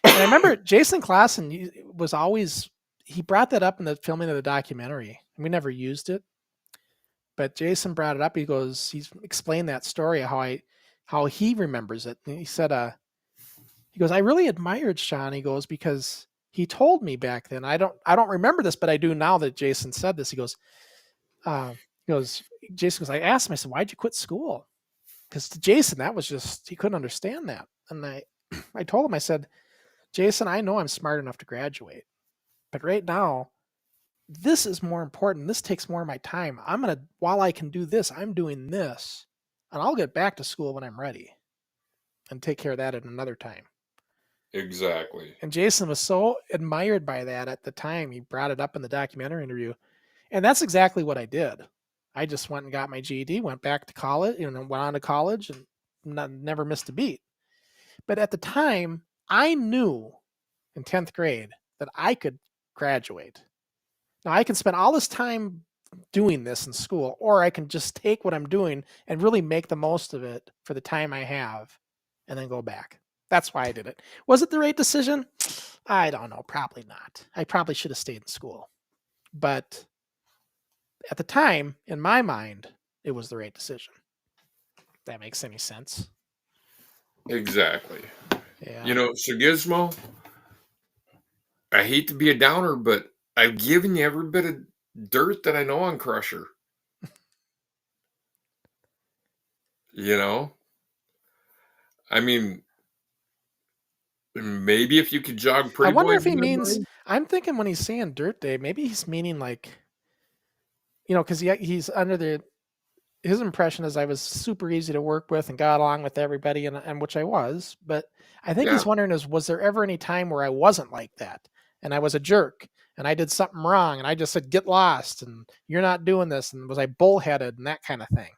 [SPEAKER 3] And I remember Jason Klassen was always, he brought that up in the filming of the documentary. We never used it. But Jason brought it up. He explained that story, how he remembers it. And he said, He goes, I really admired Sean. He goes, because he told me back then. I don't remember this, but I do now that Jason said this. He goes, Jason goes, I asked him, I said, why'd you quit school? Because to Jason, that was just, he couldn't understand that. And I told him, I said, Jason, I know I'm smart enough to graduate, but right now, this is more important. This takes more of my time. While I can do this, I'm doing this, and I'll get back to school when I'm ready and take care of that at another time.
[SPEAKER 2] Exactly.
[SPEAKER 3] And Jason was so admired by that at the time. He brought it up in the documentary interview. And that's exactly what I did. I just went and got my GED, went back to college, went on to college, and never missed a beat. But at the time, I knew in 10th grade that I could graduate. Now, I can spend all this time doing this in school, or I can just take what I'm doing and really make the most of it for the time I have and then go back. That's why I did it. Was it the right decision? I don't know. Probably not. I probably should have stayed in school. But at the time, in my mind, it was the right decision. If that makes any sense.
[SPEAKER 2] Exactly.
[SPEAKER 3] Yeah.
[SPEAKER 2] So Gizmo, I hate to be a downer, but I've given you every bit of dirt that I know on Crusher. I mean, maybe if you could jog Pretty
[SPEAKER 3] I wonder
[SPEAKER 2] Boy
[SPEAKER 3] if he
[SPEAKER 2] in my
[SPEAKER 3] means,
[SPEAKER 2] mind.
[SPEAKER 3] I'm thinking when he's saying Dirt Day, maybe he's meaning like, because he's under his impression is I was super easy to work with and got along with everybody, and which I was. But I think he's wondering was there ever any time where I wasn't like that and I was a jerk and I did something wrong and I just said, get lost and you're not doing this, and was I bullheaded and that kind of thing?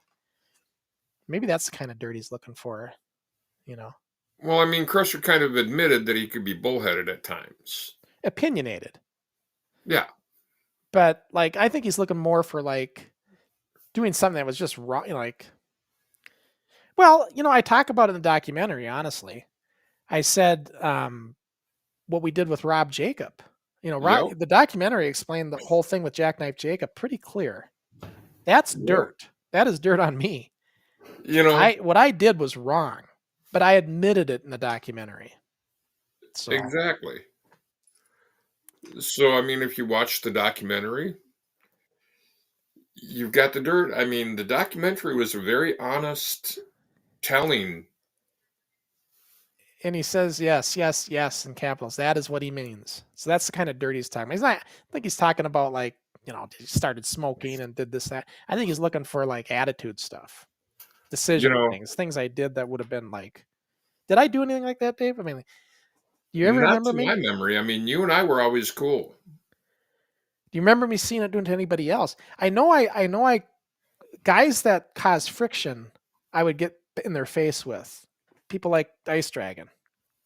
[SPEAKER 3] Maybe that's the kind of dirt he's looking for,
[SPEAKER 2] Well, I mean, Crusher kind of admitted that he could be bullheaded at times.
[SPEAKER 3] Opinionated.
[SPEAKER 2] Yeah.
[SPEAKER 3] But I think he's looking more for doing something that was just wrong. I talk about it in the documentary, honestly. I said what we did with Rob Jacob. The documentary explained the whole thing with Jackknife Jacob pretty clear. That's dirt. That is dirt on me. What I did was wrong, but I admitted it in the documentary. So.
[SPEAKER 2] Exactly. So, I mean, if you watch the documentary, you've got the dirt. I mean, the documentary was a very honest telling.
[SPEAKER 3] And he says, yes, yes, yes, in capitals. That is what he means. So that's the kind of dirt he's talking about. I think he's talking about he started smoking and did this, that. I think he's looking for attitude stuff, decision things I did that would have been did I do anything like that, Dave? I mean, do you ever remember me?
[SPEAKER 2] Not to my memory. I mean, you and I were always cool.
[SPEAKER 3] Do you remember me seeing it doing to anybody else? I know guys that cause friction, I would get in their face with. People like Ice Dragon,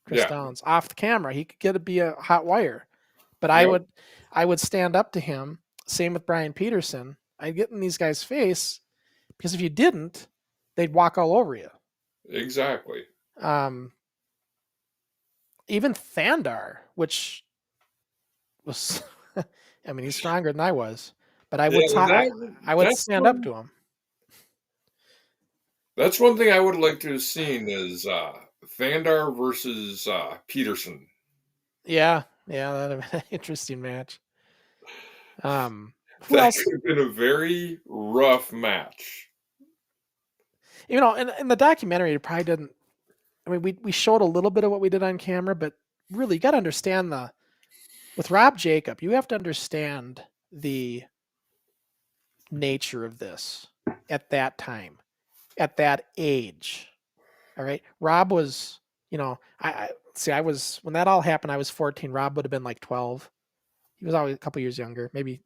[SPEAKER 3] Chris Downs, off the camera, he could be a hot wire, but I would stand up to him. Same with Brian Peterson. I'd get in these guys' face because if you didn't, they'd walk all over you.
[SPEAKER 2] Exactly.
[SPEAKER 3] Even Thandar, which was, I mean, he's stronger than I was, but I would stand up to him.
[SPEAKER 2] That's one thing I would like to have seen is Thandar versus Peterson.
[SPEAKER 3] Yeah, that would have been an interesting match.
[SPEAKER 2] That could have been a very rough match.
[SPEAKER 3] In the documentary, it probably didn't. I mean, we showed a little bit of what we did on camera, but really, you got to understand with Rob Jacob, you have to understand the nature of this at that time, at that age. All right. Rob was, I was, when that all happened, I was 14. Rob would have been 12. He was always a couple years younger, maybe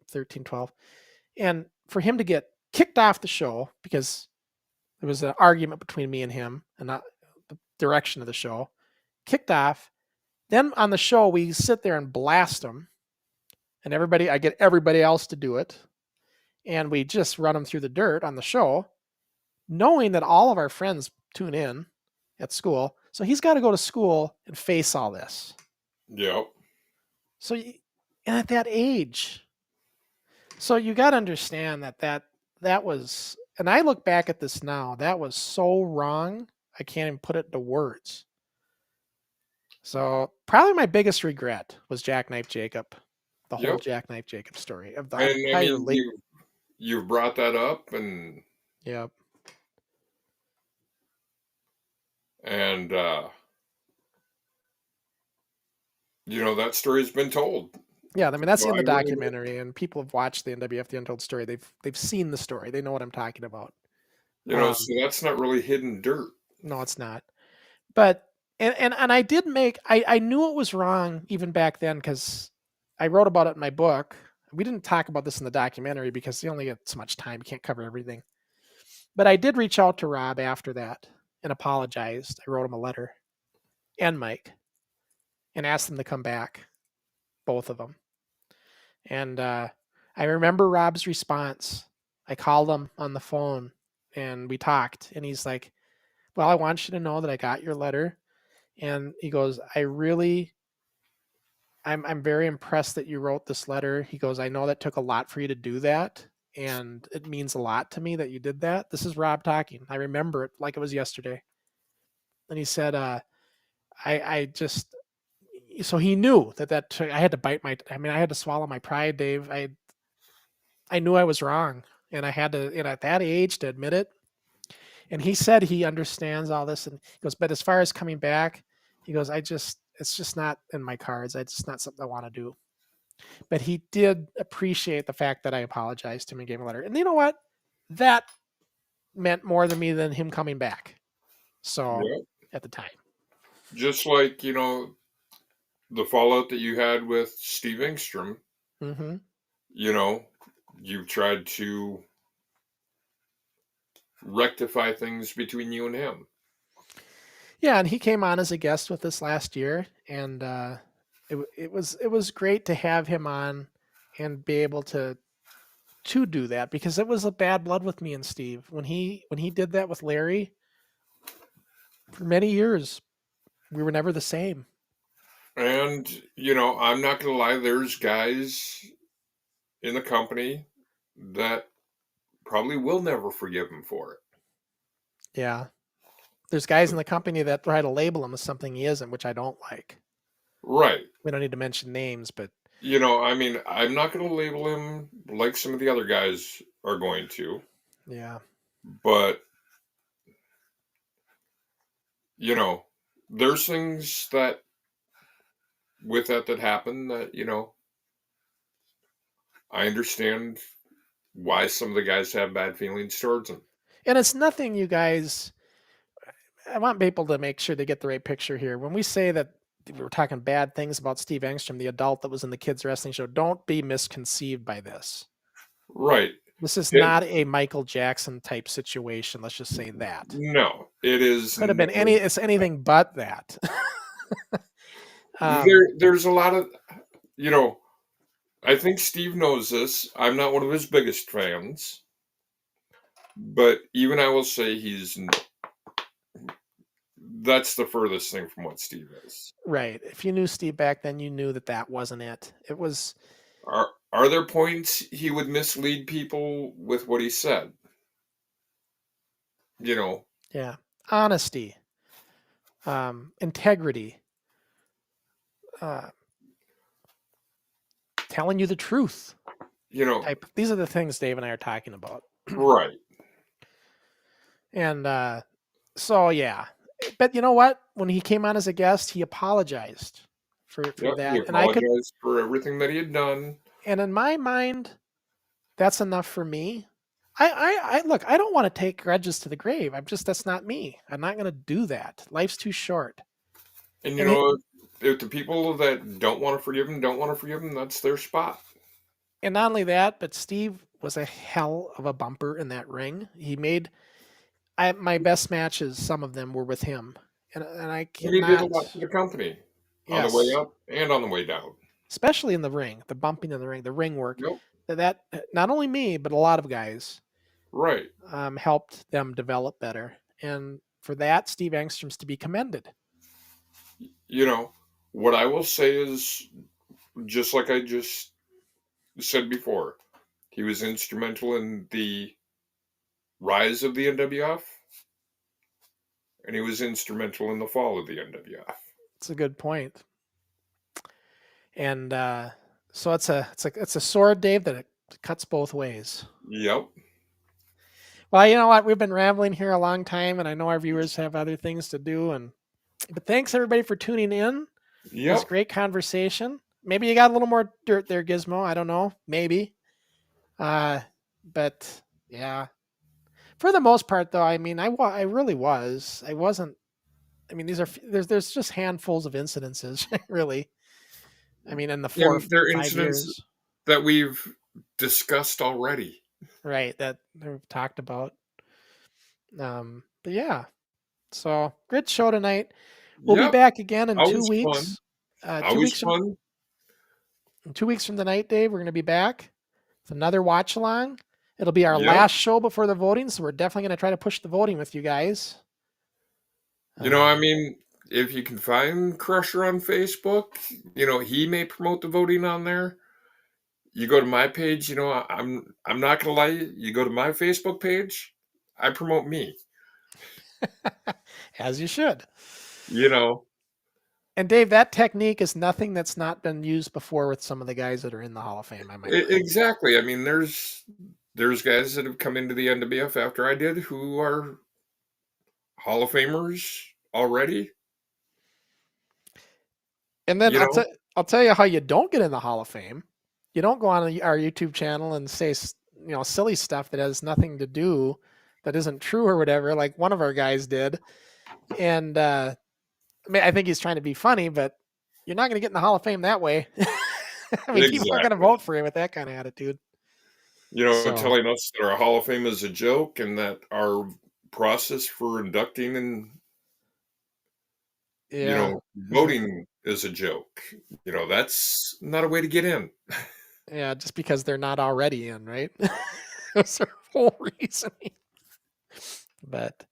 [SPEAKER 3] 13, 12. And for him to get kicked off the show because there was an argument between me and him and not the direction of the show, kicked off. Then on the show, we sit there and blast him. And I get everybody else to do it. And we just run him through the dirt on the show, knowing that all of our friends tune in at school. So he's got to go to school and face all this.
[SPEAKER 2] Yep.
[SPEAKER 3] So, and at that age, so you got to understand that was, and I look back at this now, that was so wrong. I can't even put it into words. So probably my biggest regret was Jackknife Jacob, the whole
[SPEAKER 2] Yep.
[SPEAKER 3] Jackknife Jacob story of the
[SPEAKER 2] And I
[SPEAKER 3] entire
[SPEAKER 2] mean,
[SPEAKER 3] league.
[SPEAKER 2] you've brought that up, and
[SPEAKER 3] Yep.
[SPEAKER 2] that story's been told.
[SPEAKER 3] Yeah, I mean that's
[SPEAKER 2] So
[SPEAKER 3] in the
[SPEAKER 2] I really-
[SPEAKER 3] documentary, and people have watched the NWF The Untold Story. They've seen the story. They know what I'm talking about.
[SPEAKER 2] so that's not really hidden dirt.
[SPEAKER 3] No, it's not. But and I did make I knew it was wrong even back then because I wrote about it in my book. We didn't talk about this in the documentary because you only get so much time. You can't cover everything. But I did reach out to Rob after that and apologized. I wrote him a letter and Mike and asked them to come back, both of them. And I remember Rob's response. I called him on the phone and we talked. And he's like, well, I want you to know that I got your letter. And he goes, I'm very impressed that you wrote this letter. He goes, I know that took a lot for you to do that. And it means a lot to me that you did that. This is Rob talking. I remember it like it was yesterday. And he said, I just, so he knew that took, I had to swallow my pride, Dave. I knew I was wrong and I had to, at that age to admit it. And he said he understands all this. And he goes, but as far as coming back, he goes, it's just not in my cards. It's just not something I want to do. But he did appreciate the fact that I apologized to him and gave him a letter. And you know what? That meant more to me than him coming back. So at the time.
[SPEAKER 2] Just like, the fallout that you had with Steve Engstrom,
[SPEAKER 3] Mm-hmm.
[SPEAKER 2] You tried to rectify things between you and him.
[SPEAKER 3] Yeah, and he came on as a guest with us last year, and it was great to have him on and be able to do that because it was a bad blood with me and Steve when he did that with Larry. For many years, we were never the same.
[SPEAKER 2] And I'm not gonna lie, there's guys in the company that probably will never forgive him for it.
[SPEAKER 3] Yeah. There's guys in the company that try to label him as something he isn't, which I don't like.
[SPEAKER 2] Right.
[SPEAKER 3] We don't need to mention names, but
[SPEAKER 2] I mean, I'm not going to label him like some of the other guys are going to.
[SPEAKER 3] Yeah.
[SPEAKER 2] But there's things that with that happen that I understand why some of the guys have bad feelings towards him.
[SPEAKER 3] And it's nothing, you guys. I want people to make sure they get the right picture here. When we say that we're talking bad things about Steve Engstrom, the adult that was in the kids' wrestling show, don't be misconceived by this.
[SPEAKER 2] Right.
[SPEAKER 3] This is not a Michael Jackson type situation. Let's just say that.
[SPEAKER 2] No, it is.
[SPEAKER 3] Could have been it's anything but that.
[SPEAKER 2] There's a lot of, I think Steve knows this. I'm not one of his biggest fans, but even I will say that's the furthest thing from what Steve is.
[SPEAKER 3] Right. If you knew Steve back then, you knew that wasn't it. It was.
[SPEAKER 2] Are there points he would mislead people with what he said?
[SPEAKER 3] Yeah. Honesty. Integrity. Telling you the truth. These are the things Dave and I are talking about.
[SPEAKER 2] Right.
[SPEAKER 3] And so, yeah. But you know what? When he came on as a guest, he apologized for that.
[SPEAKER 2] He apologized for everything that he had done.
[SPEAKER 3] And in my mind, that's enough for me. I look, I don't want to take grudges to the grave. That's not me. I'm not going to do that. Life's too short.
[SPEAKER 2] And if the people that don't want to forgive him, that's their spot.
[SPEAKER 3] And not only that, but Steve was a hell of a bumper in that ring. He made my best matches. Some of them were with him, and I cannot.
[SPEAKER 2] He did a lot for the company on the way up and on the way down,
[SPEAKER 3] especially in the ring, the bumping in the ring work.
[SPEAKER 2] Yep.
[SPEAKER 3] That not only me, but a lot of guys,
[SPEAKER 2] right,
[SPEAKER 3] helped them develop better, and for that, Steve Engstrom's to be commended.
[SPEAKER 2] What I will say is, just like I just said before, he was instrumental in the rise of the NWF, and he was instrumental in the fall of the NWF.
[SPEAKER 3] It's a good point. And so it's a sword, Dave, that it cuts both ways.
[SPEAKER 2] Yep.
[SPEAKER 3] Well, you know what? We've been rambling here a long time, and I know our viewers have other things to do. But thanks everybody for tuning in. It was a great conversation. Maybe you got a little more dirt there, Gizmo. I don't know. Maybe. But yeah. For the most part, though, I mean, I really was. I wasn't. I mean, there's just handfuls of incidences, really. I mean, in the 4 or 5 years
[SPEAKER 2] that we've discussed already.
[SPEAKER 3] Right, that we've talked about. But yeah, so good show tonight. We'll be back again in 2 weeks. 2 weeks
[SPEAKER 2] fun.
[SPEAKER 3] 2 weeks from tonight, Dave, we're going to be back with another watch along. It'll be our last show before the voting, so we're definitely going to try to push the voting with you guys.
[SPEAKER 2] You know, I mean, if you can find Crusher on Facebook, you know, he may promote the voting on there. You go to my page, you know, I'm not gonna lie, you go to my Facebook page, I promote me.
[SPEAKER 3] As you should.
[SPEAKER 2] You know.
[SPEAKER 3] And Dave, that technique is nothing that's not been used before with some of the guys that are in the Hall of Fame.
[SPEAKER 2] Exactly. I mean, there's guys that have come into the NWF after I did who are Hall of Famers already.
[SPEAKER 3] And then I'll tell you how you don't get in the Hall of Fame. You don't go on our YouTube channel and say, you know, silly stuff that has nothing to do, that isn't true or whatever, like one of our guys did. And I mean, I think he's trying to be funny, but you're not going to get in the Hall of Fame that way. I mean, people are going to vote for you with that kind of attitude.
[SPEAKER 2] You know, telling us that our Hall of Fame is a joke and that our process for inducting and you know, voting is a joke. You know, that's not a way to get in.
[SPEAKER 3] Yeah, just because they're not already in, right? That's their whole reasoning. But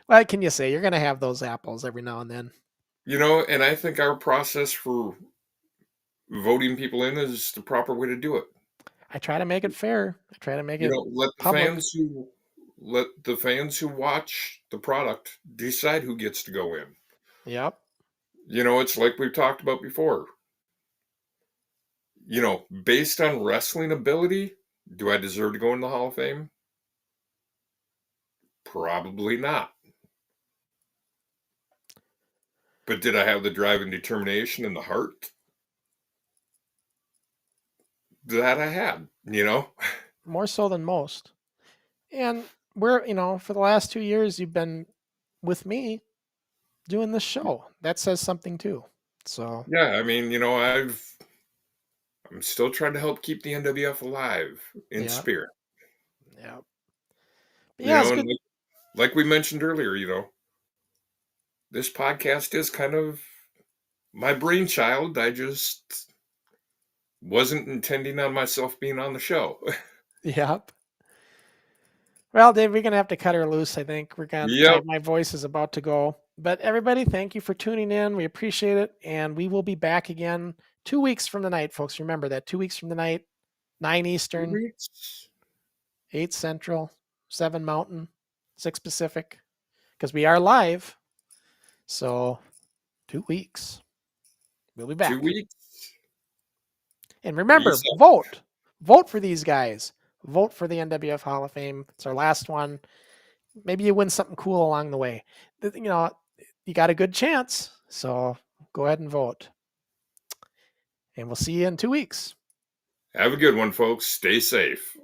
[SPEAKER 3] what can you say? You're going to have those apples every now and then.
[SPEAKER 2] You know, and I think our process for voting people in is the proper way to do it.
[SPEAKER 3] I try to make it fair. I try to make it
[SPEAKER 2] let
[SPEAKER 3] public.
[SPEAKER 2] the fans who watch the product decide who gets to go in.
[SPEAKER 3] Yep.
[SPEAKER 2] You know, it's like we've talked about before. You know, based on wrestling ability, do I deserve to go in the Hall of Fame? Probably not. But did I have the drive and determination and the heart? That I had, you know?
[SPEAKER 3] More so than most. And we're, you know, for the last 2 years, you've been with me doing this show. That says something too. So
[SPEAKER 2] yeah, I mean, you know, I'm still trying to help keep the NWF alive in spirit.
[SPEAKER 3] Yeah.
[SPEAKER 2] Yeah, you know, and like we mentioned earlier, you know, this podcast is kind of my brainchild. I just wasn't intending on myself being on the show.
[SPEAKER 3] Yep. Well, Dave, we're going to have to cut her loose, I think. We're going to, my voice is about to go. But everybody, thank you for tuning in. We appreciate it. And we will be back again 2 weeks from tonight, folks. Remember that 2 weeks from tonight, 9 Eastern, 8 Central, 7 Mountain, 6 Pacific, because we are live. So 2 weeks. We'll be back.
[SPEAKER 2] 2 weeks.
[SPEAKER 3] And remember, vote. Vote for these guys. Vote for the NWF Hall of Fame. It's our last one. Maybe you win something cool along the way. You know, you got a good chance. So go ahead and vote. And we'll see you in 2 weeks.
[SPEAKER 2] Have a good one, folks. Stay safe.